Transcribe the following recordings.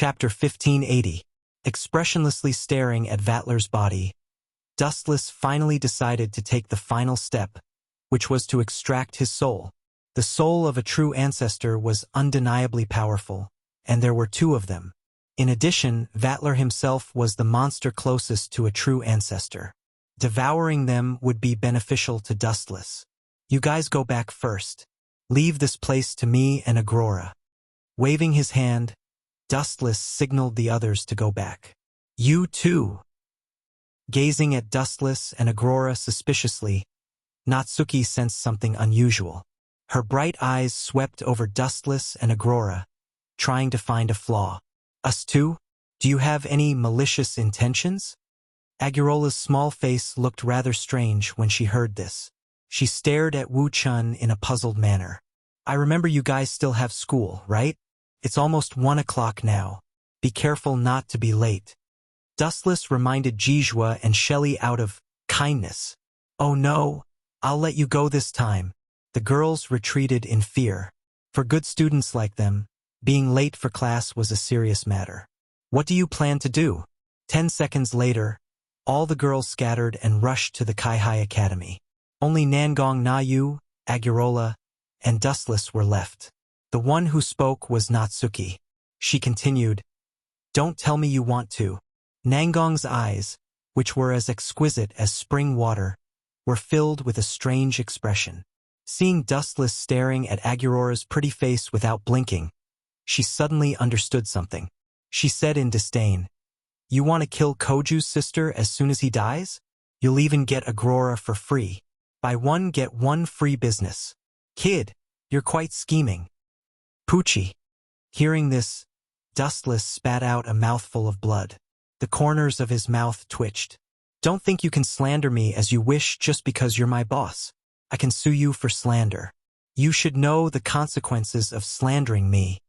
Chapter 1580. Expressionlessly staring at Vatler's body, Dustless finally decided to take the final step, which was to extract his soul. The soul of a true ancestor was undeniably powerful, and there were two of them. In addition, Vatler himself was the monster closest to a true ancestor. Devouring them would be beneficial to Dustless. You guys go back first. Leave this place to me and Agrora. Waving his hand, Dustless signaled the others to go back. You too. Gazing at Dustless and Agrora suspiciously, Natsuki sensed something unusual. Her bright eyes swept over Dustless and Agrora, trying to find a flaw. Us too? Do you have any malicious intentions? Agurola's small face looked rather strange when she heard this. She stared at Wu Chun in a puzzled manner. I remember you guys still have school, right? It's almost 1 o'clock now. Be careful not to be late. Dustless reminded Jijua and Shelley out of kindness. Oh no, I'll let you go this time. The girls retreated in fear. For good students like them, being late for class was a serious matter. What do you plan to do? 10 seconds later, all the girls scattered and rushed to the Kaihai Academy. Only Nangong Nayu, Agurola, and Dustless were left. The one who spoke was Natsuki. She continued, Don't tell me you want to. Nangong's eyes, which were as exquisite as spring water, were filled with a strange expression. Seeing Dustless staring at Agurora's pretty face without blinking, she suddenly understood something. She said in disdain, You want to kill Koju's sister as soon as he dies? You'll even get Agrora for free. Buy one get one free business. Kid, you're quite scheming. Poochie. Hearing this, Dustless spat out a mouthful of blood. The corners of his mouth twitched. Don't think you can slander me as you wish just because you're my boss. I can sue you for slander. You should know the consequences of slandering me.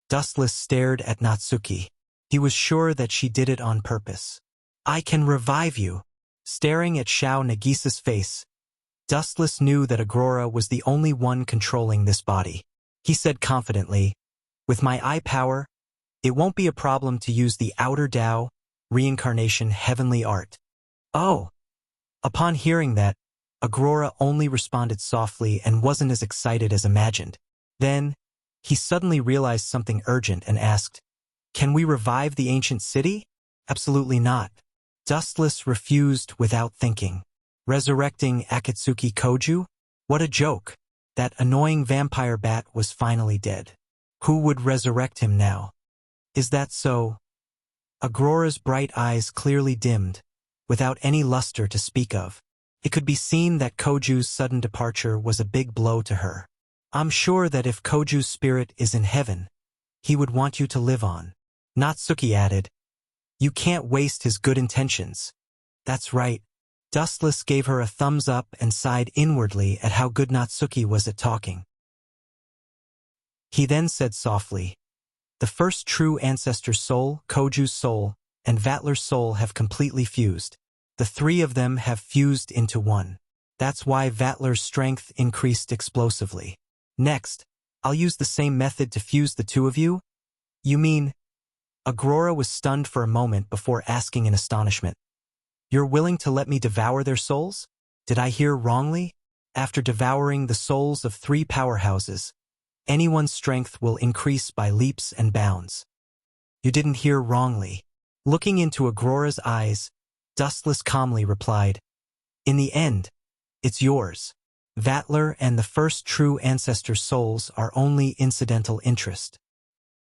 Dustless stared at Natsuki. He was sure that she did it on purpose. I can revive you. Staring at Xiao Nagisa's face, Dustless knew that Agrora was the only one controlling this body. He said confidently, With my eye power, it won't be a problem to use the outer Tao, reincarnation heavenly art. Oh! Upon hearing that, Agrora only responded softly and wasn't as excited as imagined. Then, he suddenly realized something urgent and asked, Can we revive the ancient city? Absolutely not. Dustless refused without thinking. Resurrecting Akatsuki Koju? What a joke. That annoying vampire bat was finally dead. Who would resurrect him now? Is that so? Agrora's bright eyes clearly dimmed, without any luster to speak of. It could be seen that Koju's sudden departure was a big blow to her. I'm sure that if Koju's spirit is in heaven, he would want you to live on. Natsuki added, You can't waste his good intentions. That's right. Dustless gave her a thumbs up and sighed inwardly at how good Natsuki was at talking. He then said softly, The first true ancestor's soul, Koju's soul, and Vatler's soul have completely fused. The three of them have fused into one. That's why Vatler's strength increased explosively. Next, I'll use the same method to fuse the two of you? You mean? Agrora was stunned for a moment before asking in astonishment. You're willing to let me devour their souls? Did I hear wrongly? After devouring the souls of 3 powerhouses, anyone's strength will increase by leaps and bounds. You didn't hear wrongly. Looking into Agrora's eyes, Dustless calmly replied, In the end, it's yours. Vatler and the first true ancestor's souls are only incidental interest.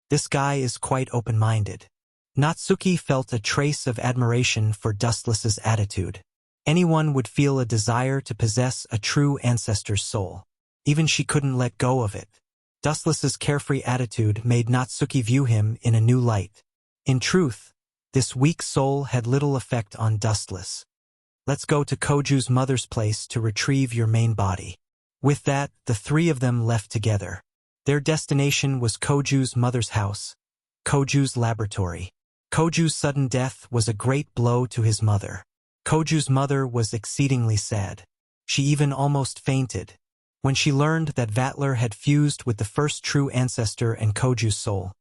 This guy is quite open-minded. Natsuki felt a trace of admiration for Dustless's attitude. Anyone would feel a desire to possess a true ancestor's soul. Even she couldn't let go of it. Dustless's carefree attitude made Natsuki view him in a new light. In truth, this weak soul had little effect on Dustless. Let's go to Koju's mother's place to retrieve your main body. With that, the three of them left together. Their destination was Koju's mother's house, Koju's laboratory. Koju's sudden death was a great blow to his mother. Koju's mother was exceedingly sad. She even almost fainted when she learned that Vatler had fused with the first true ancestor and Koju's soul.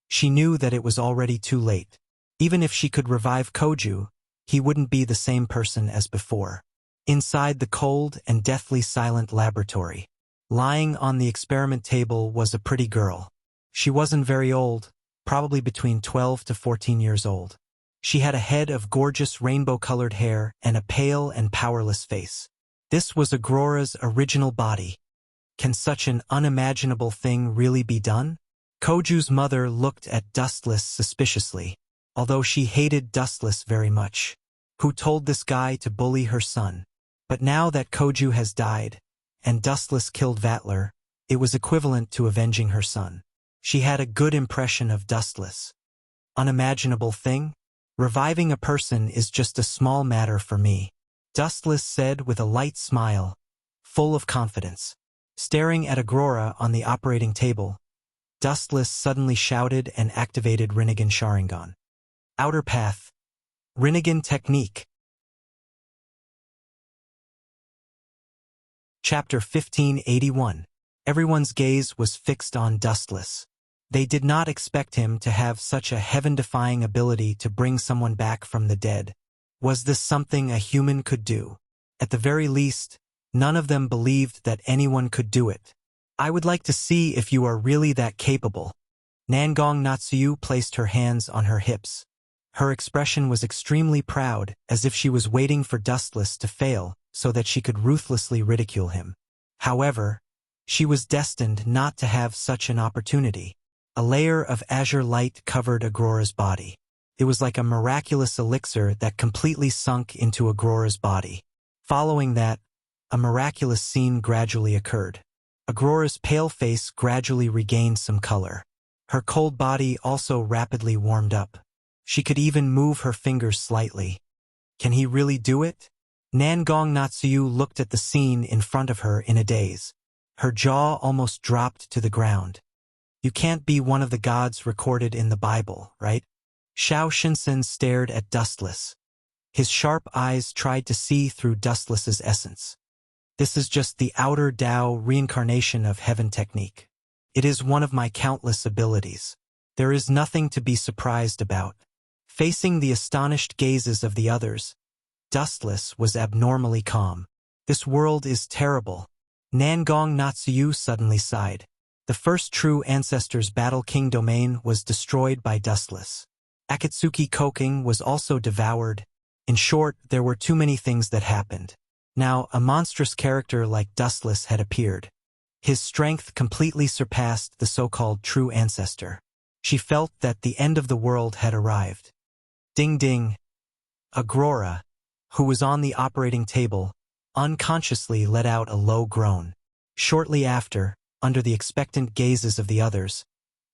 She knew that it was already too late. Even if she could revive Koju, he wouldn't be the same person as before. Inside the cold and deathly silent laboratory, lying on the experiment table was a pretty girl. She wasn't very old, probably between 12 to 14 years old. She had a head of gorgeous rainbow-colored hair and a pale and powerless face. This was Aurora's original body. Can such an unimaginable thing really be done? Koju's mother looked at Dustless suspiciously, although she hated Dustless very much. Who told this guy to bully her son? But now that Koju has died, and Dustless killed Vatler, it was equivalent to avenging her son. She had a good impression of Dustless. Unimaginable thing? Reviving a person is just a small matter for me, Dustless said with a light smile, full of confidence. Staring at Aurora on the operating table, Dustless suddenly shouted and activated Rinnegan Sharingan. Outer Path. Rinnegan Technique. Chapter 1581. Everyone's gaze was fixed on Dustless. They did not expect him to have such a heaven-defying ability to bring someone back from the dead. Was this something a human could do? At the very least, none of them believed that anyone could do it. I would like to see if you are really that capable. Nangong Natsuyu placed her hands on her hips. Her expression was extremely proud, as if she was waiting for Dustless to fail so that she could ruthlessly ridicule him. However, she was destined not to have such an opportunity. A layer of azure light covered Aurora's body. It was like a miraculous elixir that completely sunk into Aurora's body. Following that, a miraculous scene gradually occurred. Aurora's pale face gradually regained some color. Her cold body also rapidly warmed up. She could even move her fingers slightly. Can he really do it? Nangong Natsuyu looked at the scene in front of her in a daze. Her jaw almost dropped to the ground. You can't be one of the gods recorded in the Bible, right? Xiao Shinsen stared at Dustless. His sharp eyes tried to see through Dustless's essence. This is just the outer Tao reincarnation of heaven technique. It is one of my countless abilities. There is nothing to be surprised about. Facing the astonished gazes of the others, Dustless was abnormally calm. This world is terrible. Nangong Natsuyu suddenly sighed. The first true ancestor's Battle King domain was destroyed by Dustless. Akatsuki Koking was also devoured. In short, there were too many things that happened. Now, a monstrous character like Dustless had appeared. His strength completely surpassed the so-called true ancestor. She felt that the end of the world had arrived. Ding ding. Aurora, who was on the operating table, unconsciously let out a low groan. Shortly after, under the expectant gazes of the others,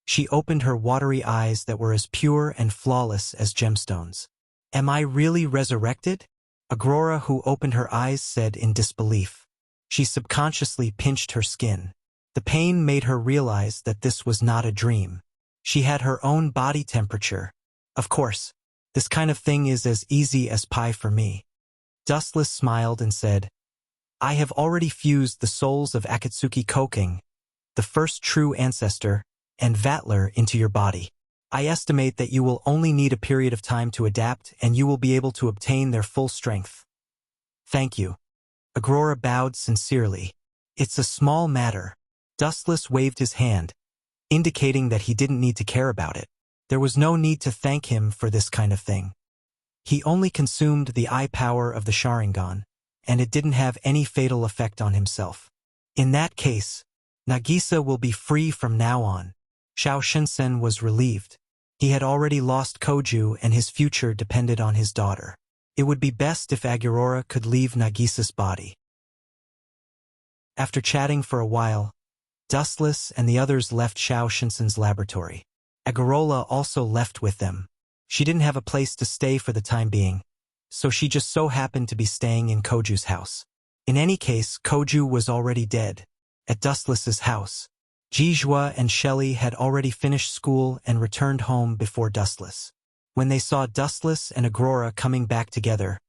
she opened her watery eyes that were as pure and flawless as gemstones. Am I really resurrected? Aurora, who opened her eyes, said in disbelief. She subconsciously pinched her skin. The pain made her realize that this was not a dream. She had her own body temperature. Of course, this kind of thing is as easy as pie for me. Dustless smiled and said, I have already fused the souls of Akatsuki Koking, the first true ancestor, and Vatler into your body. I estimate that you will only need a period of time to adapt and you will be able to obtain their full strength. Thank you. Aurora bowed sincerely. It's a small matter. Dustless waved his hand, indicating that he didn't need to care about it. There was no need to thank him for this kind of thing. He only consumed the eye power of the Sharingan, and it didn't have any fatal effect on himself. In that case, Nagisa will be free from now on. Xiao Shinsen was relieved. He had already lost Koju and his future depended on his daughter. It would be best if Aurora could leave Nagisa's body. After chatting for a while, Dustless and the others left Xiao Shinsen's laboratory. Aurora also left with them. She didn't have a place to stay for the time being, so she just so happened to be staying in Koju's house. In any case, Koju was already dead. At Dustless's house, Jijua and Shelley had already finished school and returned home before Dustless. When they saw Dustless and Aurora coming back together,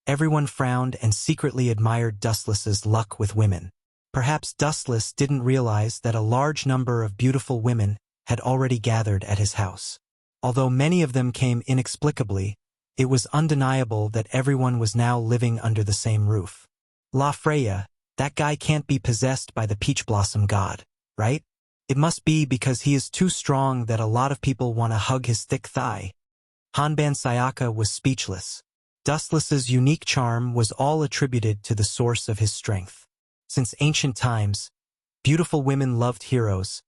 everyone frowned and secretly admired Dustless's luck with women. Perhaps Dustless didn't realize that a large number of beautiful women had already gathered at his house. Although many of them came inexplicably, it was undeniable that everyone was now living under the same roof. La Freya, that guy can't be possessed by the peach blossom god, right? It must be because he is too strong that a lot of people want to hug his thick thigh. Hanban Sayaka was speechless. Dustless's unique charm was all attributed to the source of his strength. Since ancient times, beautiful women loved heroes.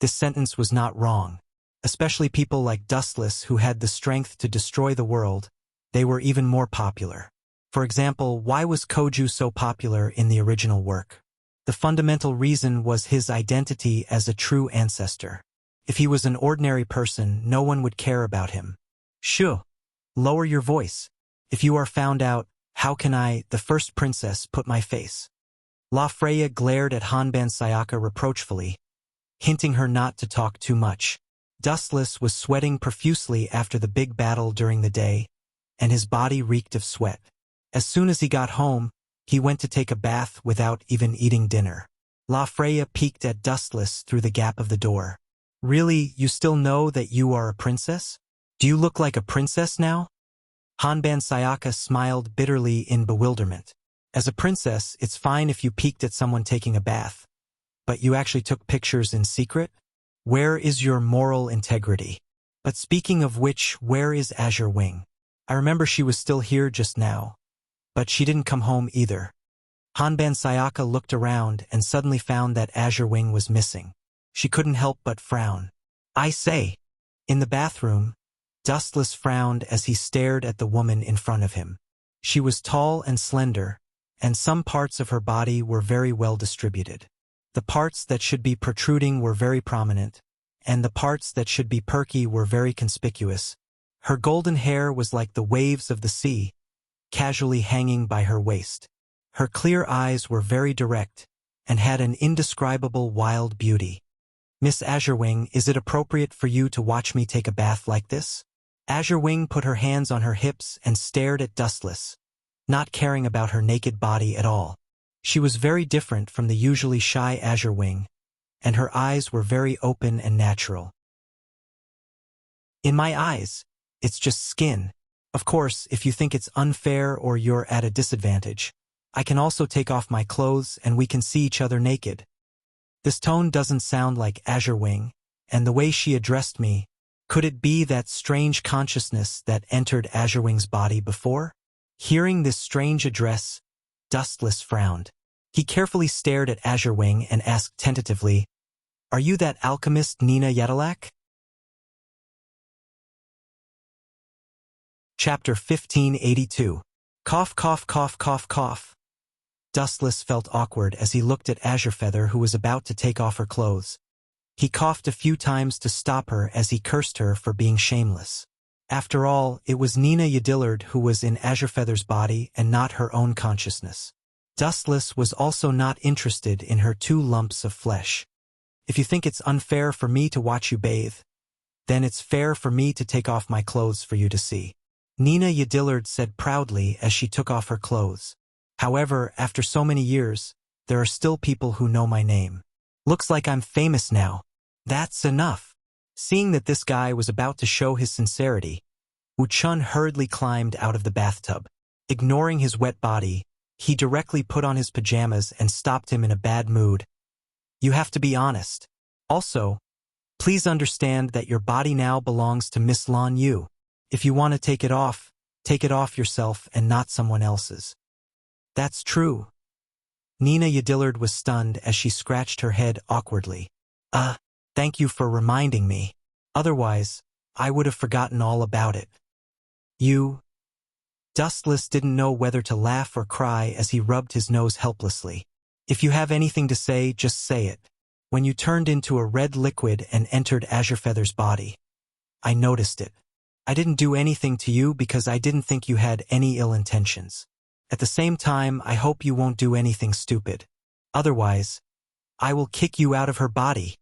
This sentence was not wrong. Especially people like Dustless who had the strength to destroy the world, they were even more popular. For example, why was Koju so popular in the original work? The fundamental reason was his identity as a true ancestor. If he was an ordinary person, no one would care about him. Shoo! Lower your voice. If you are found out, how can I, the first princess, put my face? La Freya glared at Hanban Sayaka reproachfully, hinting her not to talk too much. Dustless was sweating profusely after the big battle during the day, and his body reeked of sweat. As soon as he got home, he went to take a bath without even eating dinner. La Freya peeked at Dustless through the gap of the door. Really, you still know that you are a princess? Do you look like a princess now? Hanban Sayaka smiled bitterly in bewilderment. As a princess, it's fine if you peeked at someone taking a bath. But you actually took pictures in secret? Where is your moral integrity? But speaking of which, where is Azure Wing? I remember she was still here just now. But she didn't come home either. Hanban Sayaka looked around and suddenly found that Azure Wing was missing. She couldn't help but frown. I say. In the bathroom, Dustless frowned as he stared at the woman in front of him. She was tall and slender, and some parts of her body were very well distributed. The parts that should be protruding were very prominent, and the parts that should be perky were very conspicuous. Her golden hair was like the waves of the sea, casually hanging by her waist. Her clear eyes were very direct, and had an indescribable wild beauty. Miss Azurewing, is it appropriate for you to watch me take a bath like this? Azurewing put her hands on her hips and stared at Dustless, not caring about her naked body at all. She was very different from the usually shy Azurewing, and her eyes were very open and natural. In my eyes, it's just skin. Of course, if you think it's unfair or you're at a disadvantage, I can also take off my clothes and we can see each other naked. This tone doesn't sound like Azurewing, and the way she addressed me, could it be that strange consciousness that entered Azurewing's body before? Hearing this strange address, Dustless frowned. He carefully stared at Azurewing and asked tentatively, "Are you that alchemist Nina Yedalak?" Chapter 1582. Cough, cough, cough, cough, cough. Dustless felt awkward as he looked at Azure Feather, who was about to take off her clothes. He coughed a few times to stop her as he cursed her for being shameless. After all, it was Nina Yedillard who was in Azure Feather's body and not her own consciousness. Dustless was also not interested in her 2 lumps of flesh. If you think it's unfair for me to watch you bathe, then it's fair for me to take off my clothes for you to see. Nina Yedillard said proudly as she took off her clothes. However, after so many years, there are still people who know my name. Looks like I'm famous now. That's enough. Seeing that this guy was about to show his sincerity, Wu Chun hurriedly climbed out of the bathtub. Ignoring his wet body, he directly put on his pajamas and stopped him in a bad mood. You have to be honest. Also, please understand that your body now belongs to Miss Lan Yu. If you want to take it off yourself and not someone else's. That's true. Nina Yedillard was stunned as she scratched her head awkwardly. Thank you for reminding me. Otherwise, I would have forgotten all about it. You... Dustless didn't know whether to laugh or cry as he rubbed his nose helplessly. If you have anything to say, just say it. When you turned into a red liquid and entered Azure Feather's body, I noticed it. I didn't do anything to you because I didn't think you had any ill intentions. At the same time, I hope you won't do anything stupid. Otherwise, I will kick you out of her body.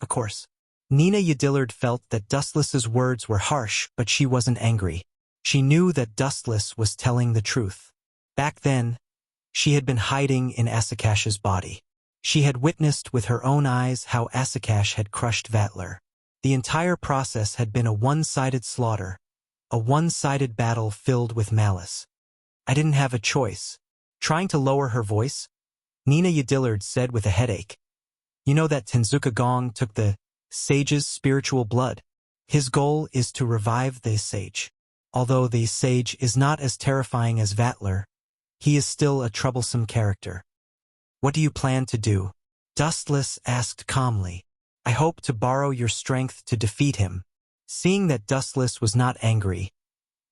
Of course. Nina Yedillard felt that Dustless's words were harsh, but she wasn't angry. She knew that Dustless was telling the truth. Back then, she had been hiding in Asakash's body. She had witnessed with her own eyes how Asakash had crushed Vatler. The entire process had been a one-sided slaughter, a one-sided battle filled with malice. I didn't have a choice. Trying to lower her voice, Nina Yadillard said with a headache, "You know that Tenzuka Gong took the sage's spiritual blood. His goal is to revive the sage. Although the sage is not as terrifying as Vatler, he is still a troublesome character." "What do you plan to do?" Dustless asked calmly. "I hope to borrow your strength to defeat him." Seeing that Dustless was not angry,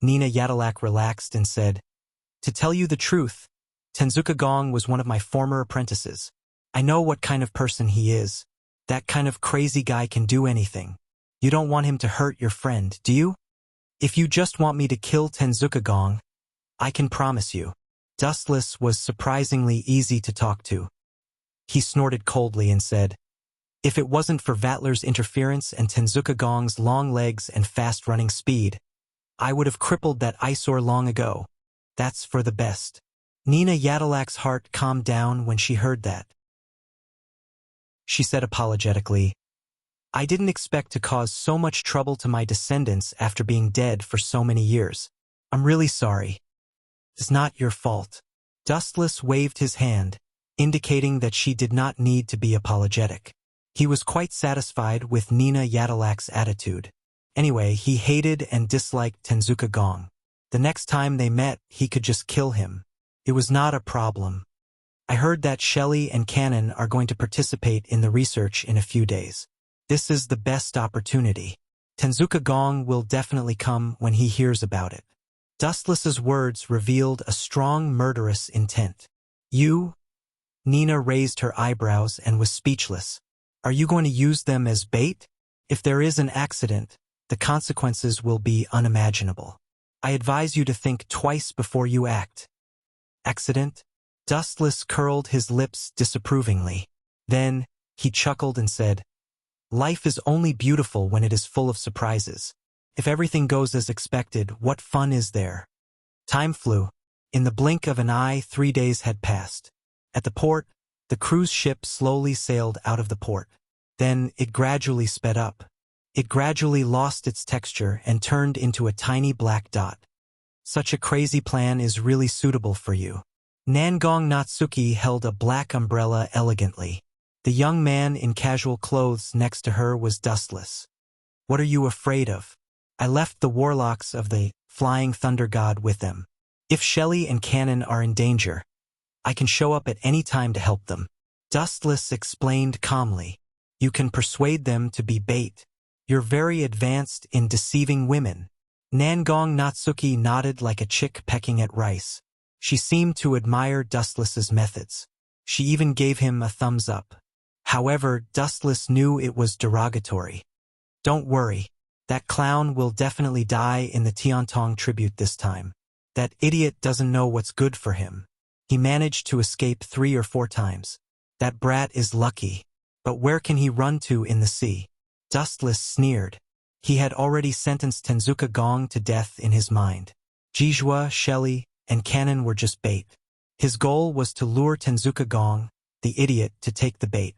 Nina Yadilak relaxed and said, "To tell you the truth, Tenzuka Gong was one of my former apprentices. I know what kind of person he is. That kind of crazy guy can do anything. You don't want him to hurt your friend, do you? If you just want me to kill Tenzuka Gong, I can promise you." Dustless was surprisingly easy to talk to. He snorted coldly and said, "If it wasn't for Vatler's interference and Tenzuka Gong's long legs and fast-running speed, I would have crippled that eyesore long ago. That's for the best." Nina Yadilak's heart calmed down when she heard that. She said apologetically, "I didn't expect to cause so much trouble to my descendants after being dead for so many years. I'm really sorry. It's not your fault." Dustless waved his hand, indicating that she did not need to be apologetic. He was quite satisfied with Nina Yadilak's attitude. Anyway, he hated and disliked Tenzuka Gong. The next time they met, he could just kill him. It was not a problem. "I heard that Shelley and Cannon are going to participate in the research in a few days. This is the best opportunity. Tenzuka Gong will definitely come when he hears about it." Dustless's words revealed a strong murderous intent. "You?" Nina raised her eyebrows and was speechless. "Are you going to use them as bait? If there is an accident, the consequences will be unimaginable. I advise you to think twice before you act." "Accident?" Dustless curled his lips disapprovingly. Then, he chuckled and said, "Life is only beautiful when it is full of surprises. If everything goes as expected, what fun is there?" Time flew. In the blink of an eye, 3 days had passed. At the port, the cruise ship slowly sailed out of the port. Then it gradually sped up. It gradually lost its texture and turned into a tiny black dot. "Such a crazy plan is really suitable for you." Nangong Natsuki held a black umbrella elegantly. The young man in casual clothes next to her was Dustless. "What are you afraid of? I left the warlocks of the Flying Thunder God with them. If Shelley and Cannon are in danger, I can show up at any time to help them." Dustless explained calmly, "You can persuade them to be bait. You're very advanced in deceiving women." Nangong Natsuki nodded like a chick pecking at rice. She seemed to admire Dustless's methods. She even gave him a thumbs up. However, Dustless knew it was derogatory. "Don't worry. That clown will definitely die in the Tiantong tribute this time. That idiot doesn't know what's good for him. He managed to escape 3 or 4 times. That brat is lucky. But where can he run to in the sea?" Dustless sneered. He had already sentenced Tenzuka Gong to death in his mind. Jijua, Shelley, and Cannon were just bait. His goal was to lure Tenzuka Gong, the idiot, to take the bait.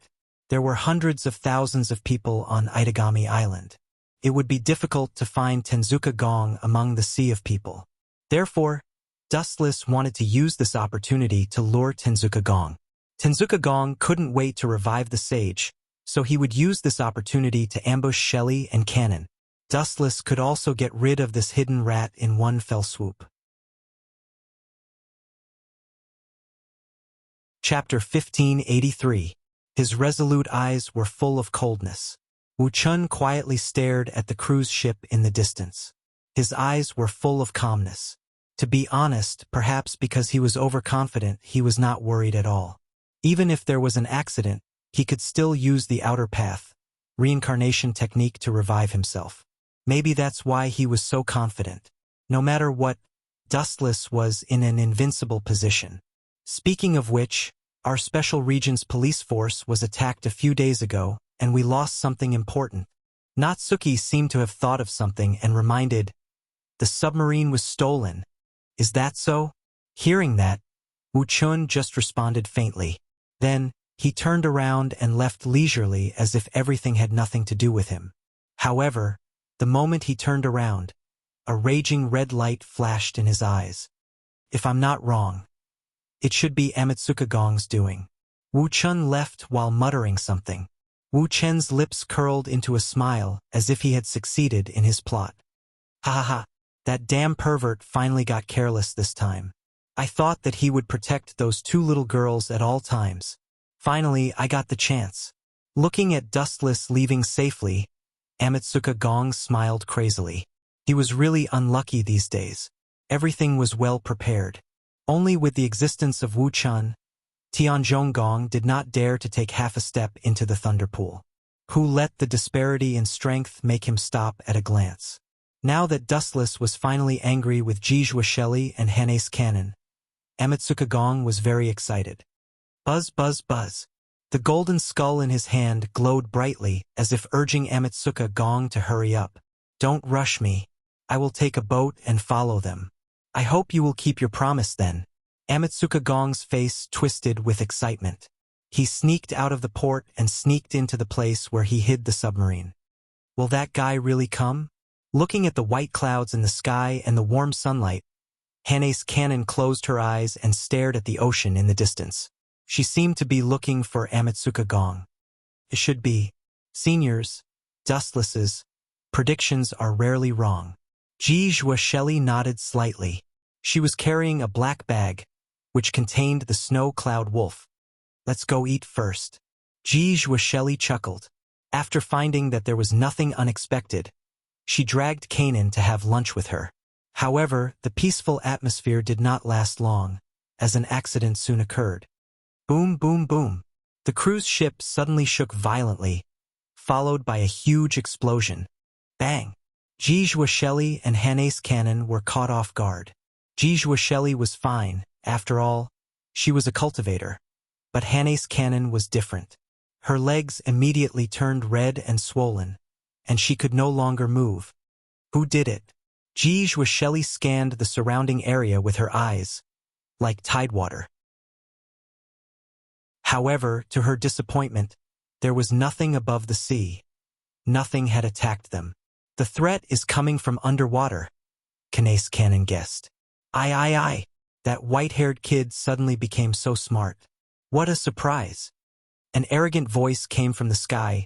There were hundreds of thousands of people on Itagami Island. It would be difficult to find Tenzuka Gong among the sea of people. Therefore, Dustless wanted to use this opportunity to lure Tenzuka Gong. Tenzuka Gong couldn't wait to revive the sage, so he would use this opportunity to ambush Shelley and Cannon. Dustless could also get rid of this hidden rat in one fell swoop. Chapter 1583. His resolute eyes were full of coldness. Wu Chun quietly stared at the cruise ship in the distance. His eyes were full of calmness. To be honest, perhaps because he was overconfident, he was not worried at all. Even if there was an accident, he could still use the outer path, reincarnation technique to revive himself. Maybe that's why he was so confident. No matter what, Dustless was in an invincible position. Speaking of which, our Special Regions police force was attacked a few days ago, and we lost something important. Natsuki seemed to have thought of something and reminded, "The submarine was stolen. Is that so?" Hearing that, Wu Chun just responded faintly. Then, he turned around and left leisurely as if everything had nothing to do with him. However, the moment he turned around, a raging red light flashed in his eyes. If I'm not wrong, it should be Amatsuka Gong's doing. Wu Chun left while muttering something. Wu Chen's lips curled into a smile as if he had succeeded in his plot. Ha ha ha, that damn pervert finally got careless this time. I thought that he would protect those two little girls at all times. Finally, I got the chance. Looking at Dustless leaving safely, Amatsuka Gong smiled crazily. He was really unlucky these days. Everything was well prepared. Only with the existence of Wu Chun, Tianzhong Gong did not dare to take half a step into the thunder pool. Who let the disparity in strength make him stop at a glance? Now that Dustless was finally angry with Jijua Shelley and Hanace Cannon, Amatsuka Gong was very excited. Buzz, buzz, buzz. The golden skull in his hand glowed brightly as if urging Amatsuka Gong to hurry up. Don't rush me. I will take a boat and follow them. I hope you will keep your promise then. Amatsuka Gong's face twisted with excitement. He sneaked out of the port and sneaked into the place where he hid the submarine. Will that guy really come? Looking at the white clouds in the sky and the warm sunlight, Hanace Cannon closed her eyes and stared at the ocean in the distance. She seemed to be looking for Amatsuka Gong. It should be. Seniors, Dustlesses, predictions are rarely wrong. Jijua Shelley nodded slightly. She was carrying a black bag, which contained the snow cloud wolf. Let's go eat first. Jijua Shelley chuckled. After finding that there was nothing unexpected, she dragged Kanan to have lunch with her. However, the peaceful atmosphere did not last long, as an accident soon occurred. Boom, boom, boom. The cruise ship suddenly shook violently, followed by a huge explosion. Bang! Jijua Shelley and Hanace Cannon were caught off guard. Jijua Shelley was fine, after all, she was a cultivator. But Hanace Cannon was different. Her legs immediately turned red and swollen, and she could no longer move. Who did it? Jijua Shelley scanned the surrounding area with her eyes, like tidewater. However, to her disappointment, there was nothing above the sea. Nothing had attacked them. The threat is coming from underwater, Hanace Cannon guessed. Aye. That white-haired kid suddenly became so smart. What a surprise. An arrogant voice came from the sky,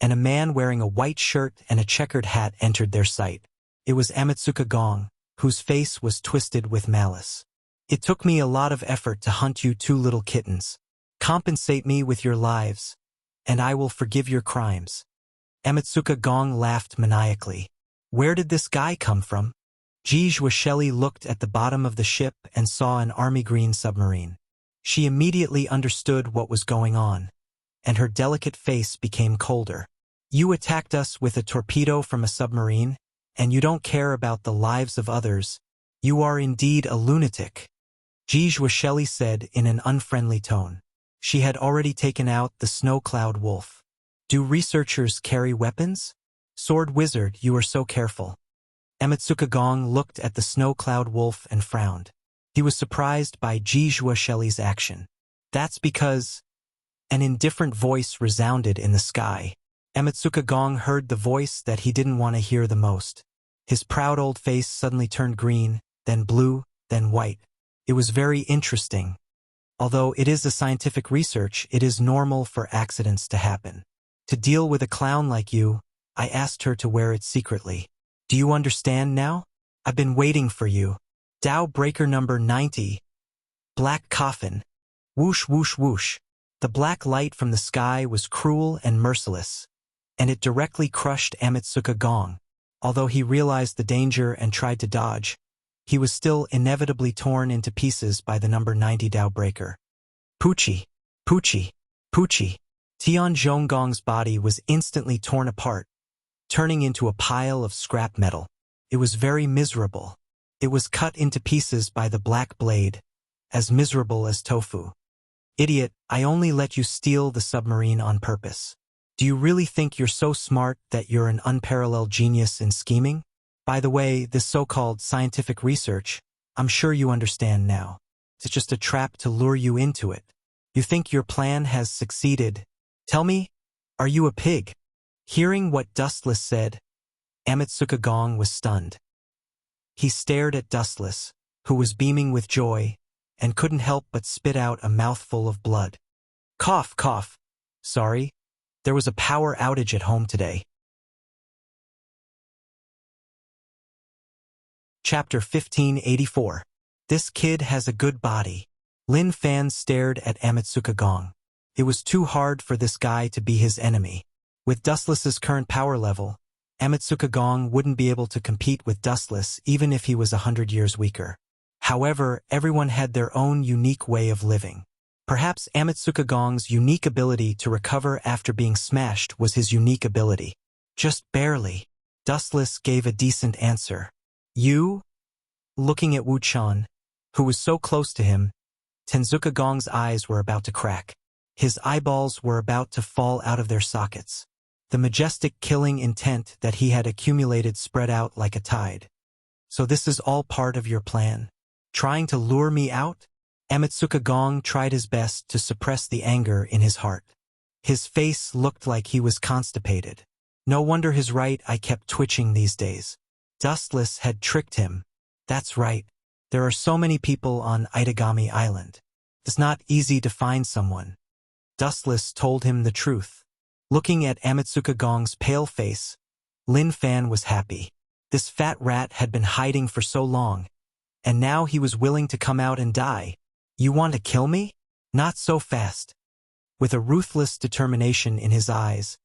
and a man wearing a white shirt and a checkered hat entered their sight. It was Amatsuka Gong, whose face was twisted with malice. It took me a lot of effort to hunt you two little kittens. Compensate me with your lives, and I will forgive your crimes. Amatsuka Gong laughed maniacally. Where did this guy come from? Jijua Shelley looked at the bottom of the ship and saw an army green submarine. She immediately understood what was going on, and her delicate face became colder. You attacked us with a torpedo from a submarine, and you don't care about the lives of others. You are indeed a lunatic, Jijua Shelley said in an unfriendly tone. She had already taken out the snow cloud wolf. Do researchers carry weapons? Sword wizard, you are so careful. Amatsuka Gong looked at the snow cloud wolf and frowned. He was surprised by Jijua Shelley's action. That's because... An indifferent voice resounded in the sky. Amatsuka Gong heard the voice that he didn't want to hear the most. His proud old face suddenly turned green, then blue, then white. It was very interesting. Although it is a scientific research, it is normal for accidents to happen. To deal with a clown like you, I asked her to wear it secretly. Do you understand now? I've been waiting for you. Dow Breaker number 90. Black coffin. Whoosh, whoosh, whoosh. The black light from the sky was cruel and merciless, and it directly crushed Amatsuka Gong. Although he realized the danger and tried to dodge, he was still inevitably torn into pieces by the number 90 Dow Breaker. Poochie, Poochie, Poochie. Tianzhong Gong's body was instantly torn apart, turning into a pile of scrap metal. It was very miserable. It was cut into pieces by the black blade, as miserable as tofu. Idiot, I only let you steal the submarine on purpose. Do you really think you're so smart that you're an unparalleled genius in scheming? By the way, this so-called scientific research, I'm sure you understand now. It's just a trap to lure you into it. You think your plan has succeeded. Tell me, are you a pig? Hearing what Dustless said, Amatsuka Gong was stunned. He stared at Dustless, who was beaming with joy, and couldn't help but spit out a mouthful of blood. Cough, cough. Sorry, there was a power outage at home today. Chapter 1584. This kid has a good body. Lin Fan stared at Amatsuka Gong. It was too hard for this guy to be his enemy. With Dustless's current power level, Amatsuka Gong wouldn't be able to compete with Dustless even if he was 100 years weaker. However, everyone had their own unique way of living. Perhaps Amatsuka Gong's unique ability to recover after being smashed was his unique ability. Just barely. Dustless gave a decent answer. You? Looking at Wu Chan, who was so close to him, Tenzuka Gong's eyes were about to crack. His eyeballs were about to fall out of their sockets. The majestic killing intent that he had accumulated spread out like a tide. So this is all part of your plan? Trying to lure me out? Amatsuka Gong tried his best to suppress the anger in his heart. His face looked like he was constipated. No wonder his right eye kept twitching these days. Dustless had tricked him. That's right. There are so many people on Itagami Island. It's not easy to find someone. Dustless told him the truth. Looking at Amatsuka Gong's pale face, Lin Fan was happy. This fat rat had been hiding for so long, and now he was willing to come out and die. You want to kill me? Not so fast. With a ruthless determination in his eyes,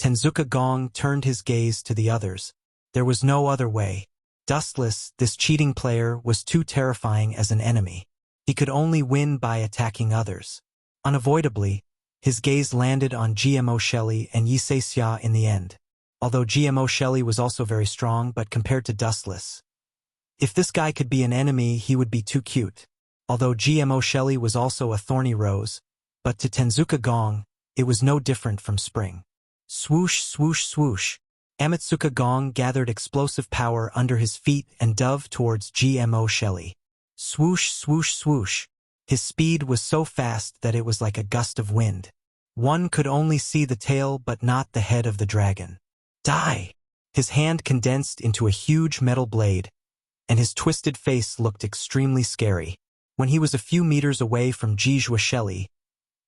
Tenzuka Gong turned his gaze to the others. There was no other way. Dustless, this cheating player, was too terrifying as an enemy. He could only win by attacking others. Unavoidably, his gaze landed on GMO Shelly and Yisei Xia in the end. Although GMO Shelly was also very strong, but compared to Dustless, if this guy could be an enemy, he would be too cute. Although GMO Shelly was also a thorny rose, but to Tenzuka Gong, it was no different from spring. Swoosh, swoosh, swoosh. Amatsuka Gong gathered explosive power under his feet and dove towards GMO Shelly. Swoosh, swoosh, swoosh. His speed was so fast that it was like a gust of wind. One could only see the tail but not the head of the dragon. Die! His hand condensed into a huge metal blade, and his twisted face looked extremely scary. When he was a few meters away from Jijua Shelly,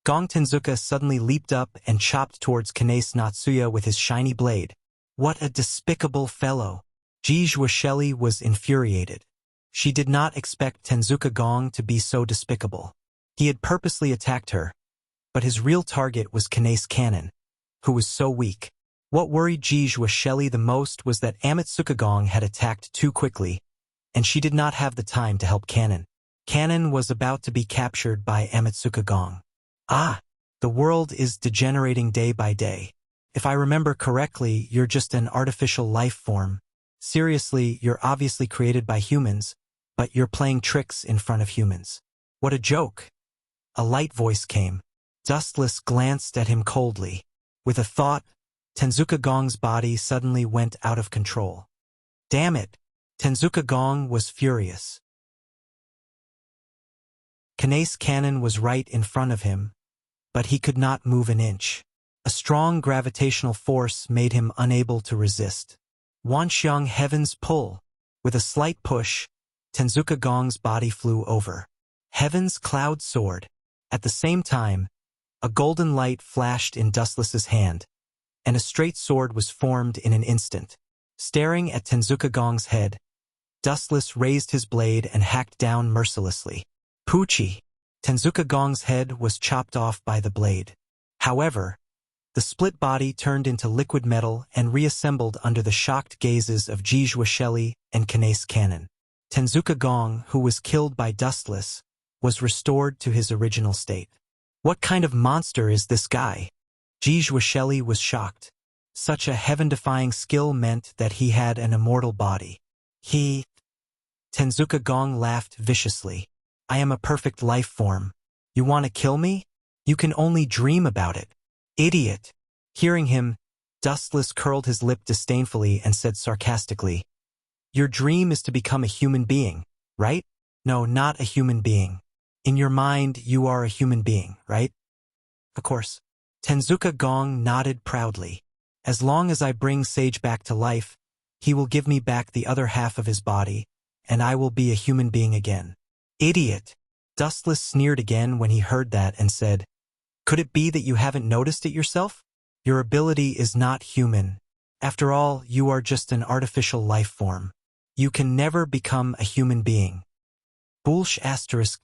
Gong Tenzuka suddenly leaped up and chopped towards Kanase Natsuya with his shiny blade. What a despicable fellow! Jijua Shelly was infuriated. She did not expect Tenzuka Gong to be so despicable. He had purposely attacked her, but his real target was Kanase Cannon, who was so weak. What worried Jijua Shelly the most was that Amatsuka Gong had attacked too quickly, and she did not have the time to help Cannon. Cannon was about to be captured by Amatsuka Gong. Ah! The world is degenerating day by day. If I remember correctly, you're just an artificial life form. Seriously, you're obviously created by humans, but you're playing tricks in front of humans. What a joke! A light voice came. Dustless glanced at him coldly. With a thought, Tenzuka Gong's body suddenly went out of control. Damn it! Tenzuka Gong was furious. Kanase Cannon was right in front of him, but he could not move an inch. A strong gravitational force made him unable to resist. Wanxiang Heaven's Pull. With a slight push, Tenzuka Gong's body flew over. Heaven's Cloud Sword. At the same time, a golden light flashed in Dustless's hand, and a straight sword was formed in an instant. Staring at Tenzuka Gong's head, Dustless raised his blade and hacked down mercilessly. Poochie! Tenzuka Gong's head was chopped off by the blade. However, the split body turned into liquid metal and reassembled under the shocked gazes of Jijua Shelly and Kanase Cannon. Tenzuka Gong, who was killed by Dustless, was restored to his original state. What kind of monster is this guy? Jijua Shelly was shocked. Such a heaven-defying skill meant that he had an immortal body. Tenzuka Gong laughed viciously. I am a perfect life form. You want to kill me? You can only dream about it. Idiot! Hearing him, Dustless curled his lip disdainfully and said sarcastically, Your dream is to become a human being, right? No, not a human being. In your mind, you are a human being, right? Of course. Tenzuka Gong nodded proudly. As long as I bring Sage back to life, he will give me back the other half of his body, and I will be a human being again." "Idiot!" Dustless sneered again when he heard that and said, "Could it be that you haven't noticed it yourself? Your ability is not human. After all, you are just an artificial life form. You can never become a human being." Bullsh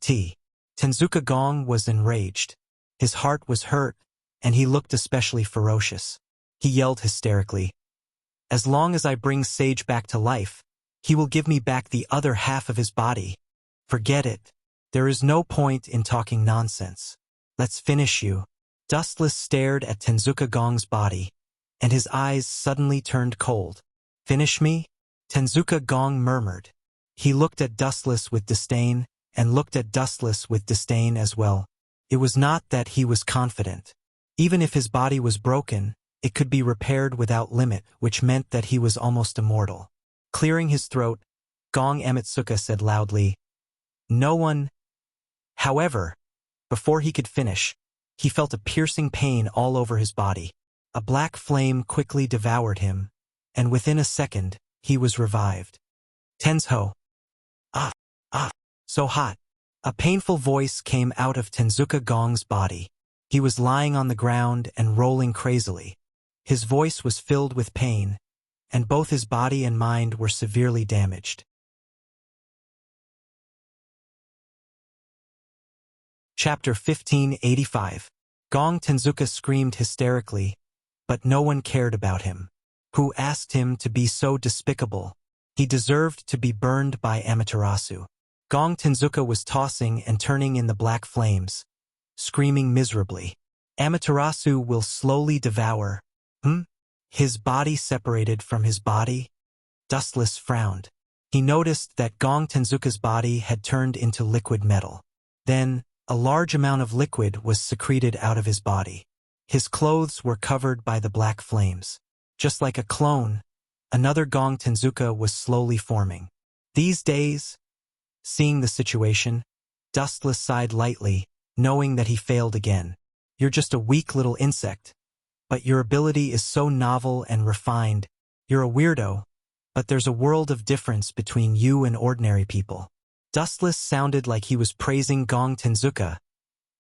*T. Tenzuka Gong was enraged. His heart was hurt, and he looked especially ferocious. He yelled hysterically, "As long as I bring Sage back to life, he will give me back the other half of his body. Forget it. There is no point in talking nonsense. Let's finish you." Dustless stared at Tenzuka Gong's body, and his eyes suddenly turned cold. "Finish me?" Tenzuka Gong murmured. He looked at Dustless with disdain, and looked at Dustless with disdain as well. It was not that he was confident. Even if his body was broken, it could be repaired without limit, which meant that he was almost immortal. Clearing his throat, Gong Amatsuka said loudly, "No one." However, before he could finish, he felt a piercing pain all over his body. A black flame quickly devoured him, and within a second, he was revived. "Tensho." "Ah, ah, so hot." A painful voice came out of Tenzuka Gong's body. He was lying on the ground and rolling crazily. His voice was filled with pain, and both his body and mind were severely damaged. Chapter 1585. Gong Tenzuka screamed hysterically, but no one cared about him. Who asked him to be so despicable? He deserved to be burned by Amaterasu. Gong Tenzuka was tossing and turning in the black flames, screaming miserably. "Amaterasu will slowly devour." His body separated from his body? Dustless frowned. He noticed that Gong Tenzuka's body had turned into liquid metal. Then, a large amount of liquid was secreted out of his body. His clothes were covered by the black flames. Just like a clone, another Gong Tenzuka was slowly forming. These days, seeing the situation, Dustless sighed lightly, knowing that he failed again. "You're just a weak little insect, but your ability is so novel and refined. You're a weirdo, but there's a world of difference between you and ordinary people." Dustless sounded like he was praising Gong Tenzuka,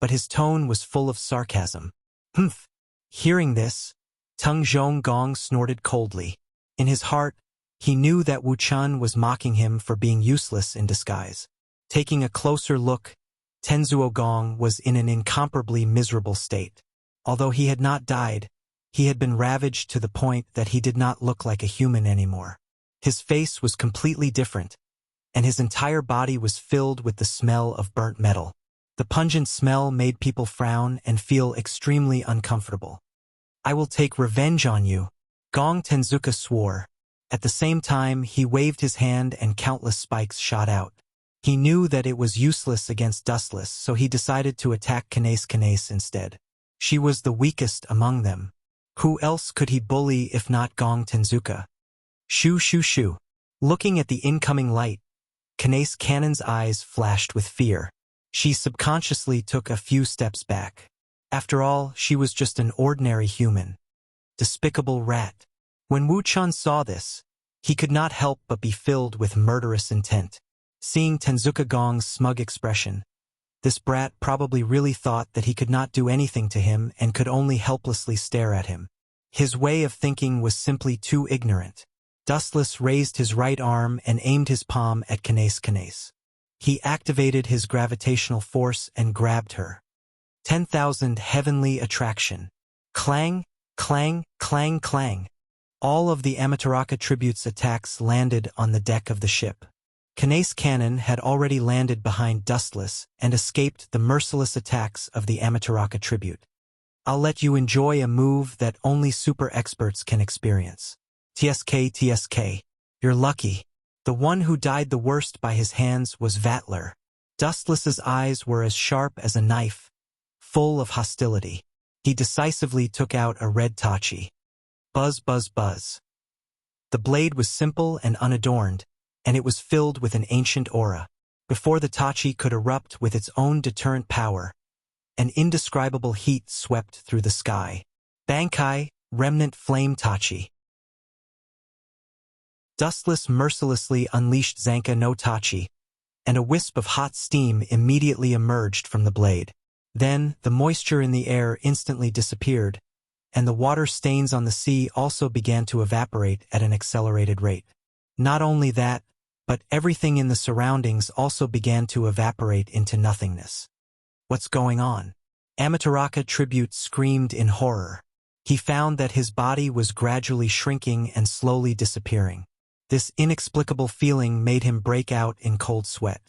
but his tone was full of sarcasm. "Humph." Hearing this, Tung Zhong Gong snorted coldly. In his heart, he knew that Wu Chun was mocking him for being useless in disguise. Taking a closer look, Tenzuo Gong was in an incomparably miserable state. Although he had not died, he had been ravaged to the point that he did not look like a human anymore. His face was completely different, and his entire body was filled with the smell of burnt metal. The pungent smell made people frown and feel extremely uncomfortable. "I will take revenge on you," Gong Tenzuka swore. At the same time, he waved his hand and countless spikes shot out. He knew that it was useless against Dustless, so he decided to attack Kanase instead. She was the weakest among them. Who else could he bully if not Gong Tenzuka? Shoo shoo shoo. Looking at the incoming light, Kanase eyes flashed with fear. She subconsciously took a few steps back. After all, she was just an ordinary human. Despicable rat. When Wu Chun saw this, he could not help but be filled with murderous intent. Seeing Tenzuka Gong's smug expression, this brat probably really thought that he could not do anything to him and could only helplessly stare at him. His way of thinking was simply too ignorant. Dustless raised his right arm and aimed his palm at Kanase. He activated his gravitational force and grabbed her. 10,000 heavenly attraction. Clang, clang, clang, clang. All of the Amaterasu tribute's attacks landed on the deck of the ship. Kanase Cannon had already landed behind Dustless and escaped the merciless attacks of the Amaterasu tribute. "I'll let you enjoy a move that only super experts can experience. TSK. You're lucky." The one who died the worst by his hands was Vatler. Dustless's eyes were as sharp as a knife, full of hostility. He decisively took out a red tachi. Buzz, buzz, buzz. The blade was simple and unadorned, and it was filled with an ancient aura. Before the tachi could erupt with its own deterrent power, an indescribable heat swept through the sky. Bankai, Remnant Flame Tachi. Dustless mercilessly unleashed Zanka no Tachi, and a wisp of hot steam immediately emerged from the blade. Then, the moisture in the air instantly disappeared, and the water stains on the sea also began to evaporate at an accelerated rate. Not only that, but everything in the surroundings also began to evaporate into nothingness. What's going on? Amaterasu Tribute screamed in horror. He found that his body was gradually shrinking and slowly disappearing. This inexplicable feeling made him break out in cold sweat.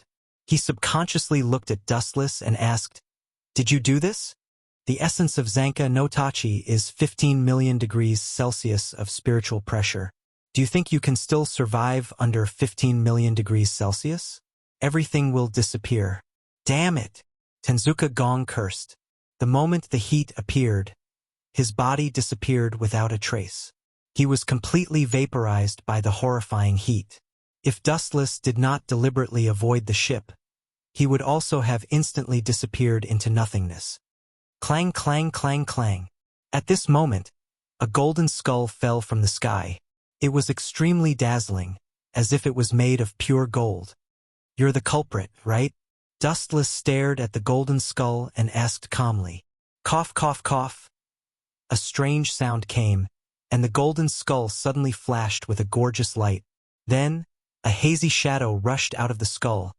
He subconsciously looked at Dustless and asked, "Did you do this?" The essence of Zanka no Tachi is 15 million degrees Celsius of spiritual pressure. Do you think you can still survive under 15 million degrees Celsius? Everything will disappear. Damn it! Tenzuka Gong cursed. The moment the heat appeared, his body disappeared without a trace. He was completely vaporized by the horrifying heat. If Dustless did not deliberately avoid the ship, he would also have instantly disappeared into nothingness. Clang, clang, clang, clang. At this moment, a golden skull fell from the sky. It was extremely dazzling, as if it was made of pure gold. "You're the culprit, right?" Dustless stared at the golden skull and asked calmly. Cough, cough, cough. A strange sound came, and the golden skull suddenly flashed with a gorgeous light. Then, a hazy shadow rushed out of the skull,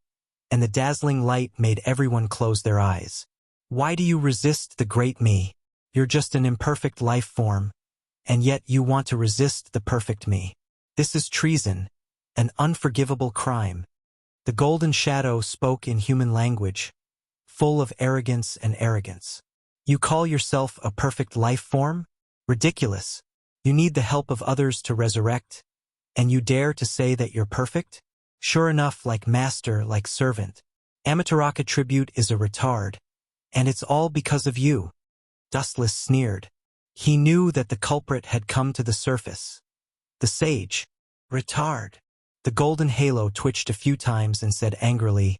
and the dazzling light made everyone close their eyes. Why do you resist the great me? You're just an imperfect life form, and yet you want to resist the perfect me. This is treason, an unforgivable crime. The golden shadow spoke in human language, full of arrogance and arrogance. You call yourself a perfect life form? Ridiculous. You need the help of others to resurrect, and you dare to say that you're perfect? Sure enough, like master, like servant. Amaterasu Tribute is a retard, and it's all because of you. Dustless sneered. He knew that the culprit had come to the surface. The sage. Retard. The golden halo twitched a few times and said angrily,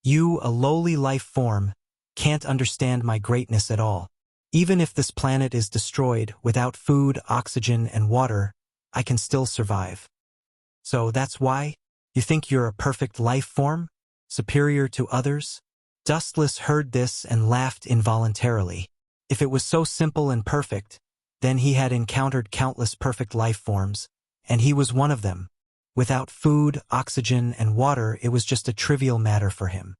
"You, a lowly life form, can't understand my greatness at all. Even if this planet is destroyed, without food, oxygen, and water, I can still survive. So that's why? You think you're a perfect life form? Superior to others?" Dustless heard this and laughed involuntarily. If it was so simple and perfect, then he had encountered countless perfect life forms, and he was one of them. Without food, oxygen, and water, it was just a trivial matter for him.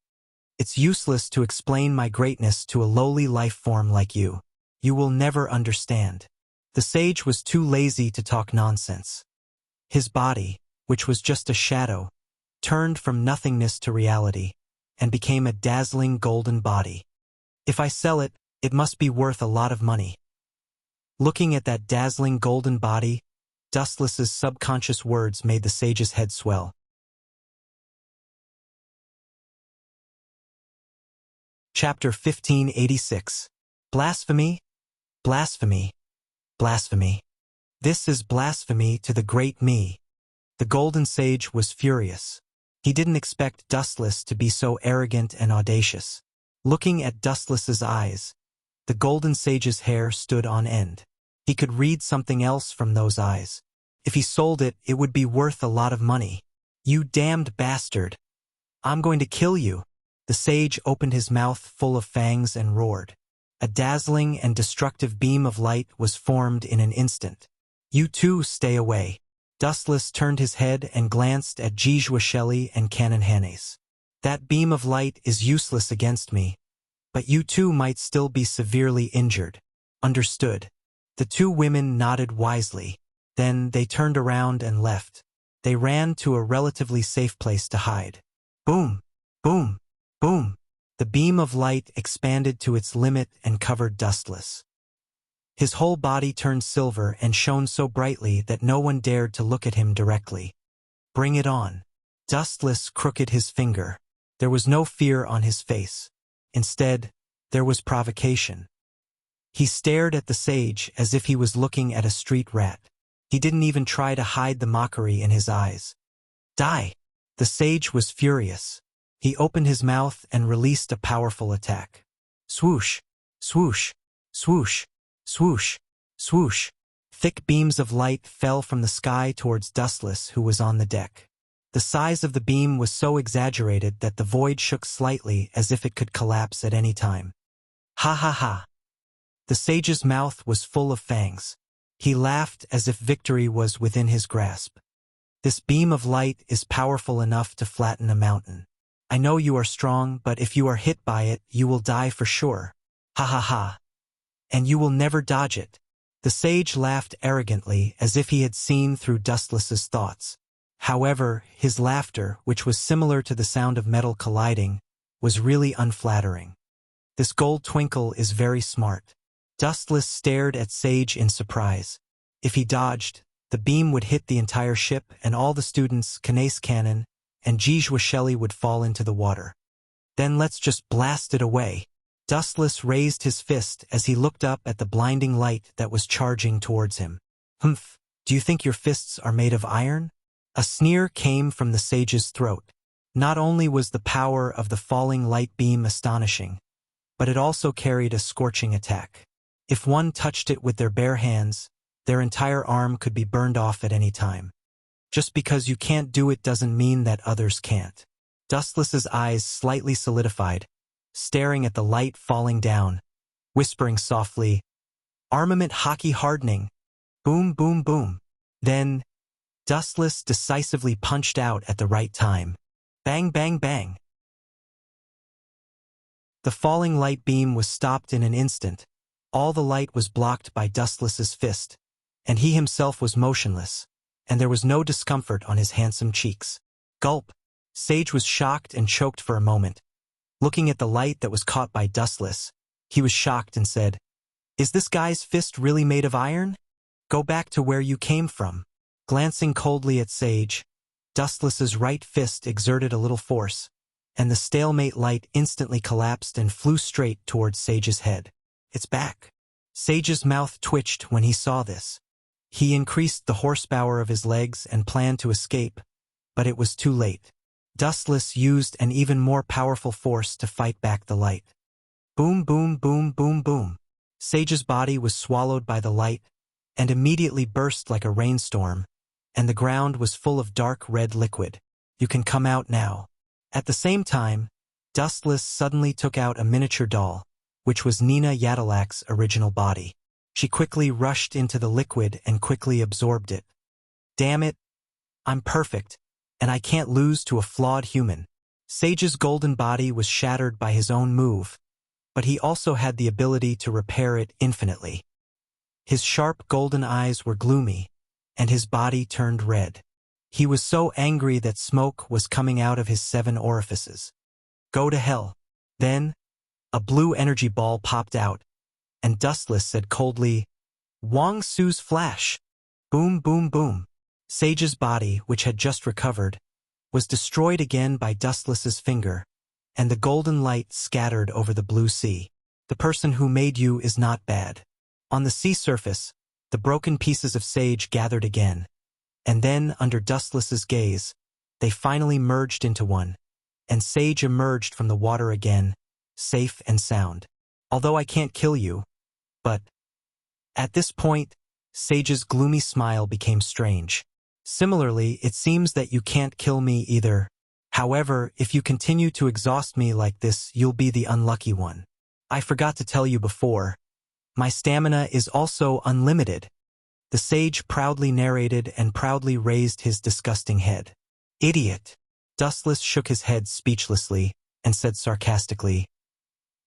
It's useless to explain my greatness to a lowly life form like you. You will never understand. The sage was too lazy to talk nonsense. His body, which was just a shadow, turned from nothingness to reality, and became a dazzling golden body. If I sell it, it must be worth a lot of money. Looking at that dazzling golden body, Dustless's subconscious words made the sage's head swell. Chapter 1586. Blasphemy? Blasphemy. Blasphemy. This is blasphemy to the great me. The golden sage was furious. He didn't expect Dustless to be so arrogant and audacious. Looking at Dustless's eyes, the golden sage's hair stood on end. He could read something else from those eyes. If he sold it, it would be worth a lot of money. "You damned bastard. I'm going to kill you." The sage opened his mouth full of fangs and roared. A dazzling and destructive beam of light was formed in an instant. "You too, stay away." Dustless turned his head and glanced at Jijua and Canon Hanes. "That beam of light is useless against me, but you too might still be severely injured." Understood. The two women nodded wisely. Then they turned around and left. They ran to a relatively safe place to hide. Boom! Boom! Boom! The beam of light expanded to its limit and covered Dustless. His whole body turned silver and shone so brightly that no one dared to look at him directly. "Bring it on." Dustless crooked his finger. There was no fear on his face. Instead, there was provocation. He stared at the sage as if he was looking at a street rat. He didn't even try to hide the mockery in his eyes. "Die!" The sage was furious. He opened his mouth and released a powerful attack. Swoosh! Swoosh! Swoosh! Swoosh! Swoosh! Thick beams of light fell from the sky towards Dustless, who was on the deck. The size of the beam was so exaggerated that the void shook slightly as if it could collapse at any time. Ha ha ha! The sage's mouth was full of fangs. He laughed as if victory was within his grasp. This beam of light is powerful enough to flatten a mountain. I know you are strong, but if you are hit by it, you will die for sure. Ha ha ha! And you will never dodge it. The sage laughed arrogantly as if he had seen through Dustless's thoughts. However, his laughter, which was similar to the sound of metal colliding, was really unflattering. This gold twinkle is very smart. Dustless stared at Sage in surprise. If he dodged, the beam would hit the entire ship and all the students' Knace cannon and Jijwa Shelley would fall into the water. Then let's just blast it away. Dustless raised his fist as he looked up at the blinding light that was charging towards him. Humph, do you think your fists are made of iron? A sneer came from the sage's throat. Not only was the power of the falling light beam astonishing, but it also carried a scorching attack. If one touched it with their bare hands, their entire arm could be burned off at any time. Just because you can't do it doesn't mean that others can't. Dustless's eyes slightly solidified, staring at the light falling down, whispering softly, "Armament hockey hardening. Boom, boom, boom." Then, Dustless decisively punched out at the right time. Bang, bang, bang. The falling light beam was stopped in an instant. All the light was blocked by Dustless's fist, and he himself was motionless, and there was no discomfort on his handsome cheeks. Gulp. Sage was shocked and choked for a moment. Looking at the light that was caught by Dustless, he was shocked and said, "Is this guy's fist really made of iron? Go back to where you came from." Glancing coldly at Sage, Dustless's right fist exerted a little force, and the stalemate light instantly collapsed and flew straight towards Sage's head. "It's back." Sage's mouth twitched when he saw this. He increased the horsepower of his legs and planned to escape, but it was too late. Dustless used an even more powerful force to fight back the light. Boom, boom, boom, boom, boom. Sage's body was swallowed by the light and immediately burst like a rainstorm, and the ground was full of dark red liquid. "You can come out now." At the same time, Dustless suddenly took out a miniature doll, which was Nina Yadilak's original body. She quickly rushed into the liquid and quickly absorbed it. "Damn it! I'm perfect, and I can't lose to a flawed human." Sage's golden body was shattered by his own move, but he also had the ability to repair it infinitely. His sharp golden eyes were gloomy, and his body turned red. He was so angry that smoke was coming out of his 7 orifices. "Go to hell." Then, a blue energy ball popped out, and Dustless said coldly, "Wang Su's flash." Boom, boom, boom. Sage's body, which had just recovered, was destroyed again by Dustless's finger, and the golden light scattered over the blue sea. The person who made you is not bad. On the sea surface, the broken pieces of Sage gathered again, and then, under Dustless's gaze, they finally merged into one, and Sage emerged from the water again, safe and sound. "Although I can't kill you, but..." At this point, Sage's gloomy smile became strange. "Similarly, it seems that you can't kill me either. However, if you continue to exhaust me like this, you'll be the unlucky one. I forgot to tell you before. My stamina is also unlimited." The sage proudly narrated and proudly raised his disgusting head. "Idiot." Dustless shook his head speechlessly and said sarcastically,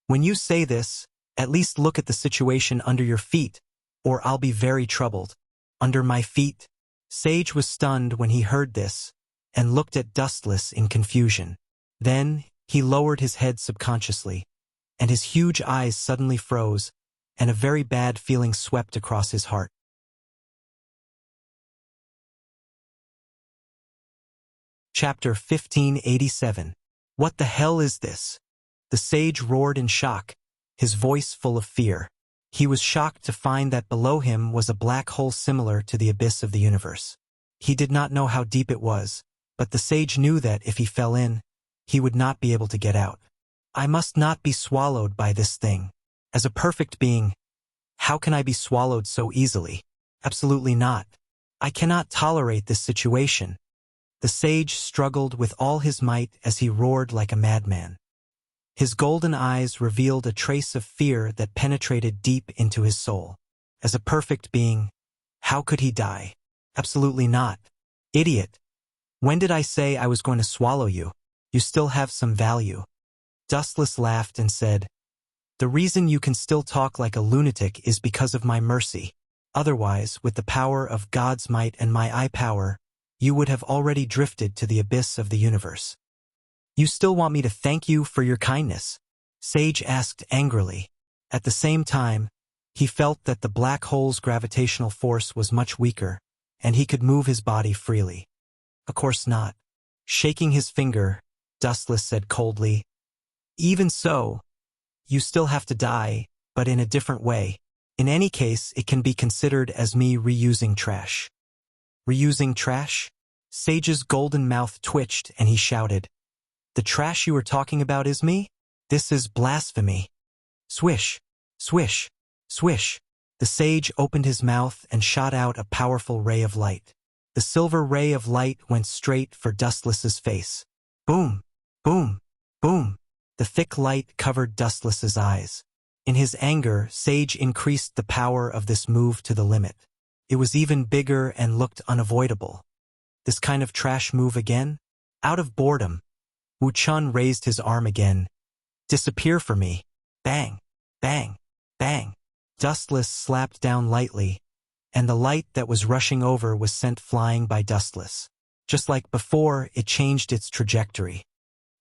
"When you say this, at least look at the situation under your feet, or I'll be very troubled." "Under my feet?" Sage was stunned when he heard this and looked at Dustless in confusion. Then he lowered his head subconsciously, and his huge eyes suddenly froze, and a very bad feeling swept across his heart. Chapter 1587. What the hell is this? The sage roared in shock, his voice full of fear. He was shocked to find that below him was a black hole similar to the abyss of the universe. He did not know how deep it was, but the sage knew that if he fell in, he would not be able to get out. "I must not be swallowed by this thing. As a perfect being, how can I be swallowed so easily?" Absolutely not. I cannot tolerate this situation. The sage struggled with all his might as he roared like a madman. His golden eyes revealed a trace of fear that penetrated deep into his soul. As a perfect being, how could he die? Absolutely not. Idiot. When did I say I was going to swallow you? You still have some value. Dustless laughed and said, "The reason you can still talk like a lunatic is because of my mercy. Otherwise, with the power of God's might and my eye power, you would have already drifted to the abyss of the universe." "You still want me to thank you for your kindness?" Sage asked angrily. At the same time, he felt that the black hole's gravitational force was much weaker, and he could move his body freely. "Of course not." Shaking his finger, Dustless said coldly, "Even so, you still have to die, but in a different way. In any case, it can be considered as me reusing trash." "Reusing trash?" Sage's golden mouth twitched and he shouted, "The trash you were talking about is me? This is blasphemy." Swish, swish, swish. The sage opened his mouth and shot out a powerful ray of light. The silver ray of light went straight for Dustless's face. Boom, boom, boom. The thick light covered Dustless's eyes. In his anger, Sage increased the power of this move to the limit. It was even bigger and looked unavoidable. This kind of trash move again? Out of boredom, Wu Chun raised his arm again. "Disappear for me." Bang, bang, bang. Dustless slapped down lightly, and the light that was rushing over was sent flying by Dustless. Just like before, it changed its trajectory.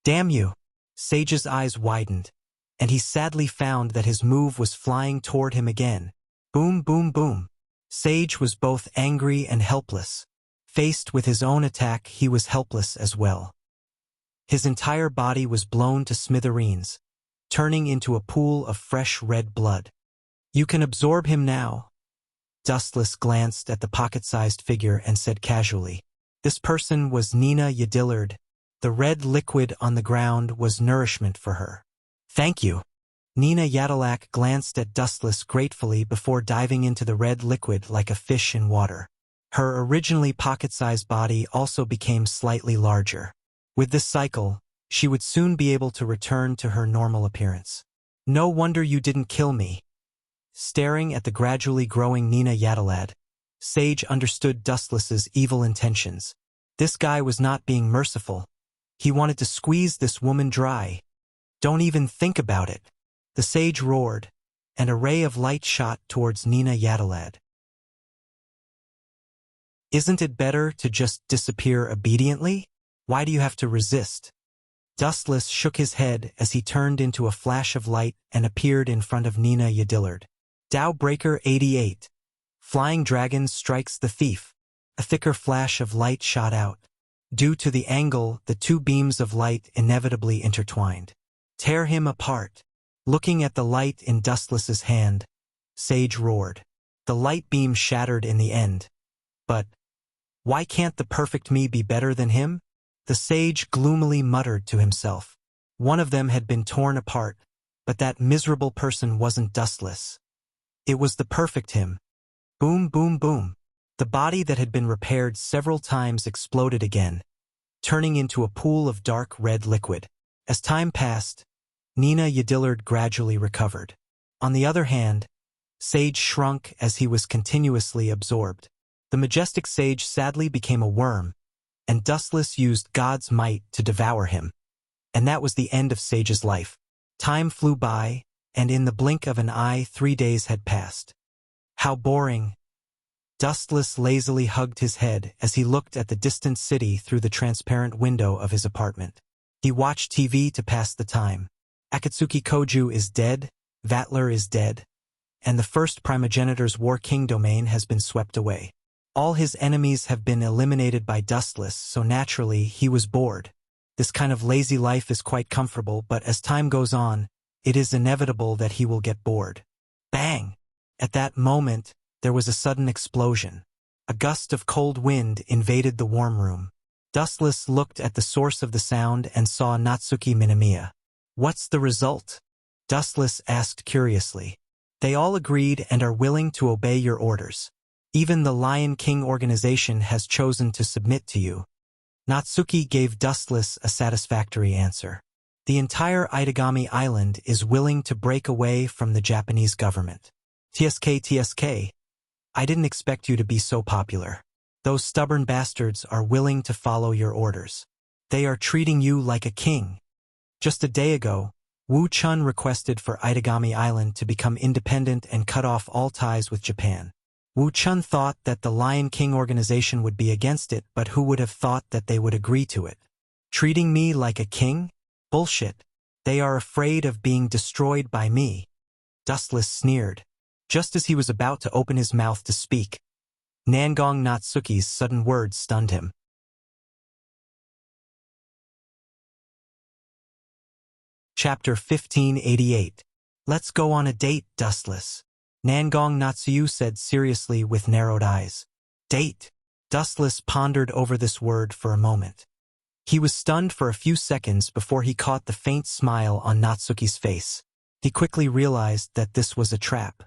"Damn you!" Sage's eyes widened, and he sadly found that his move was flying toward him again. Boom, boom, boom. Sage was both angry and helpless. Faced with his own attack, he was helpless as well. His entire body was blown to smithereens, turning into a pool of fresh red blood. "You can absorb him now." Dustless glanced at the pocket-sized figure and said casually. This person was Nina Yadillard. The red liquid on the ground was nourishment for her. "Thank you." Nina Yadilak glanced at Dustless gratefully before diving into the red liquid like a fish in water. Her originally pocket-sized body also became slightly larger. With this cycle, she would soon be able to return to her normal appearance. "No wonder you didn't kill me." Staring at the gradually growing Nina Yadilad, Sage understood Dustless's evil intentions. This guy was not being merciful. He wanted to squeeze this woman dry. "Don't even think about it." The sage roared, and a ray of light shot towards Nina Yadilad. "Isn't it better to just disappear obediently? Why do you have to resist?" Dustless shook his head as he turned into a flash of light and appeared in front of Nina Yadillard. Breaker 88. Flying Dragon strikes the thief. A thicker flash of light shot out. Due to the angle, the two beams of light inevitably intertwined. "Tear him apart." Looking at the light in Dustless's hand, Sage roared. The light beam shattered in the end. But why can't the perfect me be better than him? The sage gloomily muttered to himself. One of them had been torn apart, but that miserable person wasn't Dustless. It was the perfect him. Boom, boom, boom. The body that had been repaired several times exploded again, turning into a pool of dark red liquid. As time passed, Nina Yadillard gradually recovered. On the other hand, Sage shrunk as he was continuously absorbed. The majestic sage sadly became a worm, and Dustless used God's might to devour him. And that was the end of Sage's life. Time flew by, and in the blink of an eye 3 days had passed. How boring. Dustless lazily hugged his head as he looked at the distant city through the transparent window of his apartment. He watched TV to pass the time. Akatsuki Koju is dead, Vatler is dead, and the first primogenitor's War King domain has been swept away. All his enemies have been eliminated by Dustless, so naturally he was bored. This kind of lazy life is quite comfortable, but as time goes on, it is inevitable that he will get bored. Bang! At that moment, there was a sudden explosion. A gust of cold wind invaded the warm room. Dustless looked at the source of the sound and saw Natsuki Minamiya. "What's the result?" Dustless asked curiously. "They all agreed and are willing to obey your orders." Even the Lion King organization has chosen to submit to you. Natsuki gave Dustless a satisfactory answer. The entire Itagami Island is willing to break away from the Japanese government. TSK, I didn't expect you to be so popular. Those stubborn bastards are willing to follow your orders. They are treating you like a king. Just a day ago, Wu Chun requested for Itagami Island to become independent and cut off all ties with Japan. Wu Chun thought that the Lion King organization would be against it, but who would have thought that they would agree to it? Treating me like a king? Bullshit. They are afraid of being destroyed by me. Dustless sneered. Just as he was about to open his mouth to speak, Nangong Natsuki's sudden words stunned him. Chapter 1588. Let's go on a date, Dustless. Nangong Natsuyu said seriously with narrowed eyes. Date? Dustless pondered over this word for a moment. He was stunned for a few seconds before he caught the faint smile on Natsuki's face. He quickly realized that this was a trap.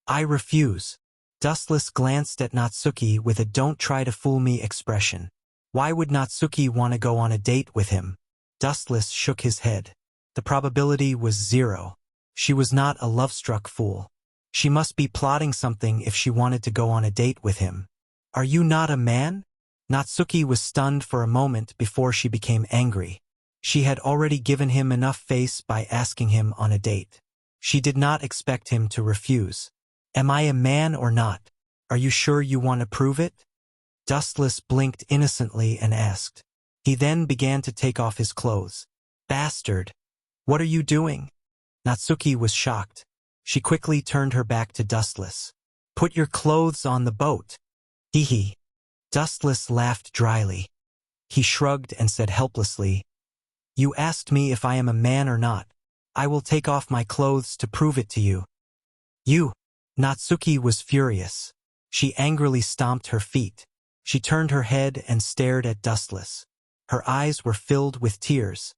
I refuse. Dustless glanced at Natsuki with a don't try to fool me expression. Why would Natsuki want to go on a date with him? Dustless shook his head. The probability was 0. She was not a love-struck fool. She must be plotting something if she wanted to go on a date with him. Are you not a man? Natsuki was stunned for a moment before she became angry. She had already given him enough face by asking him on a date. She did not expect him to refuse. Am I a man or not? Are you sure you want to prove it? Dustless blinked innocently and asked. He then began to take off his clothes. Bastard! What are you doing? Natsuki was shocked. She quickly turned her back to Dustless. Put your clothes on the boat. Hee. Dustless laughed dryly. He shrugged and said helplessly, You asked me if I am a man or not. I will take off my clothes to prove it to you. You! Natsuki was furious. She angrily stomped her feet. She turned her head and stared at Dustless. Her eyes were filled with tears.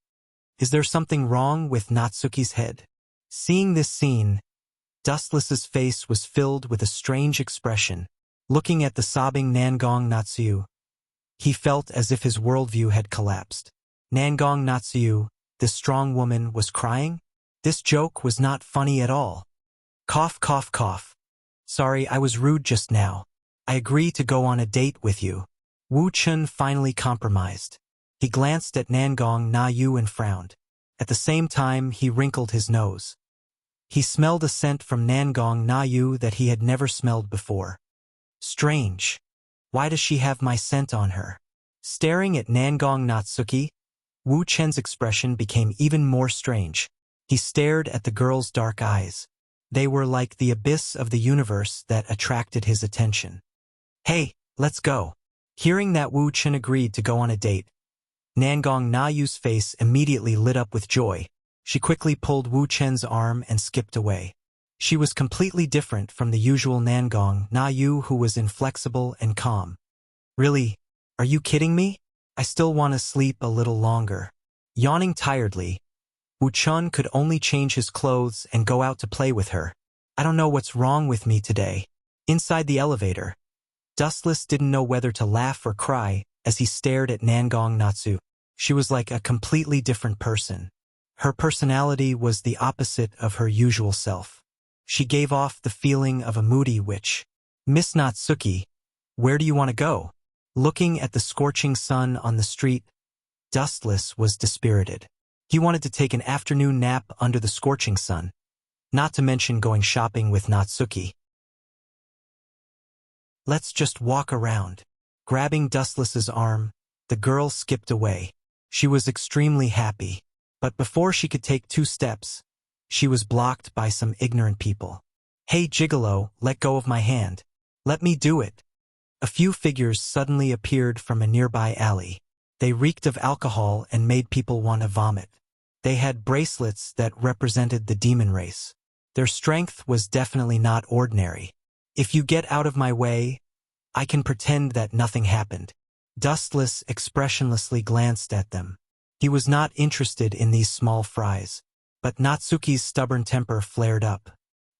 Is there something wrong with Natsuki's head? Seeing this scene, Dustless's face was filled with a strange expression. Looking at the sobbing Nangong Natsuyu, he felt as if his worldview had collapsed. Nangong Natsuyu, this strong woman, was crying? This joke was not funny at all. Cough, cough, cough. Sorry, I was rude just now. I agree to go on a date with you. Wu Chun finally compromised. He glanced at Nangong Na-yu and frowned. At the same time, he wrinkled his nose. He smelled a scent from Nangong Na-yu that he had never smelled before. Strange. Why does she have my scent on her? Staring at Nangong Natsuki, Wu Chen's expression became even more strange. He stared at the girl's dark eyes. They were like the abyss of the universe that attracted his attention. Hey, let's go. Hearing that Wu Chen agreed to go on a date, Nangong Na-yu's face immediately lit up with joy. She quickly pulled Wu Chen's arm and skipped away. She was completely different from the usual Nangong Na-yu, who was inflexible and calm. Really? Are you kidding me? I still want to sleep a little longer. Yawning tiredly, Wu Chun could only change his clothes and go out to play with her. I don't know what's wrong with me today. Inside the elevator, Dustless didn't know whether to laugh or cry as he stared at Nangong Natsu. She was like a completely different person. Her personality was the opposite of her usual self. She gave off the feeling of a moody witch. Miss Natsuki, where do you want to go? Looking at the scorching sun on the street, Dustless was dispirited. He wanted to take an afternoon nap under the scorching sun, not to mention going shopping with Natsuki. Let's just walk around. Grabbing Dustless's arm, the girl skipped away. She was extremely happy, but before she could take 2 steps, she was blocked by some ignorant people. Hey Gigolo, let go of my hand. Let me do it. A few figures suddenly appeared from a nearby alley. They reeked of alcohol and made people want to vomit. They had bracelets that represented the demon race. Their strength was definitely not ordinary. If you get out of my way, I can pretend that nothing happened. Dustless expressionlessly glanced at them. He was not interested in these small fries. But Natsuki's stubborn temper flared up.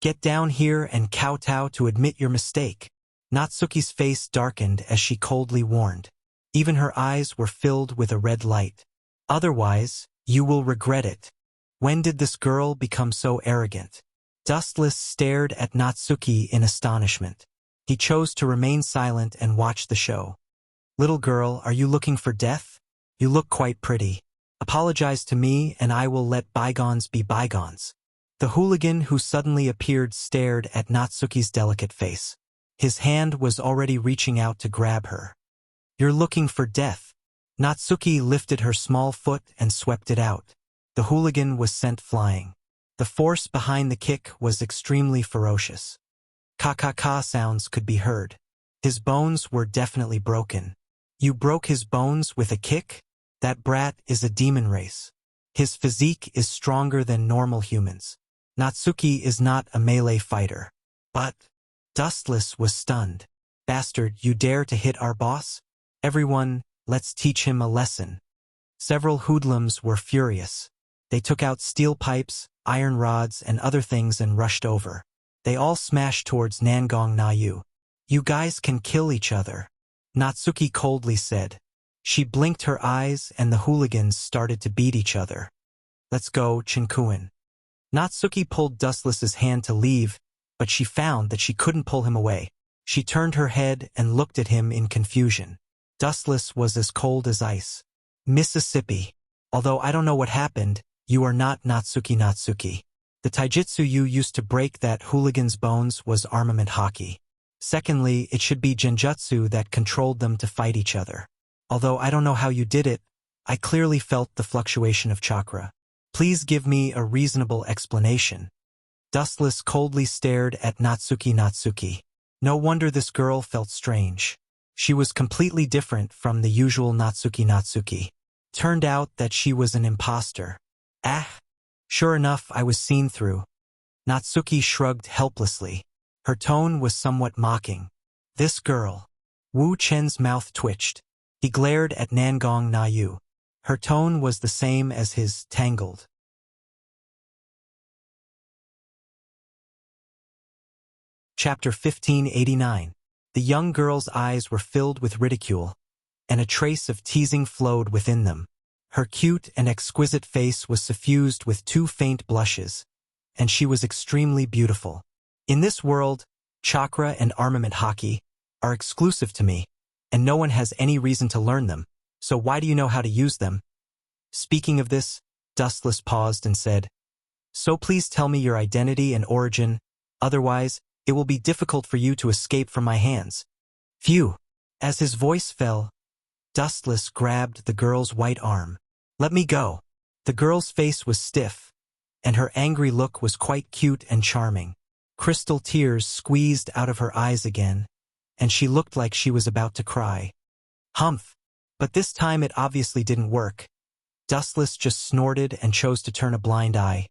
Get down here and kowtow to admit your mistake. Natsuki's face darkened as she coldly warned. Even her eyes were filled with a red light. Otherwise, you will regret it. When did this girl become so arrogant? Dustless stared at Natsuki in astonishment. He chose to remain silent and watch the show. Little girl, are you looking for death? You look quite pretty. Apologize to me and I will let bygones be bygones. The hooligan who suddenly appeared stared at Natsuki's delicate face. His hand was already reaching out to grab her. You're looking for death. Natsuki lifted her small foot and swept it out. The hooligan was sent flying. The force behind the kick was extremely ferocious. Ka-ka-ka sounds could be heard. His bones were definitely broken. You broke his bones with a kick? That brat is a demon race. His physique is stronger than normal humans. Natsuki is not a melee fighter. But Dustless was stunned. Bastard, you dare to hit our boss? Everyone, let's teach him a lesson. Several hoodlums were furious. They took out steel pipes, iron rods, and other things and rushed over. They all smashed towards Nangong Nayu. You guys can kill each other, Natsuki coldly said. She blinked her eyes and the hooligans started to beat each other. Let's go, Chinkuin. Natsuki pulled Dustless's hand to leave, but she found that she couldn't pull him away. She turned her head and looked at him in confusion. Dustless was as cold as ice. Mississippi. Although I don't know what happened, you are not Natsuki. The taijutsu you used to break that hooligan's bones was armament hockey. Secondly, it should be genjutsu that controlled them to fight each other. Although I don't know how you did it, I clearly felt the fluctuation of chakra. Please give me a reasonable explanation. Dustless coldly stared at Natsuki. No wonder this girl felt strange. She was completely different from the usual Natsuki. Turned out that she was an imposter. Sure enough, I was seen through. Natsuki shrugged helplessly. Her tone was somewhat mocking. This girl. Wu Chen's mouth twitched. He glared at Nangong Nayu. Her tone was the same as his, tangled. Chapter 1589. The young girl's eyes were filled with ridicule, and a trace of teasing flowed within them. Her cute and exquisite face was suffused with 2 faint blushes, and she was extremely beautiful. In this world, chakra and armament hockey are exclusive to me, and no one has any reason to learn them, so why do you know how to use them? Speaking of this, Dustless paused and said, So please tell me your identity and origin, otherwise, it will be difficult for you to escape from my hands. Phew! As his voice fell, Dustless grabbed the girl's white arm. Let me go. The girl's face was stiff, and her angry look was quite cute and charming. Crystal tears squeezed out of her eyes again, and she looked like she was about to cry. Humph! But this time it obviously didn't work. Dustless just snorted and chose to turn a blind eye.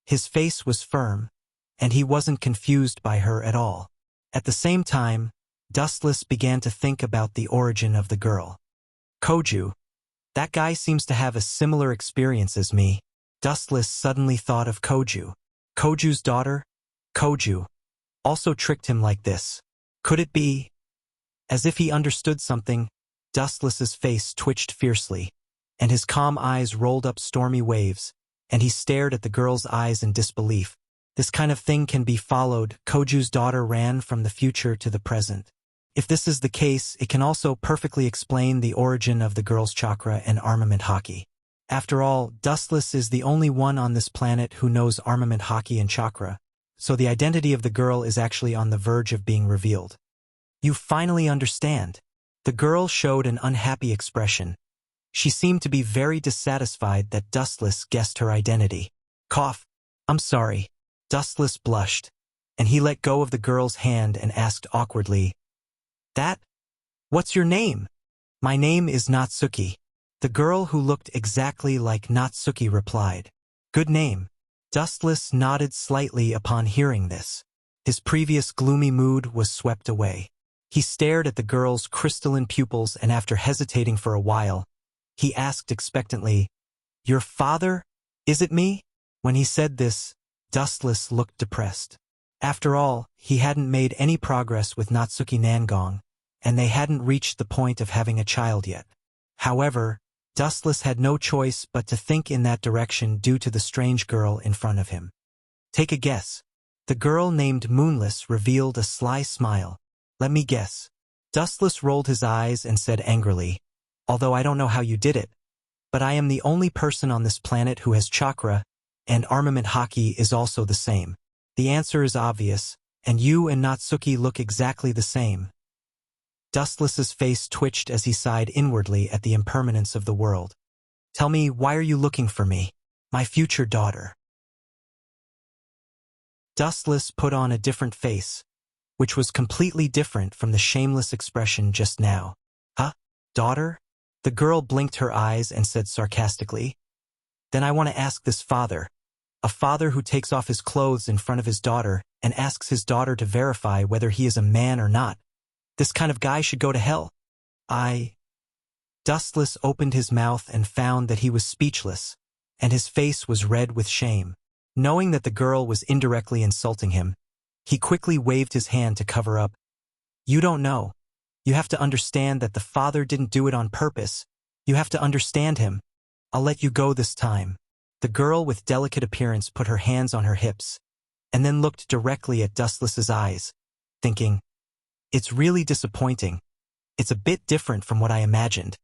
His face was firm, and he wasn't confused by her at all. At the same time, Dustless began to think about the origin of the girl. Koju. That guy seems to have a similar experience as me. Dustless suddenly thought of Koju. Koju's daughter, Koju, also tricked him like this. Could it be? As if he understood something, Dustless's face twitched fiercely, and his calm eyes rolled up stormy waves, and he stared at the girl's eyes in disbelief. This kind of thing can be followed. Koju's daughter ran from the future to the present. If this is the case, it can also perfectly explain the origin of the girl's chakra and armament hockey. After all, Dustless is the only one on this planet who knows armament hockey and chakra, so the identity of the girl is actually on the verge of being revealed. You finally understand. The girl showed an unhappy expression. She seemed to be very dissatisfied that Dustless guessed her identity. Cough. I'm sorry. Dustless blushed, and he let go of the girl's hand and asked awkwardly, What's your name? My name is Natsuki. The girl who looked exactly like Natsuki replied. Good name. Dustless nodded slightly upon hearing this. His previous gloomy mood was swept away. He stared at the girl's crystalline pupils and after hesitating for a while, he asked expectantly, Your father? Is it me? When he said this, Dustless looked depressed. After all, he hadn't made any progress with Natsuki Nangong, and they hadn't reached the point of having a child yet. However, Dustless had no choice but to think in that direction due to the strange girl in front of him. Take a guess. The girl named Moonless revealed a sly smile. Let me guess. Dustless rolled his eyes and said angrily, although I don't know how you did it, but I am the only person on this planet who has chakra, and armament hockey is also the same. The answer is obvious, and you and Natsuki look exactly the same. Dustless's face twitched as he sighed inwardly at the impermanence of the world. Tell me, why are you looking for me? My future daughter. Dustless put on a different face, which was completely different from the shameless expression just now. Huh? Daughter? The girl blinked her eyes and said sarcastically. Then I want to ask this father. A father who takes off his clothes in front of his daughter and asks his daughter to verify whether he is a man or not. This kind of guy should go to hell. Dustless opened his mouth and found that he was speechless, and his face was red with shame. Knowing that the girl was indirectly insulting him, he quickly waved his hand to cover up. You don't know. You have to understand that the father didn't do it on purpose. You have to understand him. I'll let you go this time. The girl with delicate appearance put her hands on her hips, and then looked directly at Dustless's eyes, thinking, it's really disappointing. It's a bit different from what I imagined.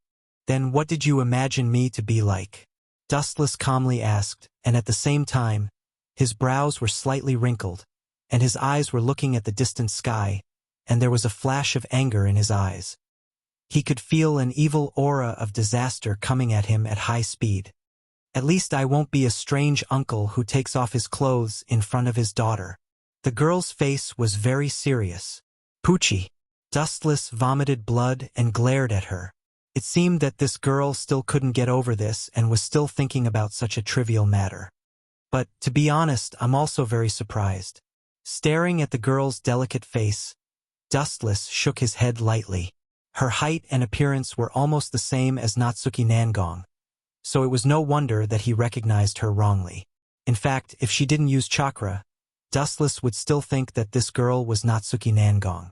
Then what did you imagine me to be like? Dustless calmly asked, and at the same time, his brows were slightly wrinkled, and his eyes were looking at the distant sky, and there was a flash of anger in his eyes. He could feel an evil aura of disaster coming at him at high speed. At least I won't be a strange uncle who takes off his clothes in front of his daughter. The girl's face was very serious. Poochie. Dustless vomited blood and glared at her. It seemed that this girl still couldn't get over this and was still thinking about such a trivial matter. But, to be honest, I'm also very surprised. Staring at the girl's delicate face, Dustless shook his head lightly. Her height and appearance were almost the same as Natsuki Nangong, so it was no wonder that he recognized her wrongly. In fact, if she didn't use chakra, Dustless would still think that this girl was Natsuki Nangong.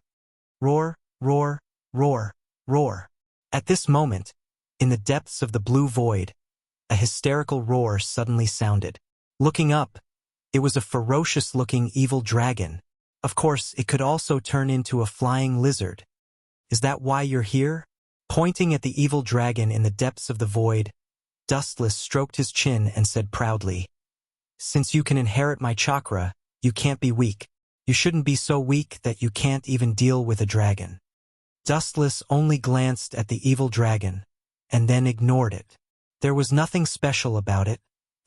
Roar, roar, roar, roar. At this moment, in the depths of the blue void, a hysterical roar suddenly sounded. Looking up, it was a ferocious-looking evil dragon. Of course, it could also turn into a flying lizard. Is that why you're here? Pointing at the evil dragon in the depths of the void, Dustless stroked his chin and said proudly, since you can inherit my chakra, you can't be weak. You shouldn't be so weak that you can't even deal with a dragon. Dustless only glanced at the evil dragon, and then ignored it. There was nothing special about it,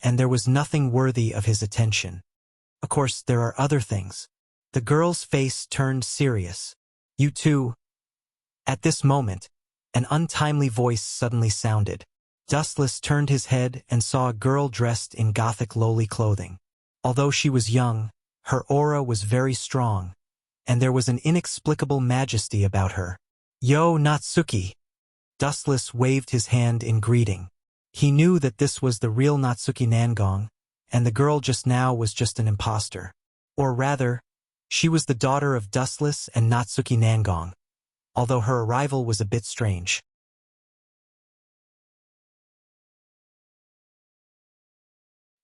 and there was nothing worthy of his attention. Of course, there are other things. The girl's face turned serious. You too. At this moment, an untimely voice suddenly sounded. Dustless turned his head and saw a girl dressed in gothic lowly clothing. Although she was young, her aura was very strong, and there was an inexplicable majesty about her. Yo, Natsuki! Dustless waved his hand in greeting. He knew that this was the real Natsuki Nangong, and the girl just now was just an imposter. Or rather, she was the daughter of Dustless and Natsuki Nangong, although her arrival was a bit strange.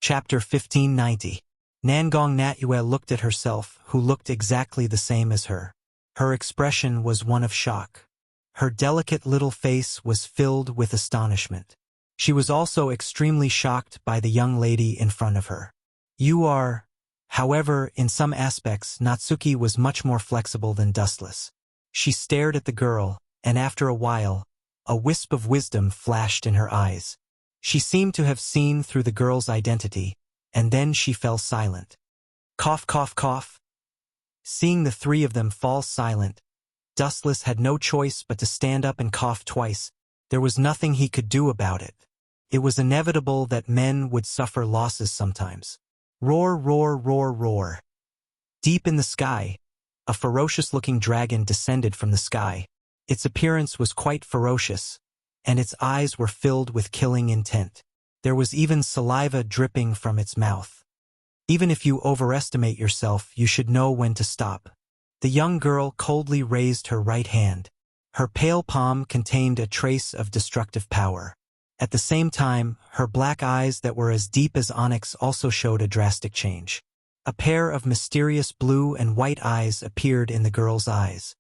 Chapter 1590. Nangong Natyue looked at herself, who looked exactly the same as her. Her expression was one of shock. Her delicate little face was filled with astonishment. She was also extremely shocked by the young lady in front of her. You are... However, in some aspects, Natsuki was much more flexible than Dustless. She stared at the girl, and after a while, a wisp of wisdom flashed in her eyes. She seemed to have seen through the girl's identity, and then she fell silent. Cough, cough, cough. Seeing the three of them fall silent, Dustless had no choice but to stand up and cough twice. There was nothing he could do about it. It was inevitable that men would suffer losses sometimes. Roar, roar, roar, roar. Deep in the sky, a ferocious-looking dragon descended from the sky. Its appearance was quite ferocious, and its eyes were filled with killing intent. There was even saliva dripping from its mouth. Even if you overestimate yourself, you should know when to stop. The young girl coldly raised her right hand. Her pale palm contained a trace of destructive power. At the same time, her black eyes that were as deep as onyx also showed a drastic change. A pair of mysterious blue and white eyes appeared in the girl's eyes.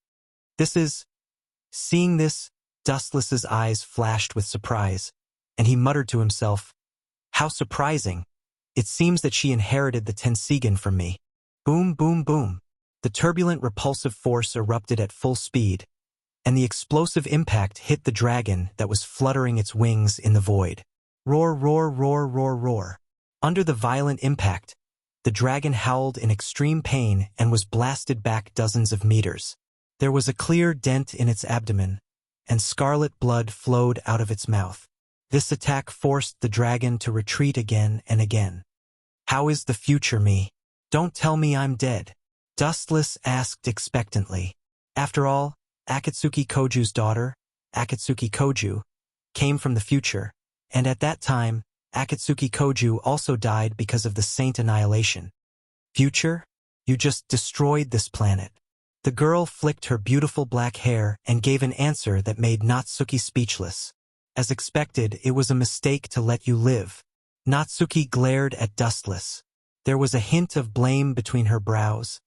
Seeing this, Dustless's eyes flashed with surprise, and he muttered to himself, "How surprising! It seems that she inherited the Tensigen from me." Boom, boom, boom. The turbulent repulsive force erupted at full speed, and the explosive impact hit the dragon that was fluttering its wings in the void. Roar, roar, roar, roar, roar. Under the violent impact, the dragon howled in extreme pain and was blasted back dozens of meters. There was a clear dent in its abdomen, and scarlet blood flowed out of its mouth. This attack forced the dragon to retreat again and again. "How is the future me? Don't tell me I'm dead," Dustless asked expectantly. After all, Akatsuki Koju's daughter, Akatsuki Koju, came from the future, and at that time, Akatsuki Koju also died because of the Saint Annihilation. "Future? You just destroyed this planet." The girl flicked her beautiful black hair and gave an answer that made Natsuki speechless. As expected, it was a mistake to let you live. Natsuki glared at Dustless. There was a hint of blame between her brows,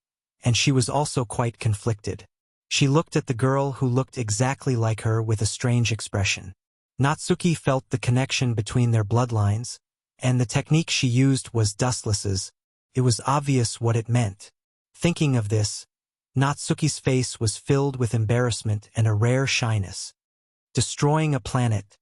and she was also quite conflicted. She looked at the girl who looked exactly like her with a strange expression. Natsuki felt the connection between their bloodlines, and the technique she used was Dustless's. It was obvious what it meant. Thinking of this, Natsuki's face was filled with embarrassment and a rare shyness. Destroying a planet.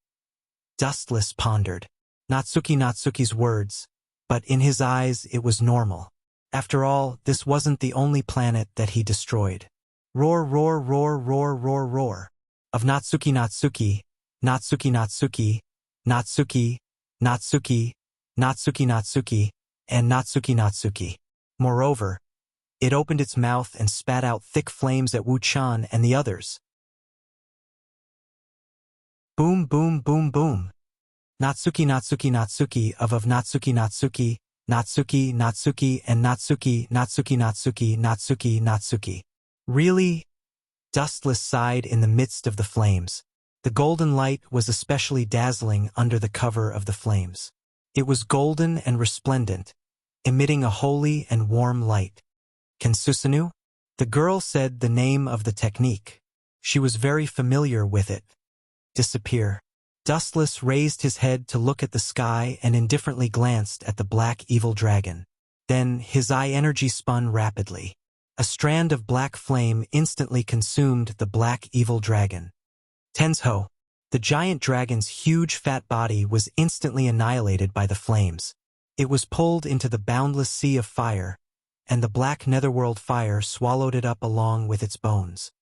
Dustless pondered. Natsuki's words, but in his eyes it was normal. After all, this wasn't the only planet that he destroyed. Roar, roar, roar, roar, roar, roar. Of Natsuki, Natsuki, Natsuki, Natsuki, Natsuki, Natsuki, Natsuki, Natsuki, and Natsuki, Natsuki. Moreover, it opened its mouth and spat out thick flames at Wu-chan and the others. Boom, boom, boom, boom. Natsuki, Natsuki, Natsuki of Natsuki, Natsuki, Natsuki, Natsuki, and Natsuki, Natsuki, Natsuki, Natsuki, Natsuki. Really? Dustless sighed in the midst of the flames. The golden light was especially dazzling under the cover of the flames. It was golden and resplendent, emitting a holy and warm light. Kensusanu? The girl said the name of the technique. She was very familiar with it. Disappear. Dustless raised his head to look at the sky and indifferently glanced at the black evil dragon. Then his eye energy spun rapidly. A strand of black flame instantly consumed the black evil dragon. Tensho. The giant dragon's huge fat body was instantly annihilated by the flames. It was pulled into the boundless sea of fire, and the black netherworld fire swallowed it up along with its bones.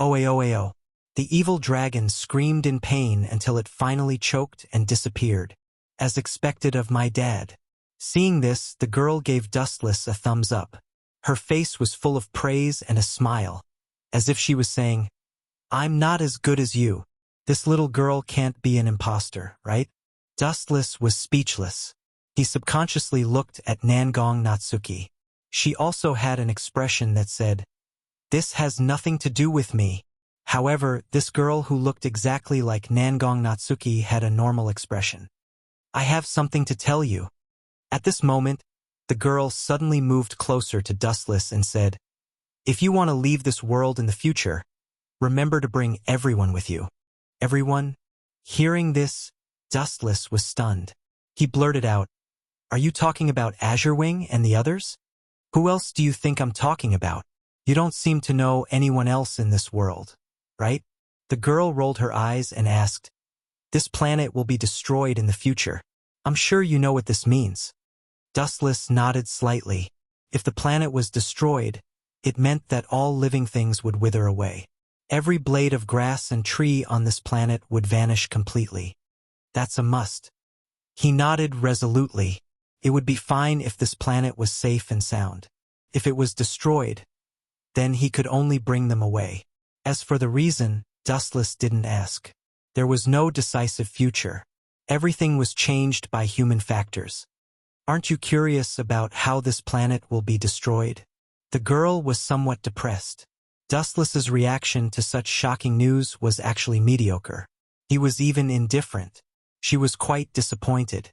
Oeo. The evil dragon screamed in pain until it finally choked and disappeared, as expected of my dad. Seeing this, the girl gave Dustless a thumbs up. Her face was full of praise and a smile, as if she was saying, "I'm not as good as you. This little girl can't be an imposter, right?" Dustless was speechless. He subconsciously looked at Nangong Natsuki. She also had an expression that said, "This has nothing to do with me." However, this girl who looked exactly like Nangong Natsuki had a normal expression. "I have something to tell you." At this moment, the girl suddenly moved closer to Dustless and said, "If you want to leave this world in the future, remember to bring everyone with you." Everyone? Hearing this, Dustless was stunned. He blurted out, "Are you talking about Azure Wing and the others? Who else do you think I'm talking about? You don't seem to know anyone else in this world, right?" The girl rolled her eyes and asked, "This planet will be destroyed in the future. I'm sure you know what this means." Dustless nodded slightly. If the planet was destroyed, it meant that all living things would wither away. Every blade of grass and tree on this planet would vanish completely. That's a must. He nodded resolutely. It would be fine if this planet was safe and sound. If it was destroyed, then he could only bring them away. As for the reason, Dustless didn't ask. There was no decisive future. Everything was changed by human factors. Aren't you curious about how this planet will be destroyed? The girl was somewhat depressed. Dustless's reaction to such shocking news was actually mediocre. He was even indifferent. She was quite disappointed.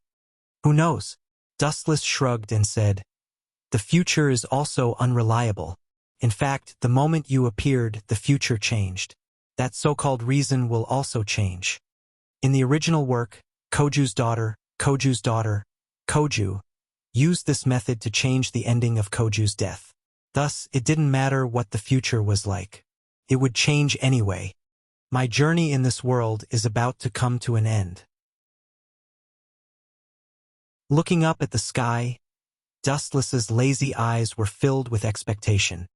Who knows? Dustless shrugged and said, "The future is also unreliable. In fact, the moment you appeared, the future changed. That so-called reason will also change." In the original work, Koju's daughter, Koju, used this method to change the ending of Koju's death. Thus, it didn't matter what the future was like. It would change anyway. My journey in this world is about to come to an end. Looking up at the sky, Dustless's lazy eyes were filled with expectation.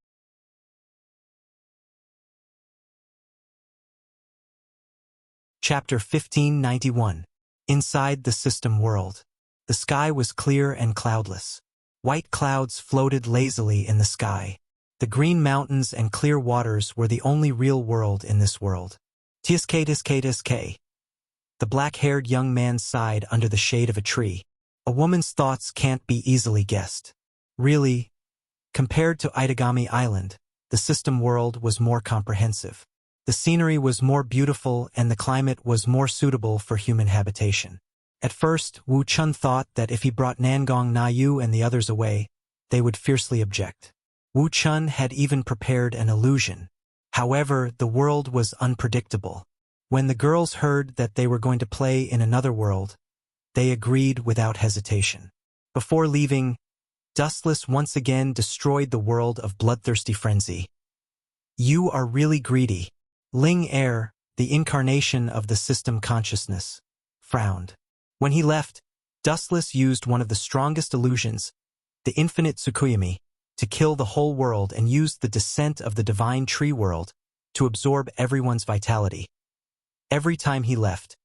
Chapter 1591. Inside the System World. The sky was clear and cloudless. White clouds floated lazily in the sky. The green mountains and clear waters were the only real world in this world. Tsk. The black-haired young man sighed under the shade of a tree. A woman's thoughts can't be easily guessed. Really, compared to Itagami Island, the System World was more comprehensive. The scenery was more beautiful and the climate was more suitable for human habitation. At first, Wu Chun thought that if he brought Nangong Na Yu and the others away, they would fiercely object. Wu Chun had even prepared an illusion. However, the world was unpredictable. When the girls heard that they were going to play in another world, they agreed without hesitation. Before leaving, Dustless once again destroyed the world of bloodthirsty frenzy. "You are really greedy." Ling Er, the incarnation of the system consciousness, frowned. When he left, Dustless used one of the strongest illusions, the infinite Tsukuyomi, to kill the whole world and used the descent of the divine tree world to absorb everyone's vitality. Every time he left,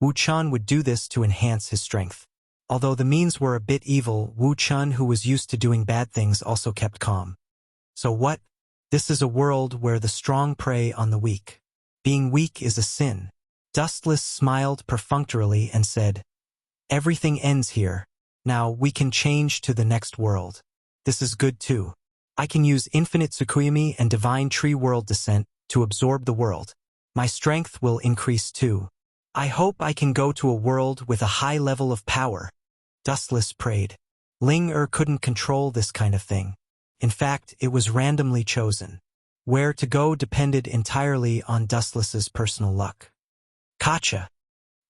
Wu Chun would do this to enhance his strength. Although the means were a bit evil, Wu Chun, who was used to doing bad things, also kept calm. So what? This is a world where the strong prey on the weak. Being weak is a sin. Dustless smiled perfunctorily and said, "Everything ends here. Now we can change to the next world. This is good too. I can use infinite Tsukuyomi and divine tree world descent to absorb the world. My strength will increase too. I hope I can go to a world with a high level of power." Dustless prayed. Ling Er couldn't control this kind of thing. In fact, it was randomly chosen. Where to go depended entirely on Dustless's personal luck. Kacha!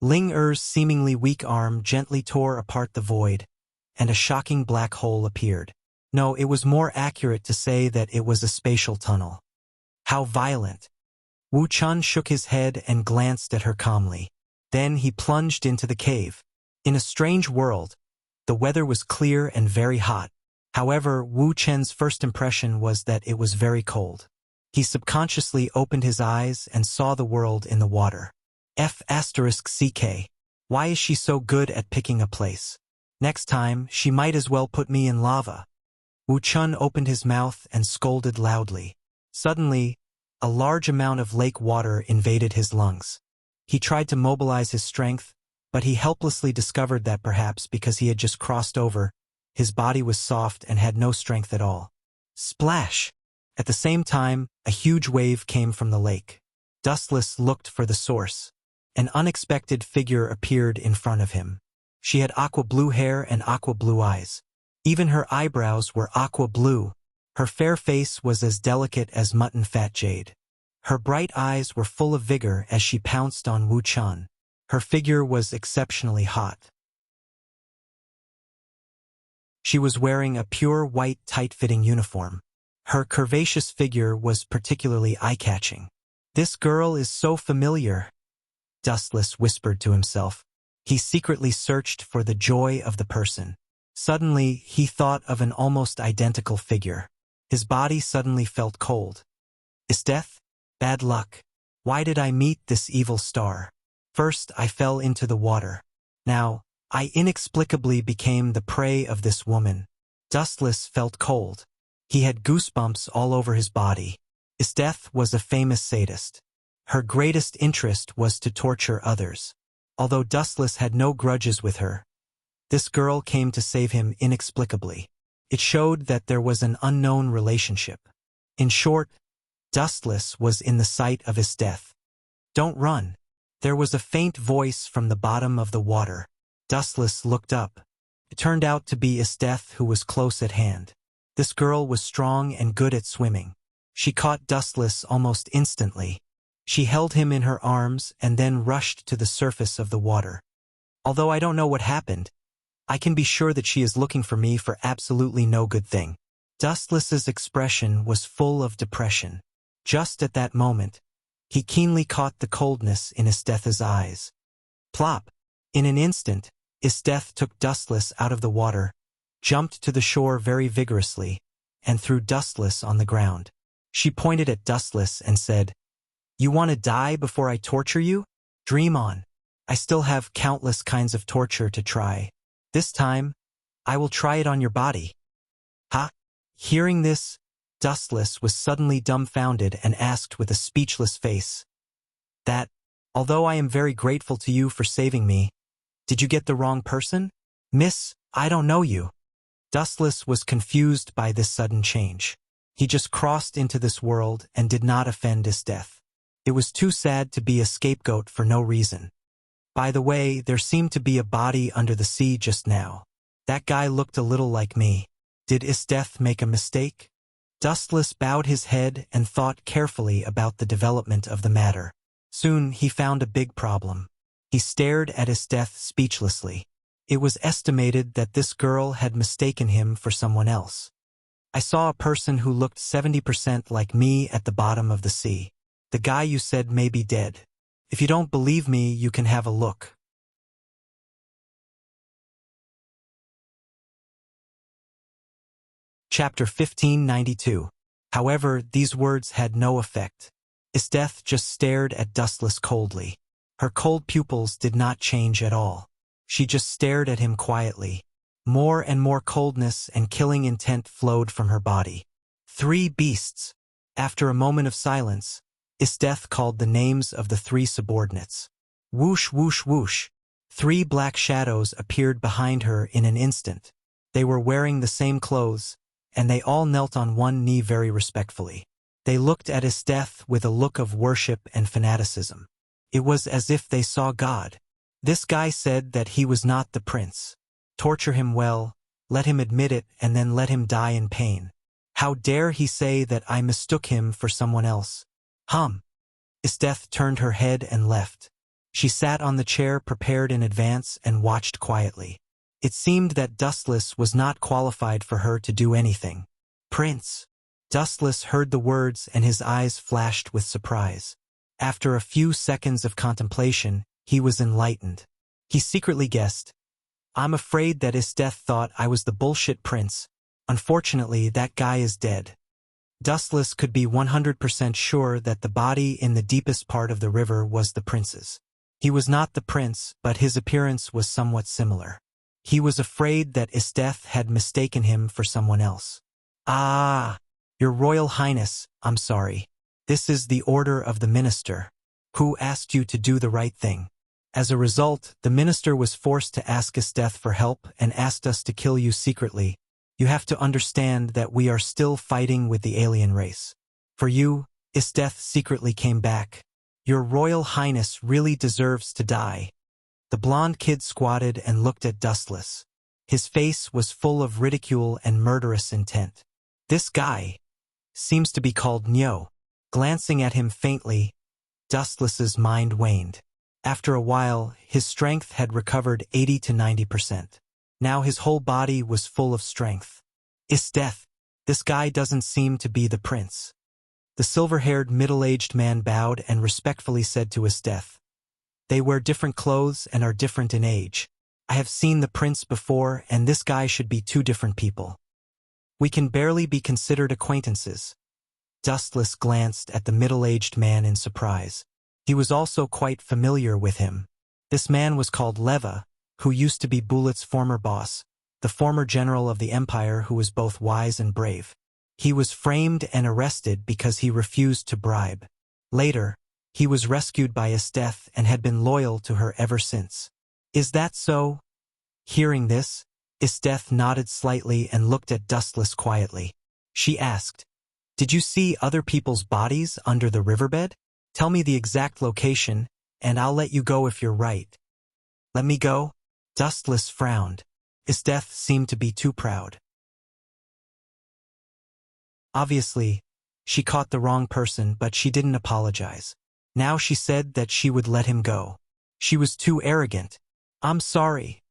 Ling Er's seemingly weak arm gently tore apart the void, and a shocking black hole appeared. No, it was more accurate to say that it was a spatial tunnel. How violent! Wu Chun shook his head and glanced at her calmly. Then he plunged into the cave. In a strange world, the weather was clear and very hot. However, Wu Chen's first impression was that it was very cold. He subconsciously opened his eyes and saw the world in the water. F***CK. Why is she so good at picking a place? Next time, she might as well put me in lava. Wu Chun opened his mouth and scolded loudly. Suddenly, a large amount of lake water invaded his lungs. He tried to mobilize his strength, but he helplessly discovered that perhaps because he had just crossed over, his body was soft and had no strength at all. Splash! At the same time, a huge wave came from the lake. Dustless looked for the source. An unexpected figure appeared in front of him. She had aqua blue hair and aqua blue eyes. Even her eyebrows were aqua blue. Her fair face was as delicate as mutton fat jade. Her bright eyes were full of vigor as she pounced on Wu Chun. Her figure was exceptionally hot. She was wearing a pure white tight-fitting uniform. Her curvaceous figure was particularly eye-catching. "This girl is so familiar," Dustless whispered to himself. He secretly searched for the joy of the person. Suddenly, he thought of an almost identical figure. His body suddenly felt cold. Is death? Bad luck. Why did I meet this evil star? First, I fell into the water. Now, I inexplicably became the prey of this woman. Dustless felt cold. He had goosebumps all over his body. Isteth was a famous sadist. Her greatest interest was to torture others. Although Dustless had no grudges with her, This girl came to save him inexplicably. It showed that there was an unknown relationship. In short, Dustless was in the sight of his death. "Don't run." There was a faint voice from the bottom of the water. Dustless looked up. It turned out to be Esteth, who was close at hand. This girl was strong and good at swimming. She caught Dustless almost instantly. She held him in her arms and then rushed to the surface of the water. "Although I don't know what happened, I can be sure that she is looking for me for absolutely no good thing." Dustless's expression was full of depression. Just at that moment, he keenly caught the coldness in Esteth's eyes. Plop! In an instant, Esteth took Dustless out of the water, jumped to the shore very vigorously, and threw Dustless on the ground. She pointed at Dustless and said, "You want to die before I torture you? Dream on. I still have countless kinds of torture to try. This time, I will try it on your body." Ha! Hearing this, Dustless was suddenly dumbfounded and asked with a speechless face, "That, although I am very grateful to you for saving me, did you get the wrong person? Miss, I don't know you." Dustless was confused by this sudden change. He just crossed into this world and did not offend Esteth. It was too sad to be a scapegoat for no reason. By the way, there seemed to be a body under the sea just now. That guy looked a little like me. Did Esteth make a mistake? Dustless bowed his head and thought carefully about the development of the matter. Soon he found a big problem. He stared at Esteth speechlessly. It was estimated that this girl had mistaken him for someone else. "I saw a person who looked 70% like me at the bottom of the sea. The guy you said may be dead. If you don't believe me, you can have a look." Chapter 1592. However, these words had no effect. Esteth just stared at Dustless coldly. Her cold pupils did not change at all. She just stared at him quietly. More and more coldness and killing intent flowed from her body. "Three beasts." After a moment of silence, Esteth called the names of the three subordinates. Whoosh, whoosh, whoosh. Three black shadows appeared behind her in an instant. They were wearing the same clothes, and they all knelt on one knee very respectfully. They looked at Esteth with a look of worship and fanaticism. It was as if they saw God. This guy said that he was not the prince. Torture him well, let him admit it, and then let him die in pain. How dare he say that I mistook him for someone else? Esteth turned her head and left. She sat on the chair prepared in advance and watched quietly. It seemed that Dustless was not qualified for her to do anything. "Prince." Dustless heard the words and his eyes flashed with surprise. After a few seconds of contemplation, he was enlightened. He secretly guessed, "I'm afraid that Esteth thought I was the bullshit prince. Unfortunately, that guy is dead." Dustless could be 100% sure that the body in the deepest part of the river was the prince's. He was not the prince, but his appearance was somewhat similar. He was afraid that Esteth had mistaken him for someone else. "Ah, Your Royal Highness, I'm sorry. This is the order of the minister, who asked you to do the right thing." As a result, the minister was forced to ask Esteth for help and asked us to kill you secretly. You have to understand that we are still fighting with the alien race. For you, Esteth secretly came back. Your Royal Highness really deserves to die. The blonde kid squatted and looked at Dustless. His face was full of ridicule and murderous intent. This guy seems to be called Nyo. Glancing at him faintly, Dustless's mind waned. After a while, his strength had recovered 80 to 90%. Now his whole body was full of strength. "Esteth, this guy doesn't seem to be the prince." The silver-haired middle-aged man bowed and respectfully said to Esteth, "They wear different clothes and are different in age. I have seen the prince before, and this guy should be two different people. We can barely be considered acquaintances." Dustless glanced at the middle-aged man in surprise. He was also quite familiar with him. This man was called Leva, who used to be Bulet's former boss, the former general of the empire who was both wise and brave. He was framed and arrested because he refused to bribe. Later, he was rescued by Esteth and had been loyal to her ever since. "Is that so?" Hearing this, Isteth nodded slightly and looked at Dustless quietly. She asked, "Did you see other people's bodies under the riverbed? Tell me the exact location, and I'll let you go if you're right." "Let me go?" Dustless frowned. Isteth seemed to be too proud. Obviously, she caught the wrong person, but she didn't apologize. Now she said that she would let him go. She was too arrogant. "I'm sorry."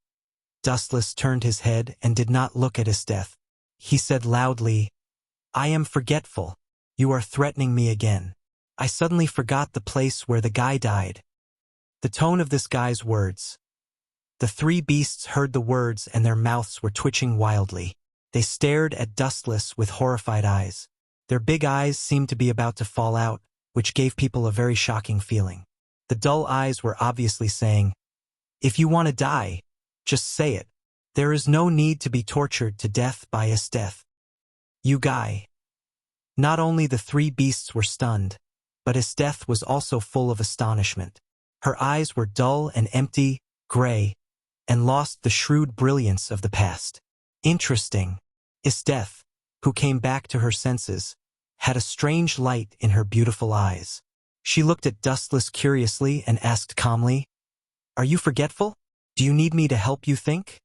Dustless turned his head and did not look at Isteth. He said loudly, "I am forgetful. You are threatening me again. I suddenly forgot the place where the guy died." The tone of this guy's words. The three beasts heard the words and their mouths were twitching wildly. They stared at Dustless with horrified eyes. Their big eyes seemed to be about to fall out, which gave people a very shocking feeling. The dull eyes were obviously saying, "If you want to die, just say it. There is no need to be tortured to death by Isteth. You guy." Not only the three beasts were stunned, but Isteth was also full of astonishment. Her eyes were dull and empty, gray, and lost the shrewd brilliance of the past. Interesting. Isteth, who came back to her senses, had a strange light in her beautiful eyes. She looked at Dustless curiously and asked calmly, "Are you forgetful? Do you need me to help you think?"